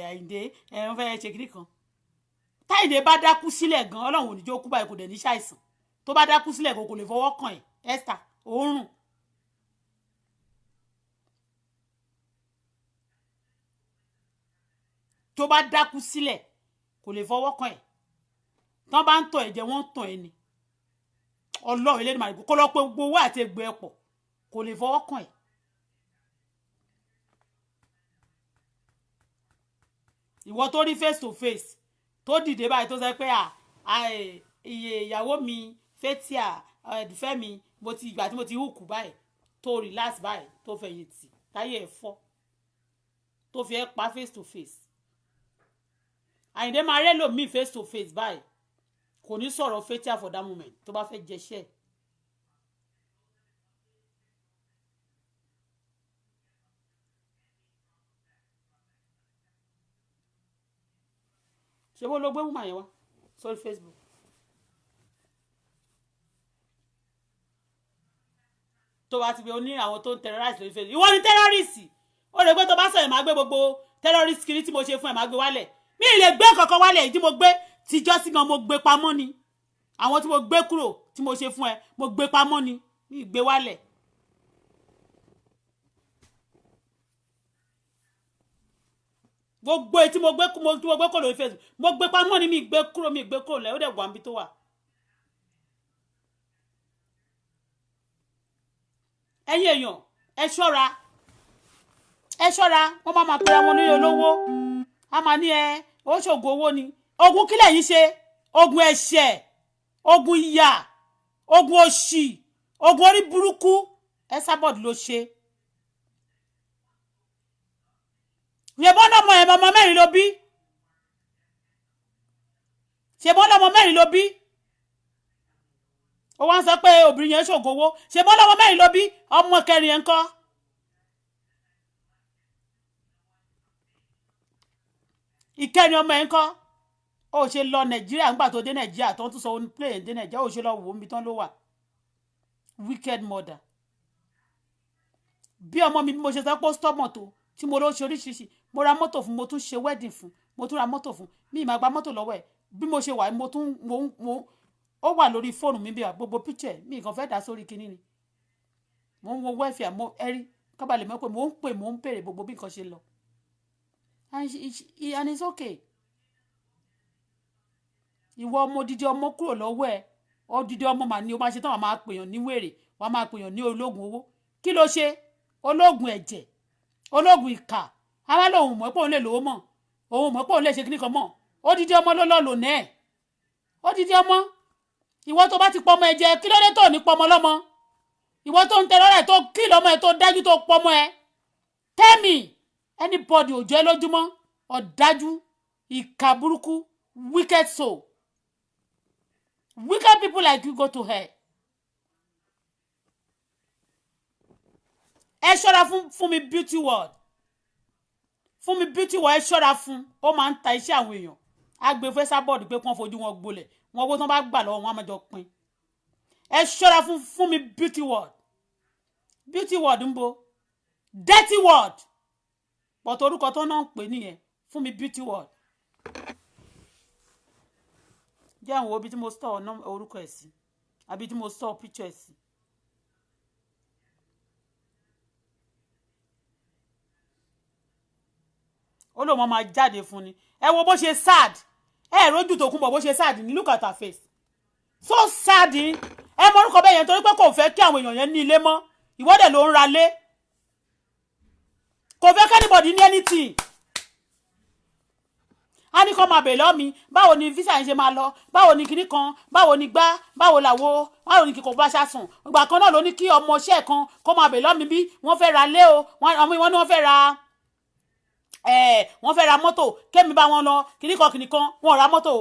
Àyìndé wọ́n fẹ́ ṣe kiri kan táyìndé bá dákú sílẹ̀ gan ọlọ́run ò ní jó kú báyìí kò dẹ̀ ní ṣàìsàn tó bá dákú sílẹ̀ kò lè fọwọ́ kàn ẹ́ Esther òórùn. tó bá dákú sílẹ̀ kò lè fọwọ́ kàn ẹ́ tán bá ń tọ̀ ẹ̀jẹ̀ wọ́n ń tàn ẹ́ ni ọlọ́run ilé ìmọ̀ kó lọ pé gbogbo owó àti egbò ẹ̀ pọ̀ kò lè fọwọ́ kàn ẹ́. ìwọ tó rí face to face tó dìde báyìí tó sọ pé iye ìyàwó mi Fathia ẹ̀dùfẹ́ mi mo ti ìgbà tí mo ti hùkù báyìí tó relax báyìí tó fẹ̀yìntì táyé ẹ̀ fọ́ tó fi ẹ́ pa face to face Àyìndé máa rẹ́ lòmíì face to face báyìí kò ní sọ̀rọ̀ Fathia for that moment tó bá fẹ́ jẹṣẹ́. ṣé bó ló gbé wùmà yẹn wá sórí Facebook tó bá ti bí o ní àwọn tó ń terrorize lórí Facebook ìwọ ni terrorist ó lè gbé tó bá sọ ẹ̀ máa gbé gbogbo terrorist kiri tí mo ṣe fún ẹ̀ máa gbé wálẹ̀ mi ì lè gbé kankan wálẹ̀ èyí tí mo gbé tìjọ́ sí gan mo gbé pamọ́ ni àwọn tí mo gbé kúrò tí mo ṣe fún ẹ mo gbé pamọ́ ni mi ì gbé wálẹ̀. gbogbo tí mo gbé kúrò lórí Facebook mo gbé pamọ́ ni mi gbé kúrò lẹ́ ó dẹ̀ wà níbi tó wà. ẹ̀yin èèyàn ẹ ṣọ́ra wọ́n máa pera wọn ní olówó a máa ní ó ṣògùn owó ni ogun kílẹ̀ yìí ṣe ogun ẹ̀ṣẹ̀ ogun ìyà ogun òṣì ogun orí burúkú Esabod ló ṣe. ṣebọ́n lọ́mọ ẹ̀ ọmọ mẹ́rin ló bí ṣebọ́n lọ́mọ mẹ́rin ló bí ó wá ń sọ pé obìnrin yẹn ṣògo owó ṣebọ́n lọ́mọ mẹ́rin ló bí ọmọ kẹrin yẹn ńkọ́. ìkẹrin ọmọ ẹ̀ ńkọ́ ó ṣe lọ Nàìjíríà ńgbà tó dé Nàìjíríà tó ń tún sọ òun plane dé Nàìjíríà ó ṣe lọ wò ó níbi tán ló wà wicked mother. bí ọmọ mi bí mo ṣe sọ pé ó stop mọ́tò tí mo lọ ṣe oríṣiríṣi mo ra mọ́tò fún mo tún ṣe wedding fún mo tún ra mọ́tò fún mi ìmọ̀ àgbà mọ́tò lọ́wọ́ ẹ̀ bí mo ṣe wà mo ó wà lórí fóònù mi bí wà gbogbo picture mi nǹkan fẹ́ dá sórí kinní ni mo ń wo welfare mo ẹ̀rí kábàlẹ̀ mọ́ pé mo ń pèrè gbogbo bí nǹkan ṣe lọ and it's okay. ìwọ ọmọ odidi ọmọ kúrò lọ́wọ́ ẹ̀ odidi ọmọ mà ní o máa ṣe tán wàá máa pèèyàn ní wèrè wàá máa pèèyàn ní ológun owó kí ló ṣe ológun ẹ̀jẹ̀ ológun ìkà ara lòun mọ̀ pé òun lè lówó mọ̀ òun mọ̀ pé òun lè ṣe kíní kan mọ̀ odidi ọmọ ló lọ́ọ́ lò náà odidi ọmọ ìwọ tó bá ti pọmọ ẹ jẹ kí ló dé tó ní pọmọ lọ́mọ ìwọ tó ń tẹ lọ́rẹ̀ tó kí lọ́mọ ẹ tó dájú tó pọmọ ẹ tẹ́mì anybody ò jẹ́ lójúmọ́ ọ̀dájú ìkà burúkú wicked soul wicked people like you go to hell. ẹ ṣọ́ra fún mi beauty world fún mi beauty world ẹ ṣọ́ra fún ó máa ń ta iṣẹ́ àwọn èèyàn agbe fẹ́ sábọ̀dù pé kán fojú wọn gbolẹ̀ wọn owó tán bá gbà lọ́wọ́ wọn á máa jọ pín ẹ ṣọ́ra fún mi beauty world ń bo dirty world but orúkọ tó náà ń pè nìyẹn fún mi beauty world jẹ́ àwọn ibi tí mo store orúkọ ẹ̀ sí àbí tí mo store picture ẹ̀ sí. ó lóun máa jáde fún ni ẹ wo bó ṣe sad ẹ rójú Tòkunbọ̀ bó ṣe sad ní look at her face so sad ẹ mọ orúkọ bẹ́ẹ̀ yẹn torí pé kò fẹ́ kí àwọn èèyàn yẹn ní ilé mọ́ ìwọ́dẹ̀ ló ń ra lé kò fẹ́ kẹ́nìbọ̀dì ní anything a ní kọ́ máa bèèrè lọ́ mi báwo ni visa yẹn ṣe máa lọ báwo ni kinní kan báwo ni gbá báwo làwo báwo ni kíkọ́ bá ṣàsùn ìgbà kan náà ló ní kí ọmọọṣẹ́ kan kó máa bèèrè lọ́ mi bí wọ́n fẹ́ ra lé o wọ́n ní wọ́n fẹ́ ra mọ́tò kémi bá wọn lọ kinní kan wọ́n ra mọ́tò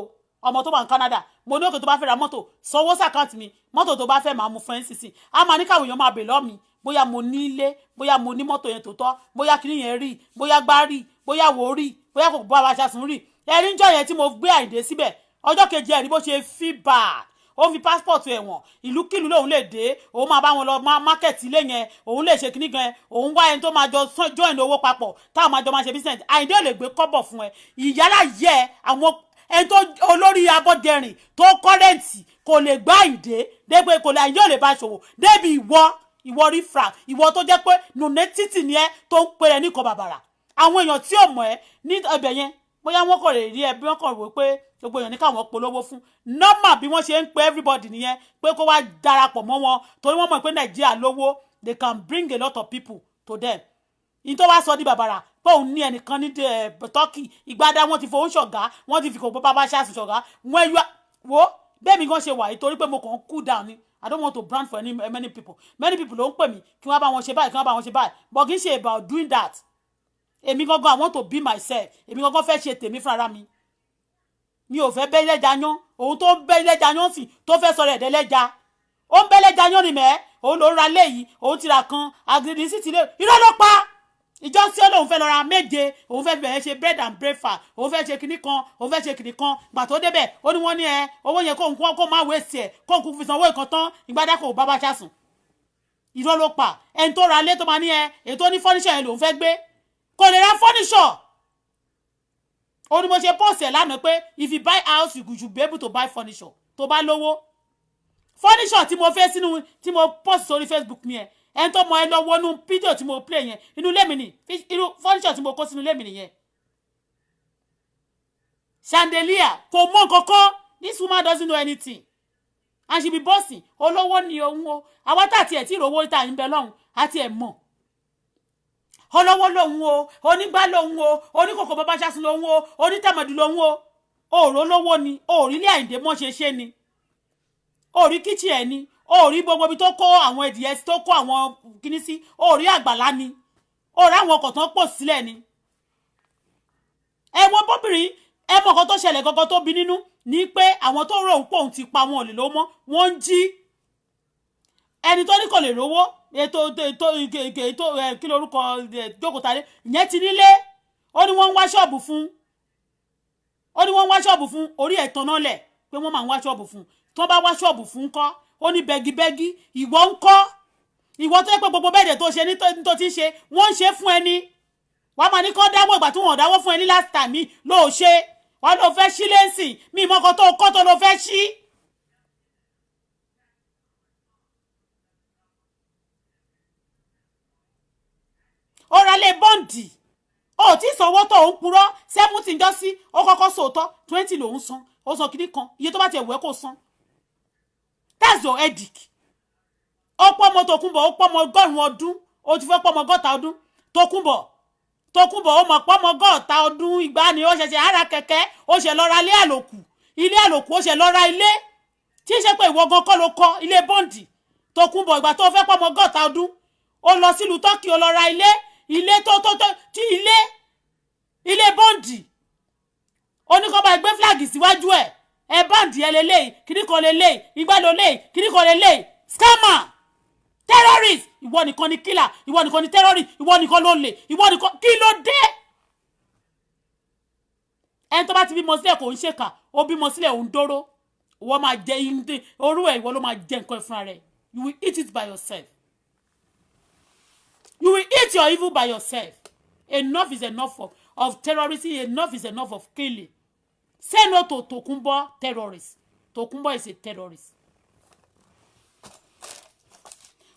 ọmọ tó wà ní Canada mo ní òkè tó bá fẹ́ ra mọ́tò sanwó sàkáǹtì mi mọ́tò tó bá fẹ́ máa mú fún NCC a máa ní káwọn èèyàn máa bèèrè lọ́ mi bóyá mo ní ilé bóyá mo ní mọ́tò yẹn tó tọ́ bóyá kinní yẹn rí bóyá gbá rí bóyá wò rí bóyá kò bá wa ṣàsùn rí ẹ̀rí ń jọ yẹn tí mo gbé Àyìndé síbẹ̀ ọjọ́ kejì ẹ̀rí bó ṣe fi bad ó fi passport ẹ̀wọ̀n ìlúkìlú lòun lè dé òun máa bá wọn lọ market ilé yẹn òun lè ṣe kíní gan òun wá ẹni tó máa jọ join owó papọ̀ táwọn máa jọ máa ṣe business Àyìndé ò lè gbé kọ́bọ̀ fún ẹ ìyálà yẹ àwọn ẹni tó olórí abọ́dẹrìn tó kọ́rẹ́ǹtì kò lè gbá Àyìndé dégbé kò lè Àyìndé ò lè bá ṣòwò débi ìwọ rí fra ìwọ tó jẹ́ pé nùnẹ́ títì ni ẹ tó ń pè ẹ ní kan bàbàrà àwọn èèyàn tí ò mọ̀ ẹ ní ẹbẹ̀ yẹn bóyá wọ́n kò lè rí ẹ bí wọ́n kò rò pé gbogbo èèyàn ní káwọn polówó fún normal bí wọ́n ṣe ń pe everybody nìyẹn pé kó wá darapọ̀ mọ́ wọn torí wọ́n mọ̀ pé Nàìjíríà lówó they can bring a lot of people to them in tó wá sọ di bàbàrà pé òun ní ẹnìkan ní Turkey ìgbádá wọn ti fowó ṣọ̀gá wọ́n ti fi kò bá ṣáàṣì ṣọ̀gá wọ́n ẹyọ wo bẹ́ẹ̀ mi gan ṣe wà yìí torí pé mo kàn ń cool down ni I don't want to brand for many people ló ń pè mí kí wọ́n bá wọn ṣe báyìí but kì í ṣe about doing that èmi gangan I want to be myself èmi gangan fẹ́ ṣe tèmi fúnra mi ò fẹ́ bẹ́ lẹ́jà yán òun tó ń bẹ́ lẹ́jà yán sí tó fẹ́ sọ̀rọ̀ ẹ̀dẹ́ lẹ́jà ó ń bẹ́ lẹ́jà yán ni mẹ́ òun ló ń ra léyìí òun ti ra kan agidi sí ti lé irọ́ ló pa ìjọ sí òun fẹ́ lọ ra méje òun fẹ́ bẹ̀rẹ̀ ṣe bread and breakfast òun fẹ́ ṣe kinní kan gbà tó débẹ̀ ó ní wọ́n ní owó yẹn kó má wéṣì ẹ̀ kó kú fi sanwó ìkan tán ìgbádá kò bá bá ṣàsùn irọ́ ló pa ẹni tó ra lé tó máa ní ètò ní furniture yẹn lòun fẹ́ gbé kò lè ra furniture ó ní mo ṣe post ẹ̀ lánàá pé if you buy house you should be able to buy furniture tó bá lówó furniture tí mo fẹ́ sínú tí mo post sórí Facebook mi ẹni tó mọ ẹ lọ wọnú fídíò tí mo play yẹn inú ilé mi ni irú furniture tí mo kó sínú ilé mi nìyẹn chandelier kò mọ kankan this woman doesn't know anything and she be bossing olówó ni òun o àwọn tá tiẹ̀ tí ìrówó ìta ń bẹ lọ́hùn àti ẹ̀ mọ̀ olówó lòun o onígbà lòun o oníkòkò bàbá ṣàṣùn lòun o onítẹ̀mọ̀dù lòun o òòrò lówó ni òòrílẹ̀ Àyìndé mọ́ ṣe ni òòrí kíchì ẹ̀ ni òòrí gbogbo ibi tó kó àwọn ẹ̀dìyẹ tó kó àwọn kíní sí òòrí àgbàlá ni òòrí àwọn ọkọ̀ tó pò sílẹ̀ ni ẹ̀wọ̀n bóbìnrin ẹ̀mọ̀ kan tó ṣẹlẹ̀ gangan tó bí nínú ní pé àwọn tó rò ń pò ń ti pa wọn ò lè lówó mọ́ wọ́n ń jí ẹni tó ní kò lè rówó ètò kí lórúkọ jókòtálé ìyẹn ti nílé ó ní wọ́n ń wá ṣọ́ọ̀bù fún orí ẹ̀tàn náà lẹ̀ pé wọ́n máa ń wá ṣọ́ọ̀bù fún tó bá wá ṣọ́ọ̀bù fún kọ́ ó ní bẹ́gibẹ́gi ìwọ ń kọ́ ìwọ tó yẹ pé gbogbo bẹ́ẹ̀dẹ̀ tó ṣe ní tó ti ṣe wọ́n ń ṣe fún ẹni wàá máa ní kọ́ dáwọ́ ìgbà tí wọ́n dáwọ́ fún ẹni last time mi ló ṣe wàá ló fẹ́ ṣí lẹ́sìn mi ìmọ̀kan tó kọ́ tó ló fẹ́ ṣí. ó ra lé bọ́ǹdì ó tí sanwó tó ń purọ́ 70 jọ sí ó kọ́kọ́ sòótọ́ 20 lòún san ó san kìíní kan iye tó bá tiẹ̀ wẹ́ kó san that's your headache ó pọ́ ọmọ Tòkunbọ̀ ó pọ́ ọmọ 100 ọdún ó ti fẹ́ pọ́ ọmọ 100 ọdún Tòkunbọ̀ ó mọ̀ pọ́ ọmọ 100 ọdún ìgbà ni ó ṣẹ̀ṣẹ̀ ara kẹ̀kẹ́ ó ṣẹ̀ lọ ra ilé àlòkù ó ṣẹ̀ lọ ra ilé tí ń ṣe pé ìwọ gan kọ́ ló kọ́ ilé bọ́ǹdì Tòkunbọ̀ ìgbà tó fẹ́ pọ́ ọmọ 100 ọdún ó lọ sílùú Turkey ó lọ ra ilé tó tí ilé bọ́ǹdì oníkọ́ba ẹgbẹ́ flag síwájú ẹ bọ́ǹdì ẹ lélẹ́yìí kíníkan lélẹ́yìí ìgbàlọ́ lẹ́yìí kíníkan lélẹ́yìí scammer terrorist ìwọ nìkan ni killer ìwọ nìkan ni terrorist ìwọ nìkan ló lè ìwọ nìkan kí ló dé ẹni tó bá ti bímọ sílẹ̀ kò ń ṣèkà ó bímọ sílẹ̀ òun dóró ìwọ máa jẹ orú ẹ̀ ìwọ ló máa jẹ nǹkan fúnra rẹ̀ you will eat it by yourself. You will eat your evil by yourself. Enough is enough for of terrorism. Enough is enough of killing. Say no to Tokunbo terrorists. Tokunbo is a terrorist.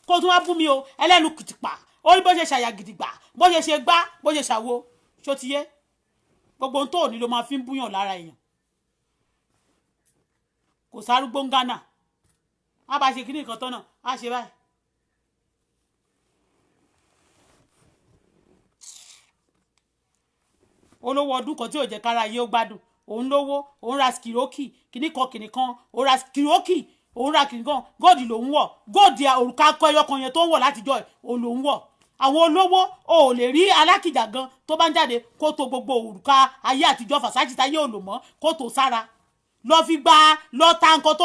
Kó tún wá bú mi o, ẹlẹ́nu kìtìpà, ó rí bó ṣe ṣàyà gidigba, bó ṣe gbá, bó ṣe ṣàwo, ṣó ti yé. Gbogbo ohun tó ní ló máa fi ń búyàn lára èèyàn. Kò sárúgbó ń Ghana. A bá ṣe kíní nǹkan tán náà, a ṣe báyìí. Olówó ọdún kan tí ò jẹ́ kára ayé ó gbádùn. Òun lówó, òun ra skiroki, kíní kan, òun ra skiroki, òun ra kíní kan, góòdì lòun wọ̀, góòdì òrùka akọ ẹyọ kan yẹn tó ń wọ̀ látijọ́ ẹ̀, òun lòun wọ̀. Àwọn olówó ò lè rí alákìjà gan tó bá ń jáde kó tó gbogbo òrùka ayé àtijọ́ Versace táyé ò lò mọ́ kó tó sára. Lọ fi gba lọ ta nǹkan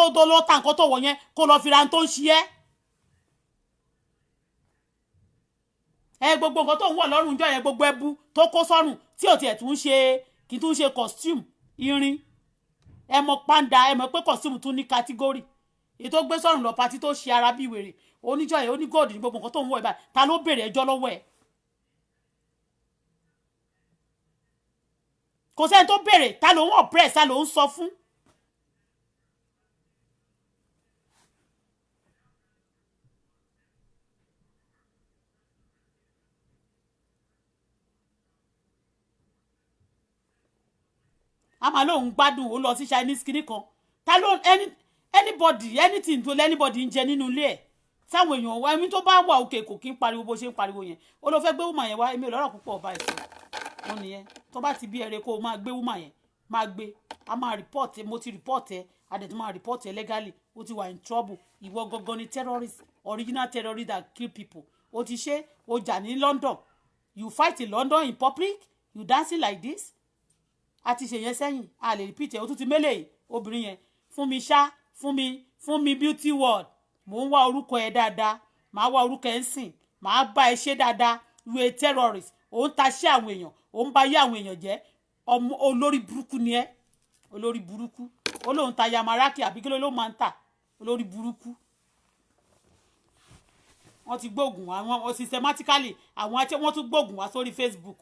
tó wọ̀ yẹn kó lọ fi ra tó ń ṣe ẹ́. Gbogbo nǹkan tó ń wọ̀ lọ́rùn jọ yẹn gbogbo ẹbu tó kó sọ́rùn tí ò tiẹ̀ tún ṣe kì í tún ṣe costume irin. Ẹ mọ̀ panda, ẹ mọ̀ pé costume tún ní category. Èyí tó gbé sọ́rùn lọ pati tó ṣe ara bí wèrè. Oníjọ́ yẹn ó ní gold ní gbogbo nǹkan tó ń wọ̀ ìbá. Ta ló béèrè ẹjọ́ lọ́wọ́ ẹ̀? Kò sẹ́ni tó béèrè, ta ló ń oppress, ta ló ń sọ fún? A máa lóun gbádùn ó lọ sí Chinese kìíní kan. Ta ló anybody anything tó anybody ń jẹ nínú ilé ẹ̀. Táwọn èèyàn wá ẹ̀mí tó bá wà òkè kò kí ń pariwo bó ṣe ń pariwo yẹn. Ó lọ fẹ́ gbé woman yẹn wá, èmi ò lọ́rọ̀ púpọ̀ bá ẹ̀ sọ. Wọ́n nìyẹn. Tó bá ti bí ẹrẹ kó máa gbé woman yẹn, máa gbé. A máa report ẹ, mo ti report ẹ, a dẹ̀ tún máa report ẹ legally. Ó ti wà in trouble. Ìwọ gangan ni terrorist, original terrorist that kill people. Ó ti ṣe, ó jà ní London. You fight in London in public, you dancing like this. A ti ṣe yẹn sẹ́yìn, a lè repeat ẹ̀, ó tún ti mélèé obìnrin yẹn. Fún mi ṣá, fún mi beauty world. Mò ń wá orúkọ ẹ dáadáa, màá wá orúkọ ẹ ń sìn, màá bá ẹ ṣe dáadáa. You a terrorist, ó ń taṣẹ́ àwọn èèyàn, ó ń bá yé àwọn èèyàn jẹ́. Olórí burúkú ni ẹ́, olórí burúkú. Ó lóun ta yamaraki àbí kí ló máa ń tà, olórí burúkú. Wọ́n ti gbógun àwọn systematically, wọ́n tún gbógun wá sórí Facebook.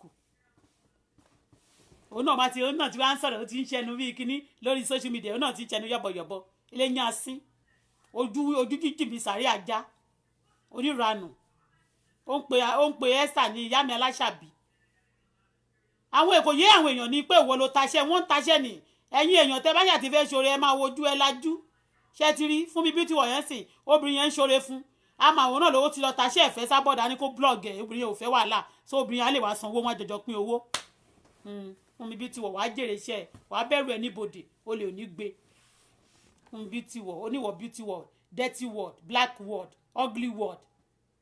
Òun náà ti wá ń sọ̀rọ̀, ó ti ń ṣẹnu bí kíní lórí social media, òun náà ti ń ṣẹnu yọ̀bọ̀yọ̀bọ̀. Ilé yín asín, ojú jíjì bí sàrí ajá, oníranù. Ó ń pe Esther ní ìyá mi aláṣàbí. Àwọn èkó yé àwọn èèyàn ní pé ìwọ ló taṣẹ́, wọ́n ń taṣẹ́ ni. Ẹ̀yin èèyàn tẹ́ bá yà ti fẹ́ ṣoore ẹ máa wojú ẹ lájú. Ṣé ti rí fún mi beauty wọ̀nyẹn sìn, obìnrin yẹn ń ṣoore fún. Àmọ́ àwọn náà lówó ti lọ taṣẹ́ ẹ̀fẹ́ sábọ̀dá ní kó blog ẹ̀, obìnrin yẹn ò fẹ́ wàhálà. So obìnrin yẹn á lè wá sanwó, wọn jọjọ pín owó. Fún mi beauty wọ̀ wá jèrè iṣẹ́ ẹ̀, wàá bẹ̀rù ẹ̀ níbodè, o lè ò ní gbé. Fún mi beauty wọ̀, oníwọ̀ beauty word, dirty word, black word, ugly word,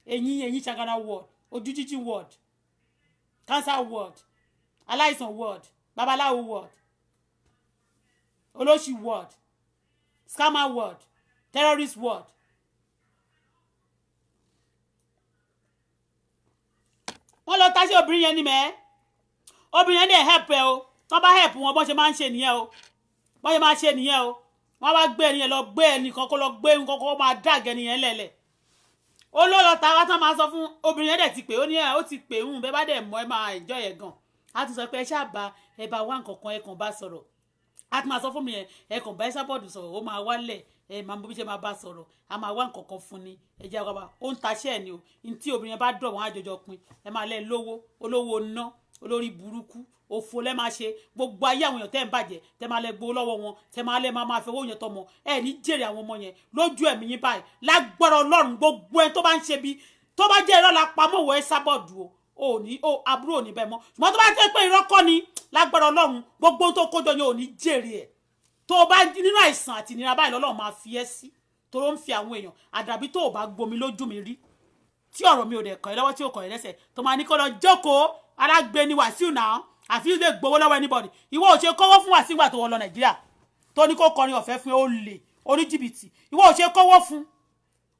eyín ṣàgànà word, ojú jíjì word, cancer word, aláìsàn word, babaláwo word, olóṣì word, scammer word, terrorist word. Wọ́n lọ taṣẹ́ obìnrin yẹn ní mẹ́. Obìnrin yẹn dẹ̀ help ẹ o. Tọ́ bá help wọn bọ́n ṣe máa ń ṣe nìyẹn o. Bọ́n ṣe máa ṣe nìyẹn o. Wọ́n wá gbé ẹnìyẹn lọ gbé ẹnìkan kó lọ gbé nǹkan kó máa dàgẹ́ ẹnìyẹn lẹ̀lẹ̀. Ó ló lọ ta wá tán máa sọ fún obìnrin yẹn dẹ̀ ti pè ó ní ẹ̀ ó ti pè ń bẹ́ẹ̀ bá dẹ̀ mọ́ ẹ máa enjoy ẹ̀ gan. A ti sọ pé ẹ ṣáàbà ẹ bá wá nǹkan kan ẹ kàn bá sọ̀rọ̀. A ti máa sọ fún mi yẹn ẹ kàn bá Esabod sọ̀rọ̀ ó máa wálẹ̀ ẹ máa mọ bí ṣe máa bá sọ̀rọ̀ a máa wá nǹkan kan fún ni ẹ jẹ́ àgbà ó ń taṣẹ́ ẹ̀ ni o ní tí obìnrin bá dọ̀ wọ́n àjọjọ pin ẹ máa lẹ́ lówó olówó ná olórí burúkú òfò lẹ́ máa ṣe gbogbo ayé àwọn èèyàn tẹ́ ń bàjẹ́ tẹ́ máa lẹ́ gbowó lọ́wọ́ wọn tẹ́ máa lẹ́ máa fi owó yẹn tọmọ ẹ ní jèrè àwọn ọmọ yẹn lójú ẹ̀mí yín báyìí lágbára Ọlọ́run gbogbo ẹni tó bá ń ṣe bí tó bá jẹ́ irọ́ la pamọ́ wọ Esabod o ní o àbúrò ní bẹ́ẹ̀ mọ́ ṣùgbọ́n tó bá jẹ́ pé irọ́ kọ́ ni lágbára Ọlọ́run gbogbo tó kójọ yẹn ò ní jèrè ẹ̀ tó bá nínú àìsàn àti ìnira báyìí lọ́lọ́run máa fi ẹ́ sí tó ló ń fi àwọn èèyàn àdàbí tó bá gbomi lójú mi rí tí ọ̀rọ̀ mi ò dẹ̀ kàn ẹ́ lọ́wọ́ tí ò kàn ẹ́ lẹ́sẹ̀ tó máa ní kó lọ jókòó alágbe ni Wàsíù náà àfi lè gbowó lọ́wọ́ anybody ìwọ ò ṣe kọ́wọ́ fún Wàsíù ìgbà tó wọ lọ Nàìjíríà tó ní kó kọrin ọ̀fẹ́ fún ó lè oníjìbìtì ìwọ ò ṣe kọ́wọ́ fún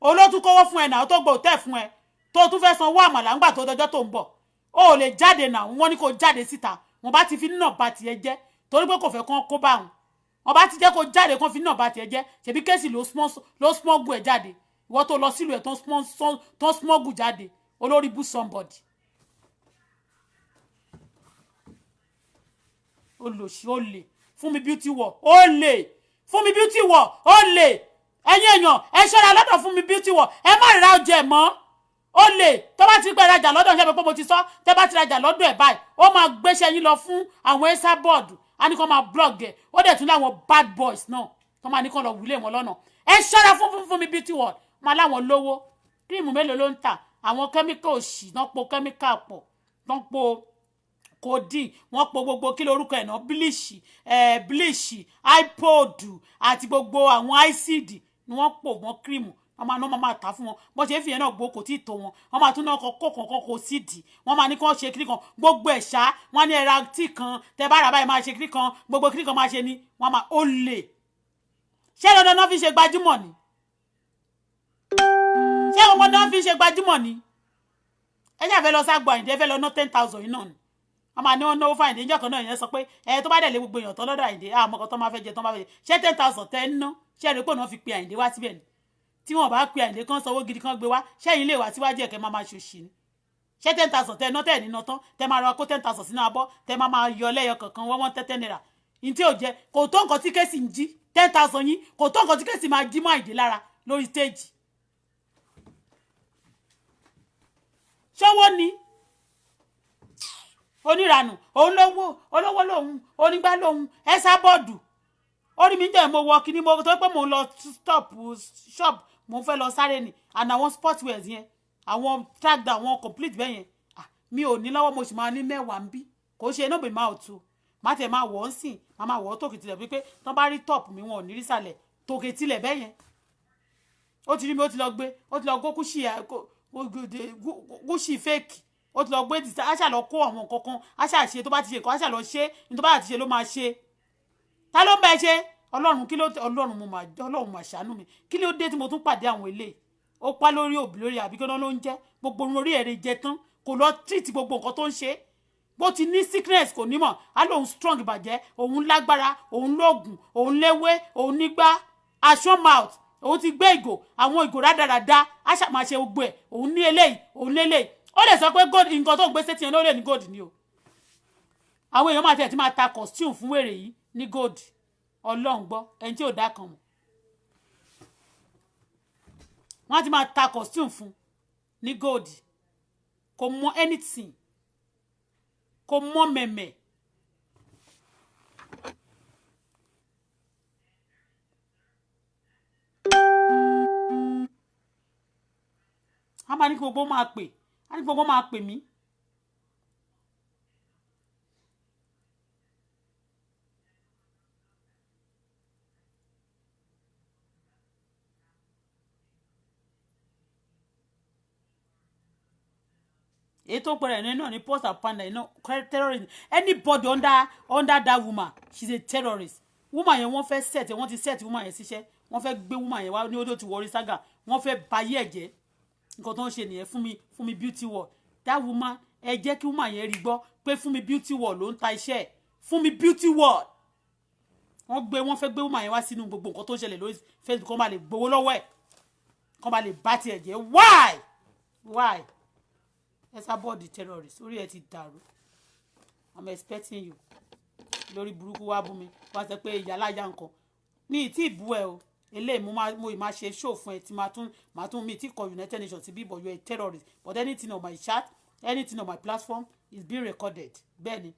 olótú kọ́wọ́ fún ẹ náà tó gbọ́ tẹ̀ fún ẹ tó tún fẹ́ sanwó àmàlà ńgbà tó dọjọ́ tó ń bọ̀ ó lè jáde náà wọ́n ní kó jáde síta wọ́n bá ti fi nínà bá tiẹ̀ jẹ́ torí pé kò fẹ́ kán kó bá wọn wọ́n bá ti jẹ́ kó jáde kán fi nínà bá tiẹ̀ jẹ́ ṣebí kéèsì ló smọ́gù ẹ̀ jáde ìwọ tó lọ sílùú ẹ̀ tó smọ́gù jáde olórí bú somebody. olòṣì olè fún mi beauty world olè fún mi beauty world olè ẹ̀yin èèyàn ẹ ṣọ́ra lọ́dọ̀ fún mi beauty world ẹ má ra ọjà mọ́ olè tó bá ti pẹ́ rajà lọ́dọ̀ ṣe pé mo ti sọ tẹ́ bá ti rajà lọ́dọ̀ ẹ̀ báyìí ó máa gbéṣẹ́ yín lọ fún àwọn ẹ́sà bọ́ọ̀dù á ní kó máa blog ẹ̀ ó dẹ̀ tún láwọn bad boys náà tó máa ní kó lọ wúlé wọn lọ́nà ẹ ṣọ́ra fún mi beauty world máa láwọn lówó kírímù mélòó ló ń tà àwọn kẹ́míkà òṣì náà po kẹ́míkà pọ̀ náà po codeine wọ́n po gbogbo kí lórúkọ ẹ̀ náà bleach ipod àti gbogbo àwọn icd ni wọ́n pò wọ́n kírímù wọ́n máa tà fún wọn bó ṣe fi yẹn náà gbó kò tí ì tó wọn wọ́n máa tún náà kó sídìí wọ́n máa ní kí wọ́n ṣe kírí kan gbogbo ẹ̀ṣá wọ́n ní ẹ̀ra tí kan tẹ bá rà báyìí máa ṣe kírí kan gbogbo kírí kan máa ṣe ni wọ́n máa ó lè ṣé dandan náà fi ṣe gbajúmọ̀ ni ṣé ọmọ náà fi ṣe gbajúmọ̀ ni ẹ jà fẹ́ lọ ságbo Àyìndé fẹ́ lọ ná 10,000 yìí náà ni wọ́n máa ní wọ́n náwó fún Àyìndé níjọ́ kan náà yẹn sọ pé tó bá dẹ̀ lé gbogbo èèyàn tán lọ́dọ̀ Àyìndé àmọ́ kan tó máa fẹ́ jẹ tán máa fẹ́ jẹ ṣé 10,000 tẹ́ ń ná ṣé ẹ̀rí pò náà fi pe Àyìndé wá síbẹ̀ ni tí wọ́n bá pe Àyìndé kan sanwó gidi kan gbé wá ṣẹ́yìn lè wá síwájú ẹ̀kẹ́ máa ṣòṣì ni ṣé 10,000 tẹ́ ná tẹ́ nínú tán tẹ́ máa ra kó 10,000 sínú abọ́ tẹ́ máa yọ lẹ́yọ kankan wọ́n tẹ́tẹ́ náírà ní tí ò jẹ́ kò tó nǹkan tí kéèsì ń jí 10,000 yín kò tó nǹkan tí kéèsì máa jí mọ́ Àyìndé lára lórí stéèjì ṣọ́wọ́ ni oníranù òun lówó olówó lòun onígbá lòun ẹ́sà bọ́ọ̀dù orí mi jẹ́ mo wọ kíní mo tó pé mo lọ shop mo fẹ́ lọ sáré ni and àwọn sportwears yẹn àwọn tag down àwọn complete bẹ́ẹ̀ yẹn mi ò ní lọ́wọ́ mo sì máa ní mẹ́wàá ń bí kò ṣe no be mouth o má tẹ̀ máa wọ̀ ọ́ sìn máa wọ̀ ọ́ tòkè tilẹ̀ wípé tán bá rí top mi wọn ò ní rí sàlẹ̀ tòkè tilẹ̀ bẹ́ẹ̀ yẹn ó ti rí mi ó ti lọ gúúsì fake ó ti lọ gbé aṣà lọ kó àwọn nǹkan kan aṣà ṣe tó bá ti ṣe nǹkan aṣà lọ ṣe ní tó bá ti ṣe ló máa ṣe ta ló ń bẹ ṣe ọlọ́run kí ló ọlọ́run mà ṣàánú mi kí ló dé tí mo tún pàdé àwọn eléyìí ó pa lórí òbí lórí àbíkọ́nà ló ń jẹ́ gbogbo orí ẹ̀rẹ̀ jẹ tán kò lọ treat gbogbo nǹkan tó ń ṣe bó ti ní sickness kò nímọ̀ á lóun strong ìbàjẹ́ òun lágbára òun lóògùn òun léwé òun nígbà aṣọ mouth òun ti gbé ìgò àwọn ìgò rádaràda á ṣàmáṣe gbogbo ẹ̀ òun ní eléyìí òun lélẹ́yìí ó lè sọ pé gold nǹkan tó ń gbé sétí yẹn ló lè ní gold ni o àwọn èèyàn máa tẹ̀ tí máa ta costume fún wèrè yìí ní gold ọlọ́run gbọ́ ẹni tí ò dá kan mọ̀ wọ́n ti máa ta costume fún ní gold kò mọ anything kò mọ mẹ̀mẹ̀ a máa ní kí gbogbo máa pè a ní gbogbo máa pè mí èyí tó pẹ̀rẹ̀ ní náà ní post and panda iná terrorism anybody under that woman she's a terrorist woman yẹn wọ́n fẹ́ set wọ́n ti set woman yẹn síṣẹ́ wọ́n fẹ́ gbé woman yẹn wá ní odò tí wọ́n rí sága wọ́n fẹ́ bayé ẹ̀jẹ̀ nǹkan tó ń ṣe nìyẹn fún mi beauty world that woman ẹ jẹ́ kí woman yẹn rí gbọ́ pé fún mi beauty world ló ń ta iṣẹ́ ẹ̀ fún mi beauty world wọ́n fẹ́ gbé woman yẹn wá sínú gbogbo nǹkan tó ń ṣẹlẹ̀ lórí Facebook kó má lè gbowó lọ́wọ́ ẹ̀ kó má lè bá tiẹ̀ jẹ́ why ẹ́sà bọ́ọ̀dì terrorist orí ẹ̀ ti dàrú I'm expecting you lórí burúkú wá bú mi wá sọ pé ìyá láyà nǹkan mi ì tí ì bú ẹ o eléyìí mo ì máa ṣe show fún ẹ tí máa tún mi tí kọ United Nations ti bí but you are a terrorist but anything on my chat anything on my platform is being recorded bẹ́ẹ̀ ni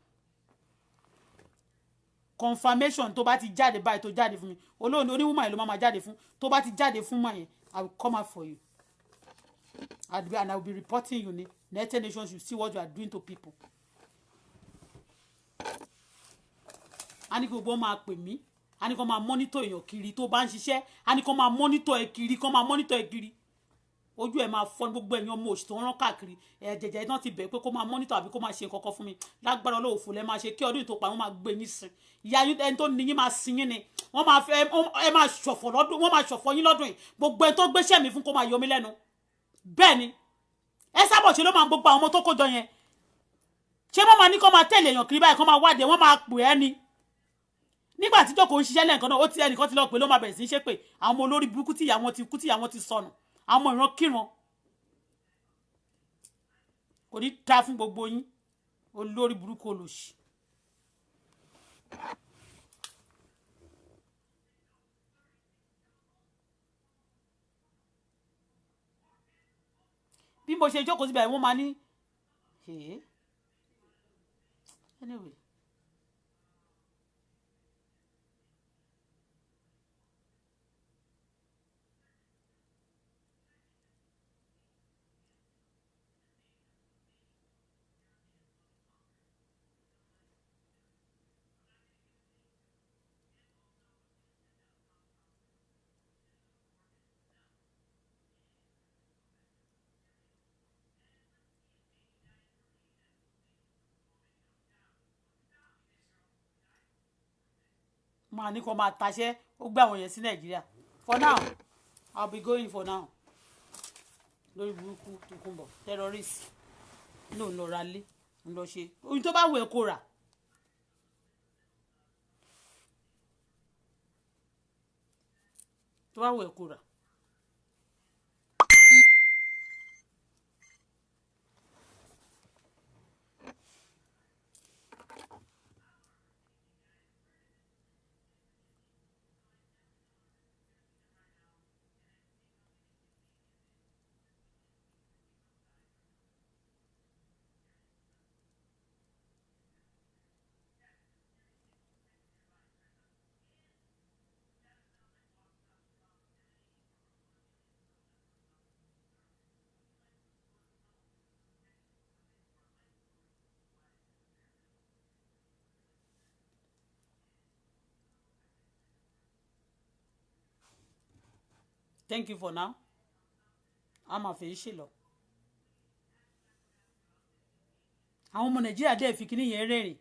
confirmation tó bá ti jáde báyìí tó jáde fún mi olóòní oníwùmọ̀ yẹn ló máa jáde fún tó bá ti jáde fún mọ̀ yẹn I will come out for you and I will be reporting you ni United Nations you see what you are doing to people. a ní kí gbogbo máa pè mí a ní kó máa mọ́nítọ̀ èèyàn kiri tó bá ń ṣiṣẹ́ a ní kó máa mọ́nítọ̀ ẹ̀ kiri kó máa mọ́nítọ̀ ẹ̀ kiri ojú ẹ̀ máa fọ́ ní gbogbo ẹ̀yàn ọmọ òṣì tó ń rán káàkiri ẹ̀jẹ̀jẹ̀ náà ti bẹ̀ pé kó máa mọ́nítọ̀ àbí kó máa ṣe nǹkan fún mi lágbára Ọlọ́run fò lẹ́ máa ṣe kí ọdún tó pa wọ́n máa gbé yín sin ìyá ẹni tó ní yín máa sin yín ni wọ́n máa fẹ́ ẹ máa ṣọ̀fọ̀ lọ́dún wọ́n máa ṣọ̀fọ̀ yín lọ́dún yìí gbogbo ẹni tó gbéṣẹ́ mi fún kó máa yọ mí lẹ́nu bẹ́ẹ̀ ni ẹ sábọ̀ ṣe ló máa gbogbo àwọn ọmọ tó kójọ yẹn ṣé wọ́n máa ní kó máa tẹ̀lé èèyàn kiri báyìí kó máa wádìí wọ́n máa pè ẹ́ ni nígbà tí jókòó ń ṣiṣẹ́ lẹ́ẹ̀kan náà ó ti ẹnìkan ti lọ pé ló máa bẹ̀rẹ̀ sí í ṣépè àwọn ọmọ olórí burúkú tí ìyá wọn ti kú tí ìyá wọn ti sọnù àwọn ọmọ ìran kíran kò ní ta fún gbogbo yín olórí burúkú olòṣì bí mo ṣe jókòó síbẹ̀ wọ́n máa ní anyway. máa ní kó máa taṣẹ́ ó gbé àwọn yẹn sí Nàìjíríà for now I'll be going for now lórí burúkú Tòkunbọ̀ terrorist ló ń lọ ra lé ń lọ ṣe ohun tó bá wù ẹ́ kó rà. tó bá wù ẹ́ kó rà. Thank you for now. A máa fèyí ṣe lọ. Àwọn ọmọ Nàìjíríà dẹ̀ fi kíní yẹn rẹ́rìn.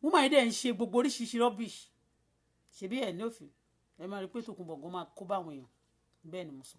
Wọ́n máa dẹ̀ ń ṣe gbogbo oríṣiríṣi rubbish. Ṣebí ẹ̀ ní òfin. Ẹ máa rí pé Tòkunbọ̀ gan máa kó bá àwọn èèyàn. Bẹ́ẹ̀ ni mo sọ.